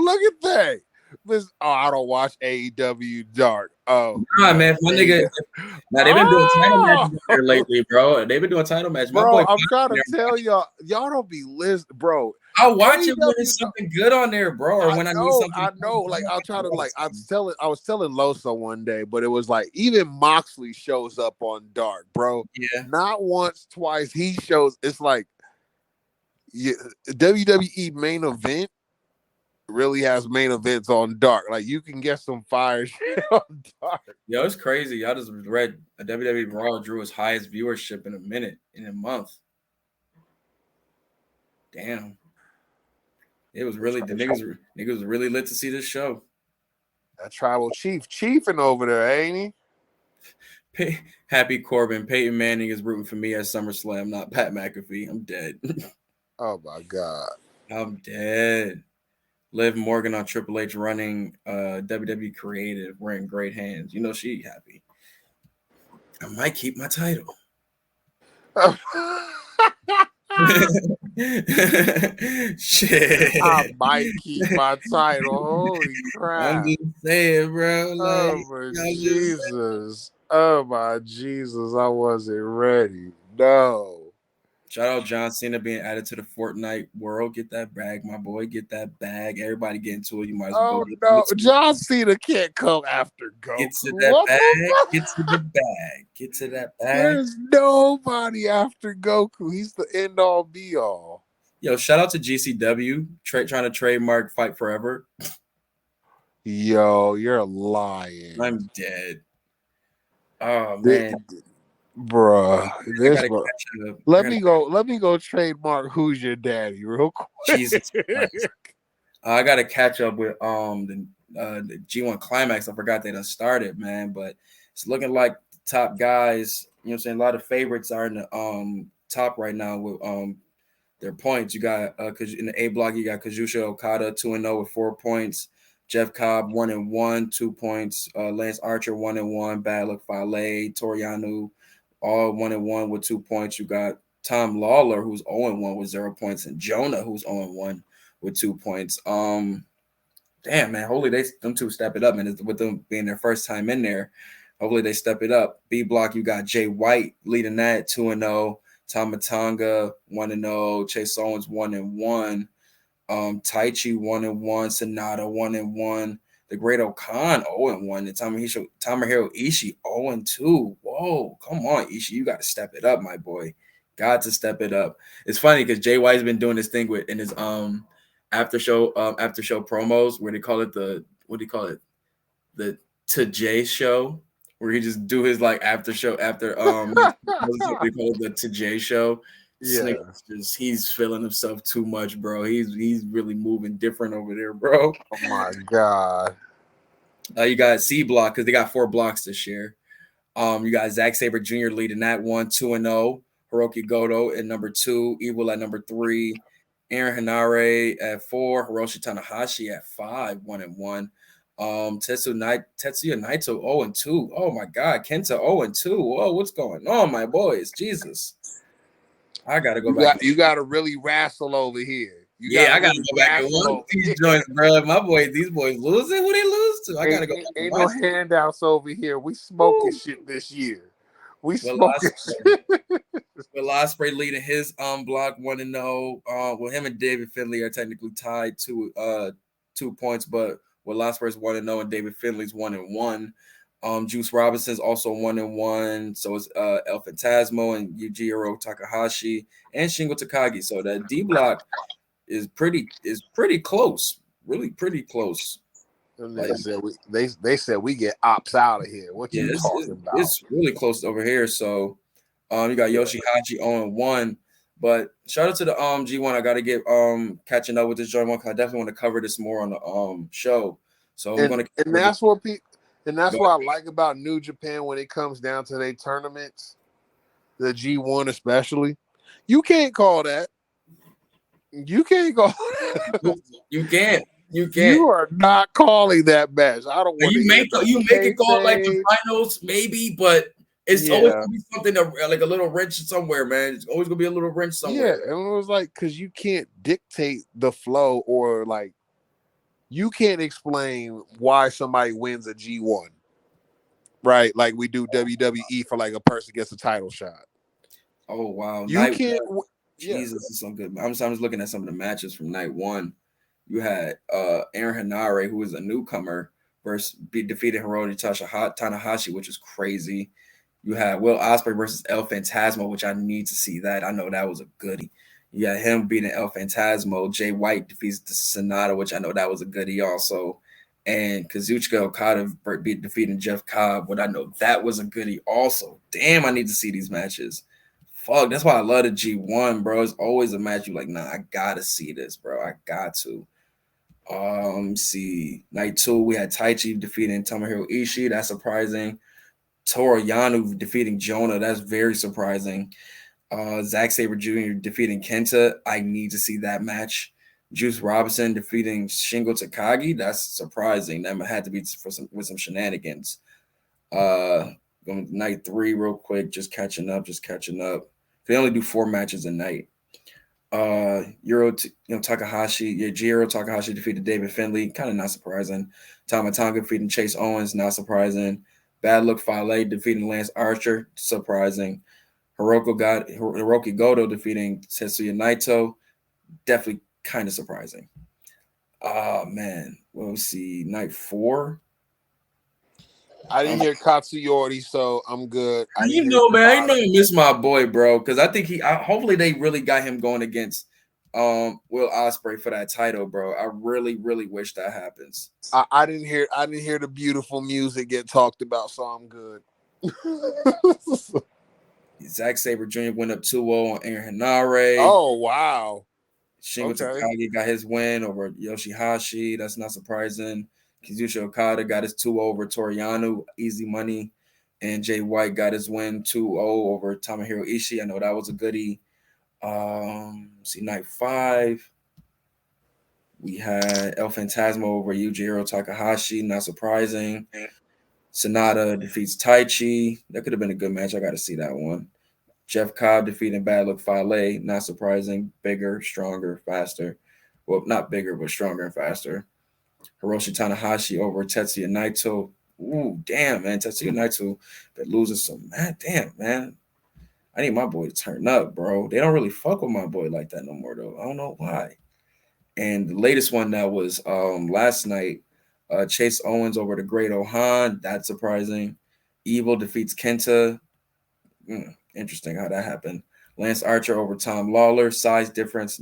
look at that. I don't watch AEW Dark. Oh, nah, man, my nigga. Now they've been doing title matches here lately, bro. They've been doing title matches. Bro, I'm trying to tell y'all don't be listening, bro. I'll watch it when there's something good on there, bro. Or when I need something. I know. Like I'll try to I was telling Loso one day, but it was like even Moxley shows up on Dark, bro. Yeah. Not once, twice. He shows. It's like WWE main event really has main events on Dark. Like you can get some fire shit on Dark. Yo, it's crazy. I just read a WWE Raw drew its highest viewership in a month. Damn. It was really the niggas was really lit to see this show. That tribal chief chiefing over there, ain't he? Happy Corbin. Peyton Manning is rooting for me at SummerSlam, not Pat McAfee. I'm dead. Oh my God. I'm dead. Liv Morgan on Triple H running WWE Creative. We're in great hands. You know she happy. I might keep my title. Shit. I might keep my title. Holy crap. I'm just saying, bro. Like, oh my Jesus. Oh my Jesus. I wasn't ready. No. Shout out John Cena being added to the Fortnite world. Get that bag, my boy. Get that bag. Everybody get into it. You might as well go Oh get no, it. John Cena can't come after Get Goku. to that What the bag. fuck? Get to the bag. Get to that bag. There's nobody after Goku. He's the end all be all. Yo, shout out to GCW trying to trademark Fight Forever. Yo, you're lying. I'm dead. Oh Thi- man, Bruh. I This gotta bro. catch up. Let me go trademark Who's Your Daddy real quick. Jesus Christ. I gotta catch up with the G1 Climax. I forgot they done started, man. But it's looking like the top guys. You know what I'm saying? A lot of favorites are in the top right now with their points. You got in the A block, you got Kazuchika Okada 2-0 with 4 points. Jeff Cobb 1-1, 2 points. Lance Archer 1-1. Bad Luck Fale, Toriano all 1-1 with 2 points. You got Tom Lawler who's 0-1 with 0 points, and Jonah who's 0-1 with 2 points. Damn man, hopefully them two step it up, man. With them being their first time in there, hopefully they step it up. B block, you got Jay White leading that 2-0. Tama Tonga 1-0. Chase Owens 1-1. Taichi 1-1. Sonata 1-1. The Great Okan 0-1. And Tomohiro Ishii 0-2. Whoa, come on, Ishii, you got to step it up, my boy. Got to step it up. It's funny because Jay White's been doing this thing in his after show promos where they call it the the To Jay show, where he just do his like after show after they call it the To Jay show. Yeah. He's feeling himself too much, bro. He's really moving different over there, bro. Oh my god. You got C block because they got 4 blocks this year. You got Zack Sabre Jr. leading that one 2-0. Hiroki Goto at number 2, Evil at number 3, Aaron Hanare at 4, Hiroshi Tanahashi at 5, 1-1. Tetsuya Naito 0-2. Oh my god, Kenta 0-2. Whoa, what's going on, my boys? Jesus. I gotta go back. You gotta really wrestle over here. I gotta go back and look at these joints, bro. My boys, these boys losing. Who they lose to? I gotta go. Ain't no handouts over here. We smoking shit this year. We smoking shit. Will Ospreay leading his block 1-0. Well, him and David Finlay are technically tied to 2 points, but Will Ospreay's 1-0 and David Finlay's 1-1. Juice Robinson's also 1-1. So is El Phantasmo and Yujiro Takahashi and Shingo Takagi. So that D block is pretty close. Really pretty close. They said we get ops out of here. What you talking about? It's really close over here. So you got Yoshihachi 0-1. But shout out to the G1. I gotta get catching up with this joint one because I definitely want to cover this more on the show. So we're gonna that's what I like about New Japan when it comes down to their tournaments, the G1 especially. You can't call that. You can't call that. You can't. You are not calling that match. I don't want you make it call like the finals, maybe, but it's always gonna be something like a little wrench somewhere, man. It's always gonna be a little wrench somewhere. Yeah, and it was like because you can't dictate the flow or like you can't explain why somebody wins a G1, right? Like we do WWE for like a person gets a title shot. Oh wow, you can't. Jesus, it's so good. I'm just looking at some of the matches from night one. You had Aaron Hanare, who is a newcomer, defeated Hiroshi Tanahashi, which is crazy. You had Will Ospreay versus El Phantasmo, which I need to see that. I know that was a goodie. You got him beating El Phantasmo. Jay White defeats the Sonata, which I know that was a goodie also. And Kazuchika Okada defeating Jeff Cobb, but I know that was a goodie also. Damn, I need to see these matches. Fuck, that's why I love the G1, bro. It's always a match you're like, nah, I gotta see this, bro. I got to. Let me see. Night 2, we had Taichi defeating Tomohiro Ishii. That's surprising. Toru Yano defeating Jonah. That's very surprising. Zack Sabre Jr. defeating Kenta. I need to see that match. Juice Robinson defeating Shingo Takagi. That's surprising. That had to be with some shenanigans. Going to night 3 real quick. Just catching up. They only do 4 matches a night. Takahashi, Yujiro Takahashi defeated David Finlay, kind of not surprising. Tama Tonga defeating Chase Owens, not surprising. Bad Luck Fale defeating Lance Archer, surprising. Hiroki Goto defeating Tetsuya Naito. Definitely kind of surprising. Man. Well, let's see. Night 4. I didn't hear Katsuyori, so I'm good. I You know, man, I miss my boy, bro, because I think hopefully they really got him going against Will Ospreay for that title, bro. I really, really wish that happens. I didn't hear the beautiful music get talked about, so I'm good. Zack Sabre Jr. went up 2-0 on Aaron Henare. Oh, wow. Shingo Takagi got his win over Yoshihashi. That's not surprising. Kazuchika Okada got his 2-0 over Toriano, easy money. And Jay White got his win 2-0 over Tomohiro Ishii. I know that was a goodie. Night 5. We had El Phantasmo over Yujiro Takahashi, not surprising. Sonata defeats Taichi. That could have been a good match. I got to see that one. Jeff Cobb defeating Bad Luck Fale, not surprising. Bigger, stronger, faster. Well, not bigger, but stronger and faster. Hiroshi Tanahashi over Tetsuya Naito. Ooh, damn, man. Tetsuya Naito been losing some. Man, damn, man. I need my boy to turn up, bro. They don't really fuck with my boy like that no more, though. I don't know why. And the latest one that was last night, Chase Owens over the Great Ohan. That's surprising. Evil defeats Kenta. Interesting how that happened. Lance Archer over Tom Lawler. Size difference.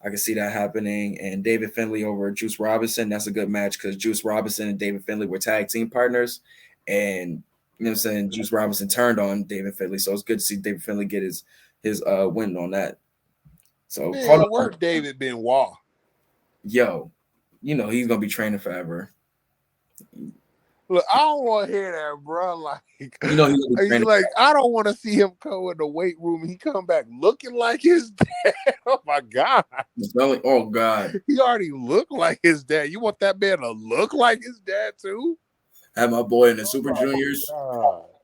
I can see that happening. And David Finlay over Juice Robinson. That's a good match because Juice Robinson and David Finlay were tag team partners. And you know what I'm saying? Juice Robinson turned on David Finlay. So it's good to see David Finlay get his win on that. So where's David Benoit? Yo, you know he's gonna be training forever. Look, I don't want to hear that, bro. Like, you know he's like, I don't want to see him come in the weight room and he come back looking like his dad. Oh my god! Oh god! He already looked like his dad. You want that man to look like his dad too? Have my boy in the Super Juniors.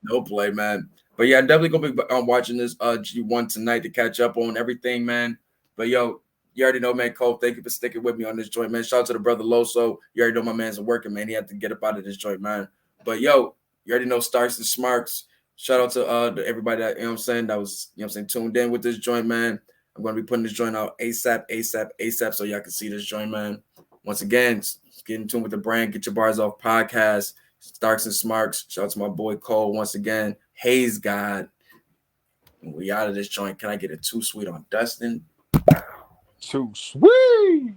No play, man. But yeah, I'm definitely gonna be watching this G1 tonight to catch up on everything, man. But yo, you already know, man, Cole, thank you for sticking with me on this joint, man. Shout out to the brother Loso. You already know my man's working, man. He had to get up out of this joint, man. But yo, you already know Starks and Smarks. Shout out to everybody that, you know what I'm saying, that was, you know what I'm saying, tuned in with this joint, man. I'm going to be putting this joint out ASAP, so y'all can see this joint, man. Once again, get in tune with the brand, Get Your Bars Off podcast, Starks and Smarks. Shout out to my boy Cole once again. Hayes God. We out of this joint. Can I get a 2 sweet on Dustin? Too sweet.